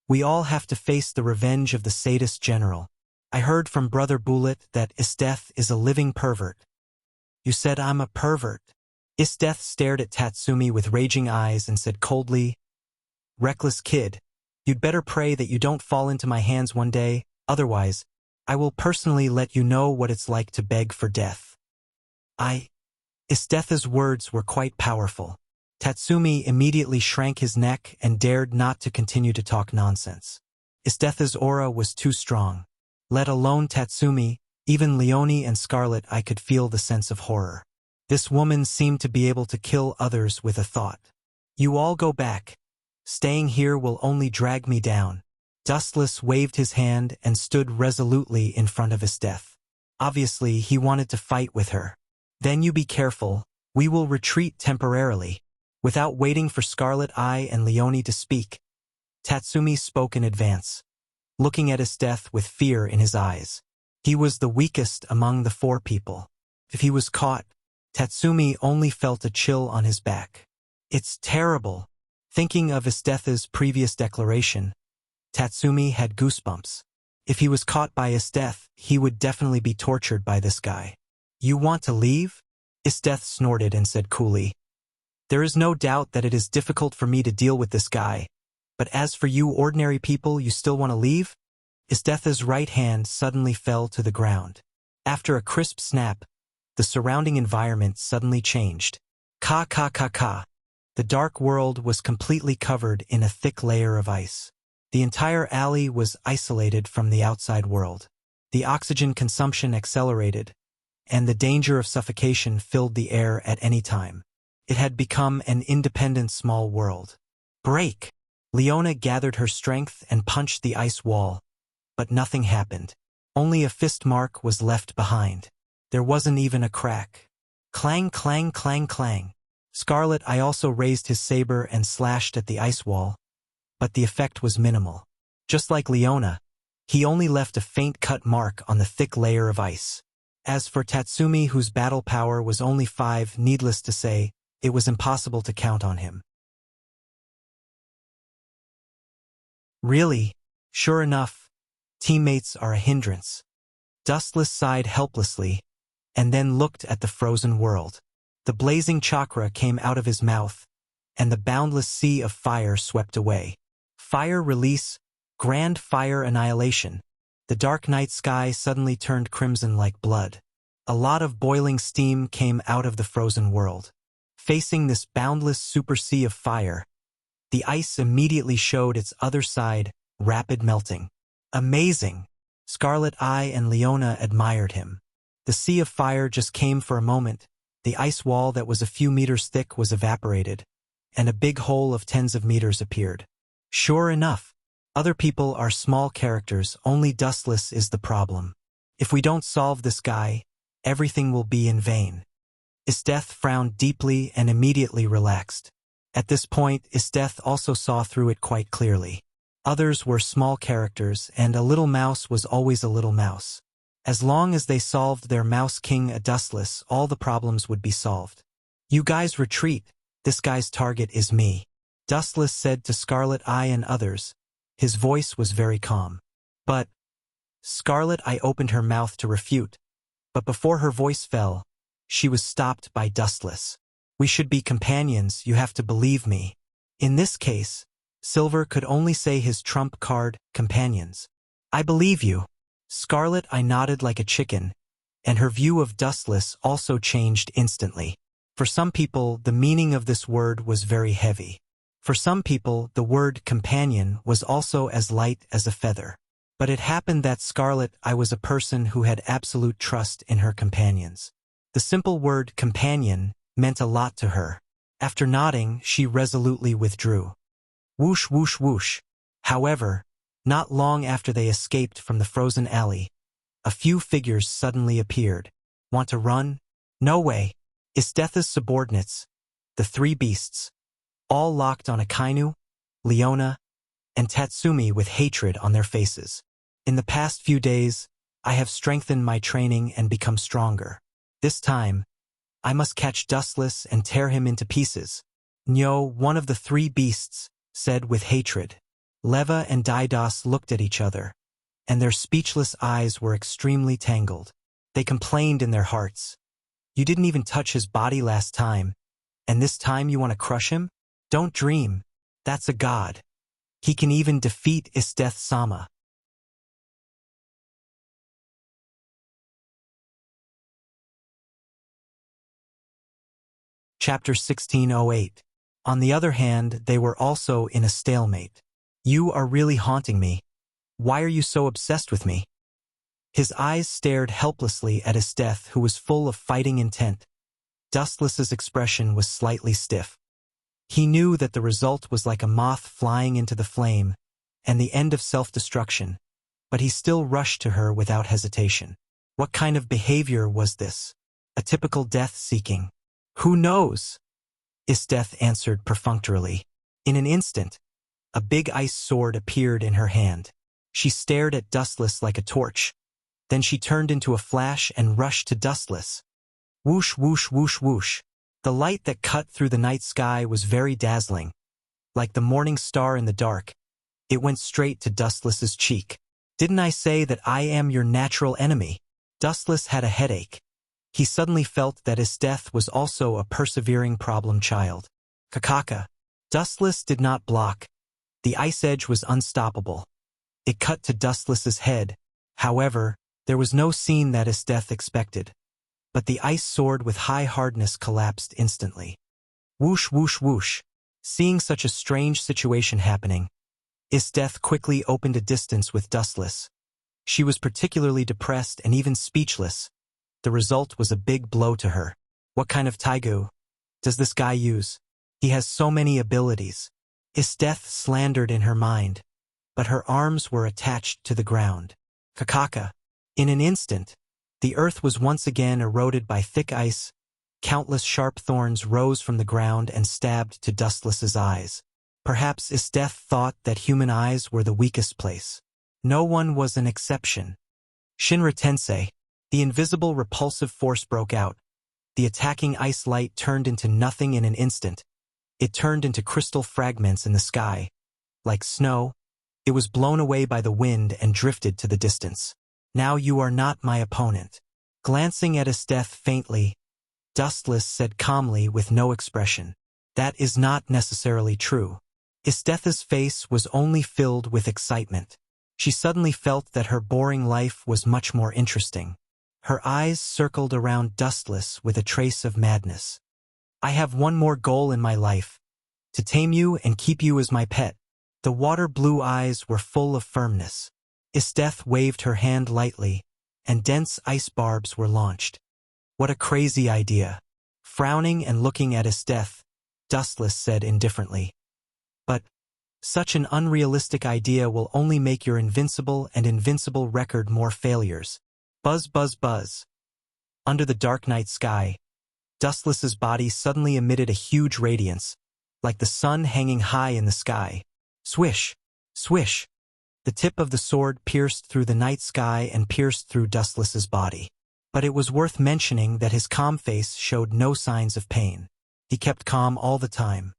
We all have to face the revenge of the sadist general. I heard from Brother Bullet that Esteth is a living pervert. You said I'm a pervert. Esteth stared at Tatsumi with raging eyes and said coldly, Reckless kid, you'd better pray that you don't fall into my hands one day, otherwise, I will personally let you know what it's like to beg for death. Esteth's words were quite powerful. Tatsumi immediately shrank his neck and dared not to continue to talk nonsense. Esteth's aura was too strong. Let alone Tatsumi, even Leone and Scarlet I could feel the sense of horror. This woman seemed to be able to kill others with a thought. You all go back. Staying here will only drag me down. Dustless waved his hand and stood resolutely in front of Esteth. Obviously, he wanted to fight with her. Then you be careful, we will retreat temporarily. Without waiting for Scarlet Eye and Leone to speak, Tatsumi spoke in advance, looking at Esteth with fear in his eyes. He was the weakest among the 4 people. If he was caught, Tatsumi only felt a chill on his back. It's terrible. Thinking of Esteth's previous declaration, Tatsumi had goosebumps. If he was caught by Esteth, he would definitely be tortured by this guy. You want to leave? Esteth snorted and said coolly, There is no doubt that it is difficult for me to deal with this guy, but as for you ordinary people, you still want to leave? Esteth's right hand suddenly fell to the ground. After a crisp snap, the surrounding environment suddenly changed. Ka. The dark world was completely covered in a thick layer of ice. The entire alley was isolated from the outside world. The oxygen consumption accelerated, and the danger of suffocation filled the air at any time. It had become an independent small world. Break! Leona gathered her strength and punched the ice wall, but nothing happened. Only a fist mark was left behind. There wasn't even a crack. Clang, clang, clang, clang. Scarlet Eye also raised his saber and slashed at the ice wall, but the effect was minimal. Just like Leona, he only left a faint cut mark on the thick layer of ice. As for Tatsumi, whose battle power was only 5, needless to say, it was impossible to count on him. Really? Sure enough, teammates are a hindrance. Dustless sighed helplessly, and then looked at the frozen world. The blazing chakra came out of his mouth, and the boundless sea of fire swept away. Fire release, grand fire annihilation. The dark night sky suddenly turned crimson like blood. A lot of boiling steam came out of the frozen world. Facing this boundless super sea of fire, the ice immediately showed its other side, rapid melting. Amazing! Scarlet Eye and Leona admired him. The sea of fire just came for a moment. The ice wall that was a few meters thick was evaporated, and a big hole of tens of meters appeared. Sure enough, other people are small characters, only Dustless is the problem. If we don't solve this guy, everything will be in vain. Esteth frowned deeply and immediately relaxed. At this point, Esteth also saw through it quite clearly. Others were small characters, and a little mouse was always a little mouse. As long as they solved their Mouse King Adustless, all the problems would be solved. You guys retreat, this guy's target is me, Dustless said to Scarlet Eye and others. His voice was very calm. But Scarlet Eye opened her mouth to refute, but before her voice fell, she was stopped by Dustless. We should be companions, you have to believe me. In this case, Silver could only say his trump card, companions. I believe you. Scarlet Eye nodded like a chicken, and her view of Dustless also changed instantly. For some people, the meaning of this word was very heavy. For some people, the word companion was also as light as a feather. But it happened that Scarlet Eye was a person who had absolute trust in her companions. The simple word companion meant a lot to her. After nodding, she resolutely withdrew. Whoosh, whoosh, whoosh. However, not long after they escaped from the frozen alley, a few figures suddenly appeared. Want to run? No way. Isthetha's subordinates, the three beasts, all locked on Akainu, Leona, and Tatsumi with hatred on their faces. In the past few days, I have strengthened my training and become stronger. This time, I must catch Dustless and tear him into pieces. Nyo, one of the three beasts, said with hatred. Leva and Didos looked at each other, and their speechless eyes were extremely tangled. They complained in their hearts. You didn't even touch his body last time, and this time you want to crush him? Don't dream. That's a god. He can even defeat Isteth-sama. Chapter 1608. On the other hand, they were also in a stalemate. You are really haunting me. Why are you so obsessed with me? His eyes stared helplessly at Isteth, who was full of fighting intent. Dustless's expression was slightly stiff. He knew that the result was like a moth flying into the flame, and the end of self-destruction, but he still rushed to her without hesitation. What kind of behavior was this? A typical death-seeking. Who knows? Isteth answered perfunctorily. In an instant, a big ice sword appeared in her hand. She stared at Dustless like a torch. Then she turned into a flash and rushed to Dustless. Whoosh, whoosh, whoosh, whoosh. The light that cut through the night sky was very dazzling. Like the morning star in the dark, it went straight to Dustless's cheek. Didn't I say that I am your natural enemy? Dustless had a headache. He suddenly felt that Isteth was also a persevering problem child. Kakaka. Dustless did not block. The ice edge was unstoppable. It cut to Dustless's head. However, there was no scene that Isteth expected. But the ice sword with high hardness collapsed instantly. Whoosh, whoosh, whoosh. Seeing such a strange situation happening, Isteth quickly opened a distance with Dustless. She was particularly depressed and even speechless. The result was a big blow to her. What kind of taigu does this guy use? He has so many abilities. Isteth slandered in her mind, but her arms were attached to the ground. Kakaka. In an instant, the earth was once again eroded by thick ice. Countless sharp thorns rose from the ground and stabbed to Dustless's eyes. Perhaps Isteth thought that human eyes were the weakest place. No one was an exception. Shinra Tensei. The invisible repulsive force broke out. The attacking ice light turned into nothing in an instant. It turned into crystal fragments in the sky. Like snow, it was blown away by the wind and drifted to the distance. Now you are not my opponent. Glancing at Isteth faintly, Dustless said calmly with no expression. That is not necessarily true. Isthetha's face was only filled with excitement. She suddenly felt that her boring life was much more interesting. Her eyes circled around Dustless with a trace of madness. I have one more goal in my life. To tame you and keep you as my pet. The water-blue eyes were full of firmness. Isteth waved her hand lightly, and dense ice barbs were launched. What a crazy idea. Frowning and looking at Isteth, Dustless said indifferently. But such an unrealistic idea will only make your invincible and invincible record more failures. Buzz, buzz, buzz. Under the dark night sky, Dustless's body suddenly emitted a huge radiance, like the sun hanging high in the sky. Swish! Swish! The tip of the sword pierced through the night sky and pierced through Dustless's body. But it was worth mentioning that his calm face showed no signs of pain. He kept calm all the time.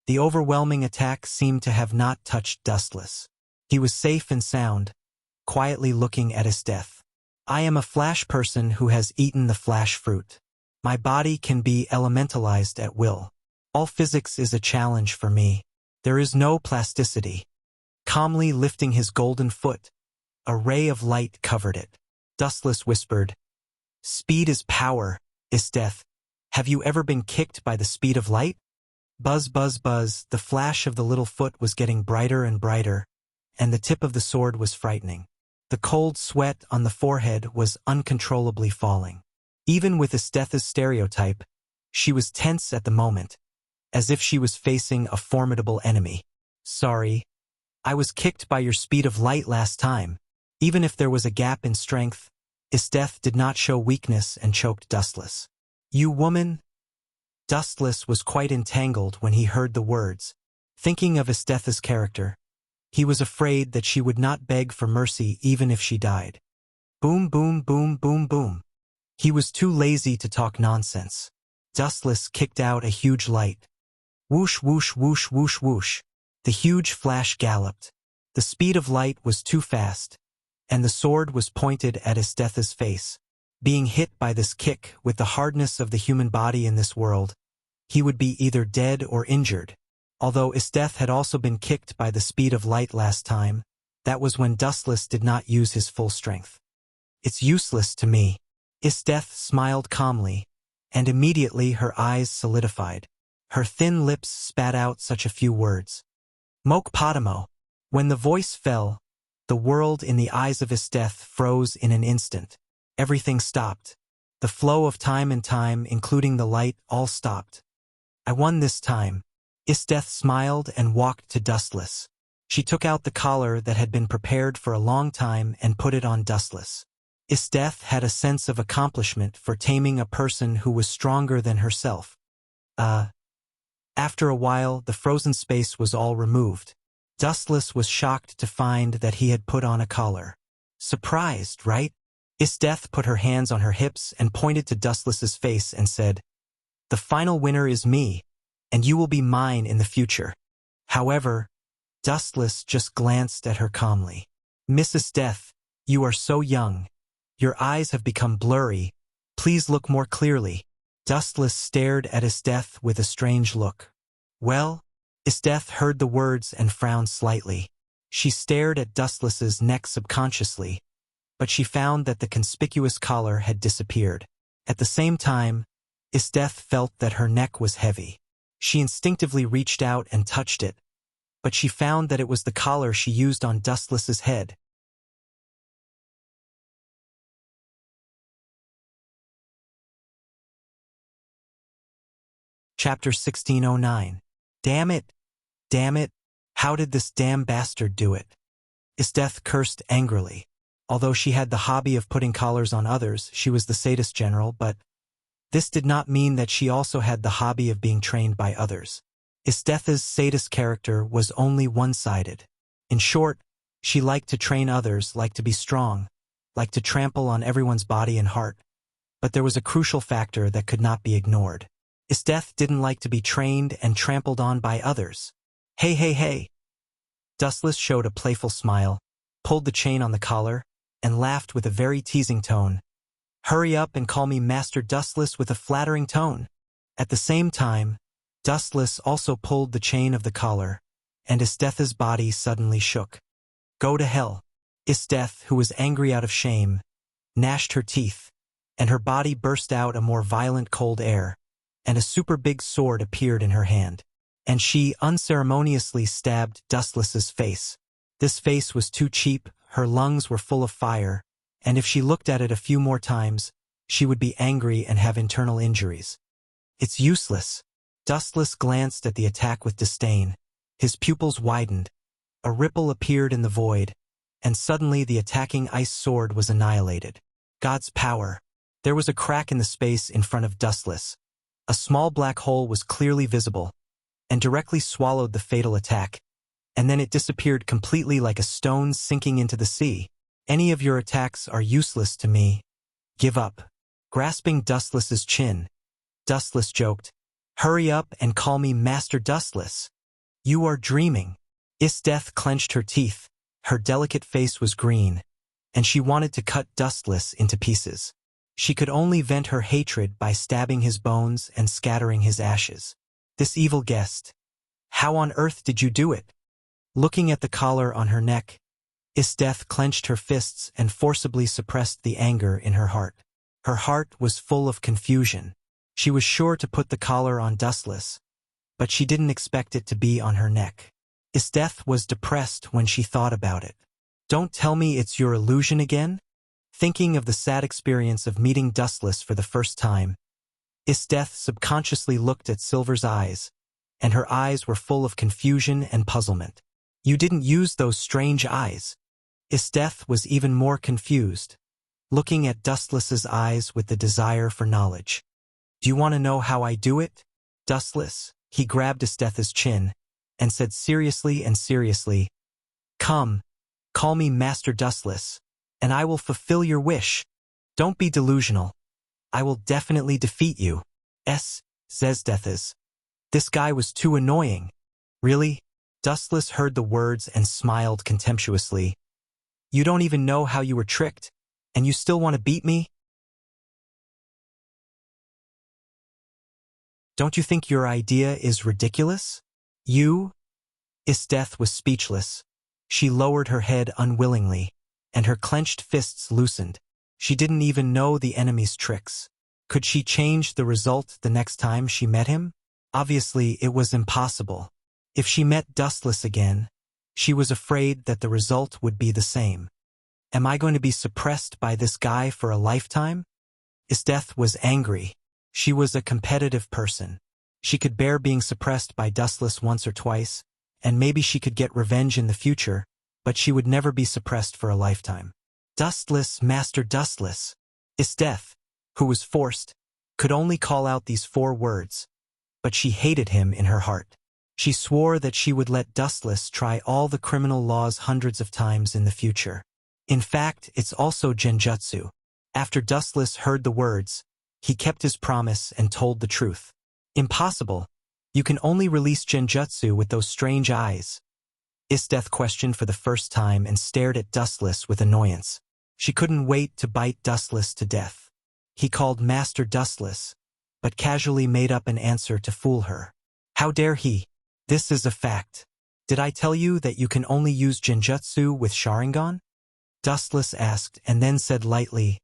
The overwhelming attack seemed to have not touched Dustless. He was safe and sound, quietly looking at his death. I am a flash person who has eaten the flash fruit. My body can be elementalized at will. All physics is a challenge for me. There is no plasticity. Calmly lifting his golden foot, a ray of light covered it. Dustless whispered, "Speed is power, is death. Have you ever been kicked by the speed of light?" Buzz, buzz, buzz, the flash of the little foot was getting brighter and brighter, and the tip of the sword was frightening. The cold sweat on the forehead was uncontrollably falling. Even with Esthetha's stereotype, she was tense at the moment, as if she was facing a formidable enemy. "Sorry, I was kicked by your speed of light last time." Even if there was a gap in strength, Esthetha did not show weakness and choked Dustless. "You woman?" Dustless was quite entangled when he heard the words. Thinking of Esthetha's character, he was afraid that she would not beg for mercy even if she died. Boom, boom, boom, boom, boom. He was too lazy to talk nonsense. Dustless kicked out a huge light. Whoosh, whoosh, whoosh, whoosh, whoosh. The huge flash galloped. The speed of light was too fast, and the sword was pointed at Esthetha's face. Being hit by this kick with the hardness of the human body in this world, he would be either dead or injured. Although Esthetha had also been kicked by the speed of light last time, that was when Dustless did not use his full strength. "It's useless to me." Esthetha smiled calmly, and immediately her eyes solidified. Her thin lips spat out such a few words. Mokpotamo. When the voice fell, the world in the eyes of Esthetha froze in an instant. Everything stopped. The flow of time and time, including the light, all stopped. "I won this time." Esthetha smiled and walked to Dustless. She took out the collar that had been prepared for a long time and put it on Dustless. Esthetha had a sense of accomplishment for taming a person who was stronger than herself. After a while, the frozen space was all removed. Dustless was shocked to find that he had put on a collar. Surprised, right? Esthetha put her hands on her hips and pointed to Dustless's face and said, "The final winner is me, and you will be mine in the future." However, Dustless just glanced at her calmly. "Miss Esthetha, you are so young. Your eyes have become blurry. Please look more clearly." Dustless stared at Esthetha with a strange look. "Well?" Esthetha heard the words and frowned slightly. She stared at Dustless's neck subconsciously, but she found that the conspicuous collar had disappeared. At the same time, Esthetha felt that her neck was heavy. She instinctively reached out and touched it, but she found that it was the collar she used on Dustless's head. Chapter 1609. Damn it! Damn it! How did this damn bastard do it? Esthetha cursed angrily. Although she had the hobby of putting collars on others, she was the sadist general, but this did not mean that she also had the hobby of being trained by others. Esthetha's sadist character was only one-sided. In short, she liked to train others, liked to be strong, liked to trample on everyone's body and heart. But there was a crucial factor that could not be ignored. Esthetha didn't like to be trained and trampled on by others. "Hey, hey, hey!" Dustless showed a playful smile, pulled the chain on the collar, and laughed with a very teasing tone. "Hurry up and call me Master Dustless with a flattering tone." At the same time, Dustless also pulled the chain of the collar, and Esthetha's body suddenly shook. "Go to hell." Esthetha, who was angry out of shame, gnashed her teeth, and her body burst out a more violent cold air, and a super big sword appeared in her hand. And she unceremoniously stabbed Dustless's face. This face was too cheap, her lungs were full of fire, and if she looked at it a few more times, she would be angry and have internal injuries. "It's useless." Dustless glanced at the attack with disdain. His pupils widened. A ripple appeared in the void, and suddenly the attacking ice sword was annihilated. God's power. There was a crack in the space in front of Dustless. A small black hole was clearly visible. and directly swallowed the fatal attack, and then it disappeared completely like a stone sinking into the sea. Any of your attacks are useless to me. Give up. Grasping Dustless's chin, Dustless joked, hurry up and call me Master Dustless. You are dreaming. Isdeth clenched her teeth. Her delicate face was green, and she wanted to cut Dustless into pieces. She could only vent her hatred by stabbing his bones and scattering his ashes. This evil guest. How on earth did you do it? Looking at the collar on her neck, Isdeth clenched her fists and forcibly suppressed the anger in her heart. Her heart was full of confusion. She was sure to put the collar on Dustless, but she didn't expect it to be on her neck. Isdeth was depressed when she thought about it. Don't tell me it's your illusion again? Thinking of the sad experience of meeting Dustless for the first time, Isdeth subconsciously looked at Silver's eyes, and her eyes were full of confusion and puzzlement. You didn't use those strange eyes. Isdeth was even more confused, looking at Dustless's eyes with the desire for knowledge. Do you want to know how I do it, Dustless? He grabbed Isdeth's chin and said seriously, come, call me Master Dustless, and I will fulfill your wish. Don't be delusional. I will definitely defeat you. Isdeth. This guy was too annoying. Really? Dustless heard the words and smiled contemptuously. You don't even know how you were tricked, and you still want to beat me? Don't you think your idea is ridiculous? Isdeth was speechless. She lowered her head unwillingly, and her clenched fists loosened. She didn't even know the enemy's tricks. Could she change the result the next time she met him? Obviously, it was impossible. If she met Dustless again, she was afraid that the result would be the same. Am I going to be suppressed by this guy for a lifetime? Isdeth was angry. She was a competitive person. She could bear being suppressed by Dustless once or twice, and maybe she could get revenge in the future, but she would never be suppressed for a lifetime. Dustless, Master Dustless. Isdeth, who was forced, could only call out these 4 words, but she hated him in her heart. She swore that she would let Dustless try all the criminal laws hundreds of times in the future. In fact, it's also genjutsu. After Dustless heard the words, he kept his promise and told the truth. Impossible. You can only release genjutsu with those strange eyes. Isdeth questioned for the first time and stared at Dustless with annoyance. She couldn't wait to bite Dustless to death. He called Master Dustless, but casually made up an answer to fool her. How dare he? This is a fact. Did I tell you that you can only use genjutsu with Sharingan? Dustless asked and then said lightly,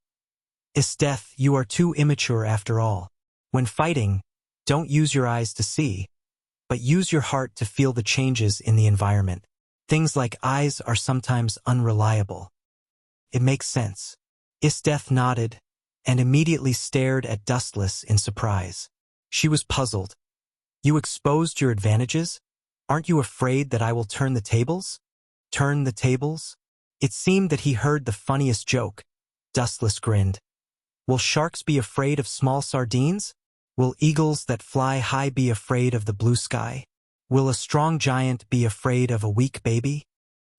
Isdeth, you are too immature after all. When fighting, don't use your eyes to see, but use your heart to feel the changes in the environment. Things like eyes are sometimes unreliable. It makes sense. Isdeth nodded and immediately stared at Dustless in surprise. She was puzzled. You exposed your advantages? Aren't you afraid that I will turn the tables? Turn the tables? It seemed that he heard the funniest joke. Dustless grinned. Will sharks be afraid of small sardines? Will eagles that fly high be afraid of the blue sky? Will a strong giant be afraid of a weak baby?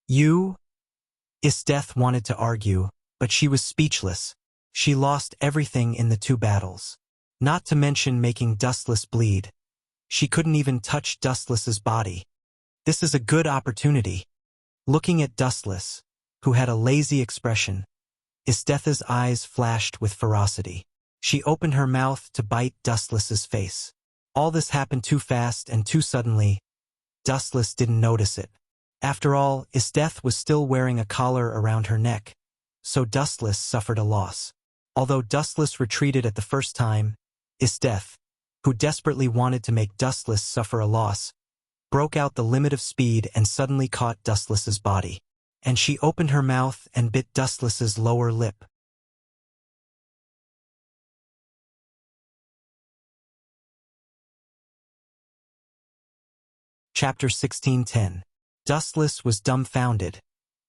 Isdeth wanted to argue, but she was speechless. She lost everything in the 2 battles. Not to mention making Dustless bleed. She couldn't even touch Dustless's body. This is a good opportunity. Looking at Dustless, who had a lazy expression, Isdeth's eyes flashed with ferocity. She opened her mouth to bite Dustless's face. All this happened too fast and too suddenly. Dustless didn't notice it. After all, Isdeth was still wearing a collar around her neck, so Dustless suffered a loss. Although Dustless retreated at the first time, Isdeth, who desperately wanted to make Dustless suffer a loss, broke out the limit of speed and suddenly caught Dustless's body. And she opened her mouth and bit Dustless's lower lip. Chapter 16:10. Dustless was dumbfounded,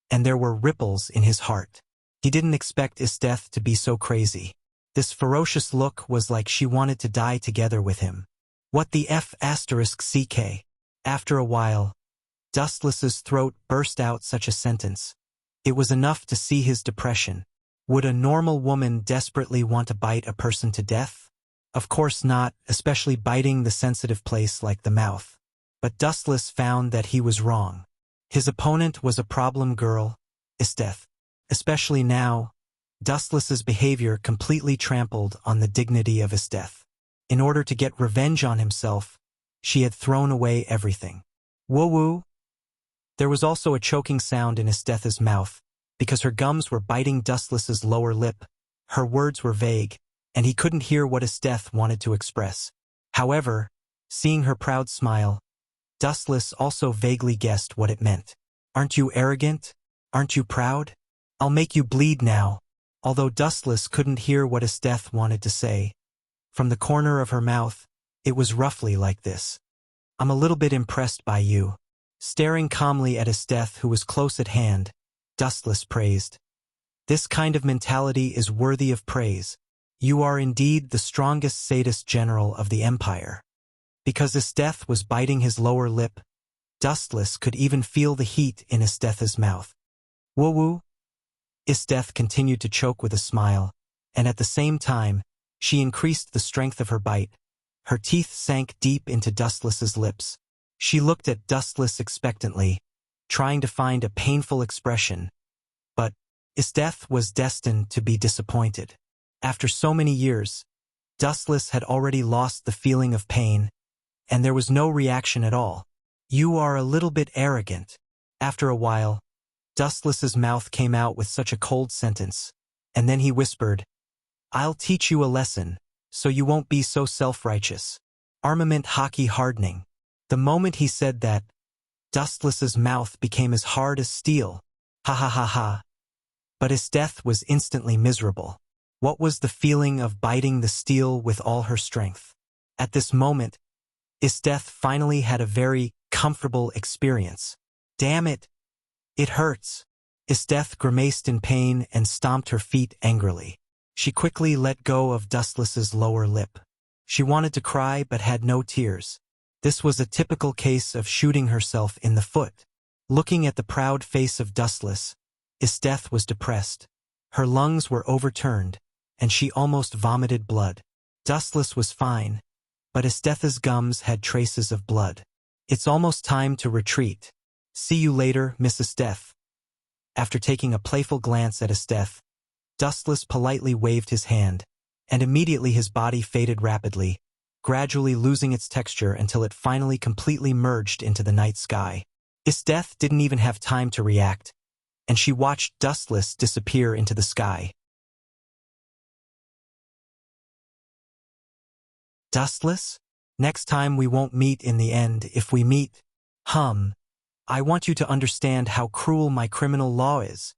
and there were ripples in his heart. He didn't expect Isdeth to be so crazy. This ferocious look was like she wanted to die together with him. What the F***ck? After a while, Dustless's throat burst out such a sentence. It was enough to see his depression. Would a normal woman desperately want to bite a person to death? Of course not, especially biting the sensitive place like the mouth. But Dustless found that he was wrong. His opponent was a problem girl, Esteth. Especially now, Dustless's behavior completely trampled on the dignity of Esteth. In order to get revenge on himself, she had thrown away everything. Woo-woo. There was also a choking sound in Esteth's mouth, because her gums were biting Dustless's lower lip. Her words were vague, and he couldn't hear what Esteth wanted to express. However, seeing her proud smile, Dustless also vaguely guessed what it meant. Aren't you arrogant? Aren't you proud? I'll make you bleed now. Although Dustless couldn't hear what Esteth wanted to say, from the corner of her mouth, it was roughly like this. I'm a little bit impressed by you. Staring calmly at Esteth, who was close at hand, Dustless praised. This kind of mentality is worthy of praise. You are indeed the strongest sadist general of the Empire. Because Esteth was biting his lower lip, Dustless could even feel the heat in Esteth's mouth. Woo-woo. Esteth continued to choke with a smile, and at the same time, she increased the strength of her bite. Her teeth sank deep into Dustless's lips. She looked at Dustless expectantly, trying to find a painful expression. But Esteth was destined to be disappointed. After so many years, Dustless had already lost the feeling of pain, and there was no reaction at all. You are a little bit arrogant. After a while, Dustless's mouth came out with such a cold sentence, and then he whispered, I'll teach you a lesson, so you won't be so self-righteous. Armament hockey hardening. The moment he said that, Dustless's mouth became as hard as steel. Ha ha ha ha. But Esteth was instantly miserable. What was the feeling of biting the steel with all her strength? At this moment, Esteth finally had a very comfortable experience. Damn it! It hurts. Esteth grimaced in pain and stomped her feet angrily. She quickly let go of Dustless's lower lip. She wanted to cry but had no tears. This was a typical case of shooting herself in the foot. Looking at the proud face of Dustless, Esteth was depressed. Her lungs were overturned, and she almost vomited blood. Dustless was fine, but Esteth's gums had traces of blood. It's almost time to retreat. See you later, Miss Esteth. After taking a playful glance at Esteth, Dustless politely waved his hand, and immediately his body faded rapidly, gradually losing its texture until it finally completely merged into the night sky. Esteth didn't even have time to react, and she watched Dustless disappear into the sky. Dustless? Next time we won't meet in the end. If we meet, I want you to understand how cruel my criminal law is.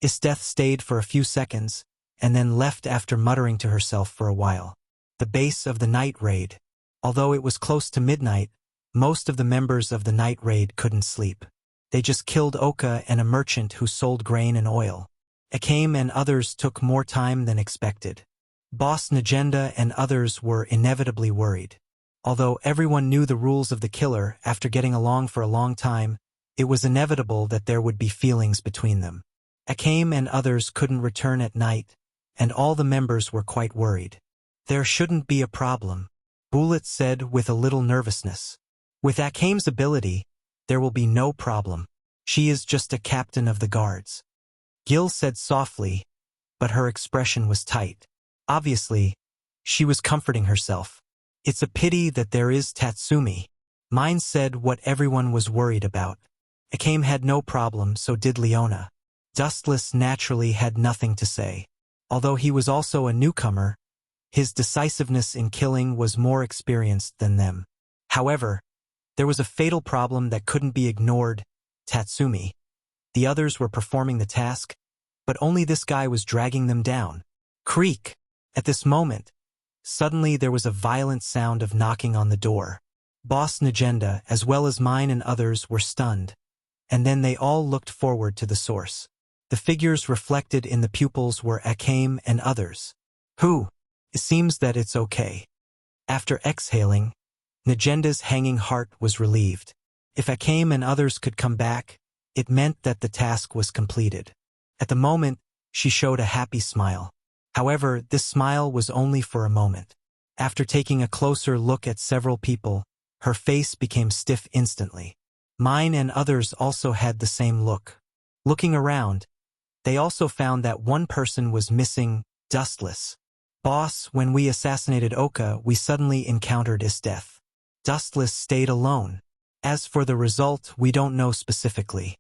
Esteth stayed for a few seconds, and then left after muttering to herself for a while. The base of the night raid. Although it was close to midnight, most of the members of the night raid couldn't sleep. They just killed Oka and a merchant who sold grain and oil. Akame and others took more time than expected. Boss Najenda and others were inevitably worried. Although everyone knew the rules of the killer after getting along for a long time, it was inevitable that there would be feelings between them. Akame and others couldn't return at night, and all the members were quite worried. There shouldn't be a problem, Bullet said with a little nervousness. With Akame's ability, there will be no problem. She is just a captain of the guards. Gil said softly, but her expression was tight. Obviously, she was comforting herself. It's a pity that there is Tatsumi. Mine said what everyone was worried about. Akame had no problem, so did Leona. Dustless naturally had nothing to say. Although he was also a newcomer, his decisiveness in killing was more experienced than them. However, there was a fatal problem that couldn't be ignored: Tatsumi. The others were performing the task, but only this guy was dragging them down. Creak! At this moment, suddenly there was a violent sound of knocking on the door. Boss Najenda, as well as mine and others, were stunned, and then they all looked forward to the source. The figures reflected in the pupils were Akame and others. Who? It seems that it's okay. After exhaling, Nagenda's hanging heart was relieved. If Akame and others could come back, it meant that the task was completed. At the moment, she showed a happy smile. However, this smile was only for a moment. After taking a closer look at several people, her face became stiff instantly. Mine and others also had the same look. Looking around, they also found that one person was missing, Dustless. Boss, when we assassinated Oka, we suddenly encountered his death. Dustless stayed alone. As for the result, we don't know specifically.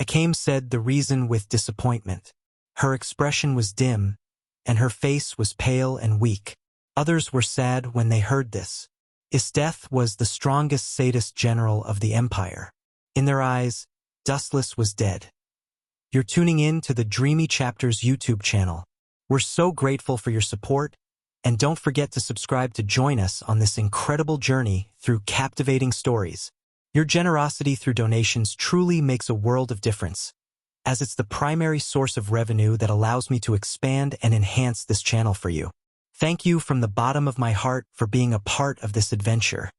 Akame said the reason with disappointment. Her expression was dim, and her face was pale and weak. Others were sad when they heard this. His death was the strongest sadist general of the Empire. In their eyes, Dustless was dead. You're tuning in to the Dreamy Chapters YouTube channel. We're so grateful for your support, and don't forget to subscribe to join us on this incredible journey through captivating stories. Your generosity through donations truly makes a world of difference, as it's the primary source of revenue that allows me to expand and enhance this channel for you. Thank you from the bottom of my heart for being a part of this adventure.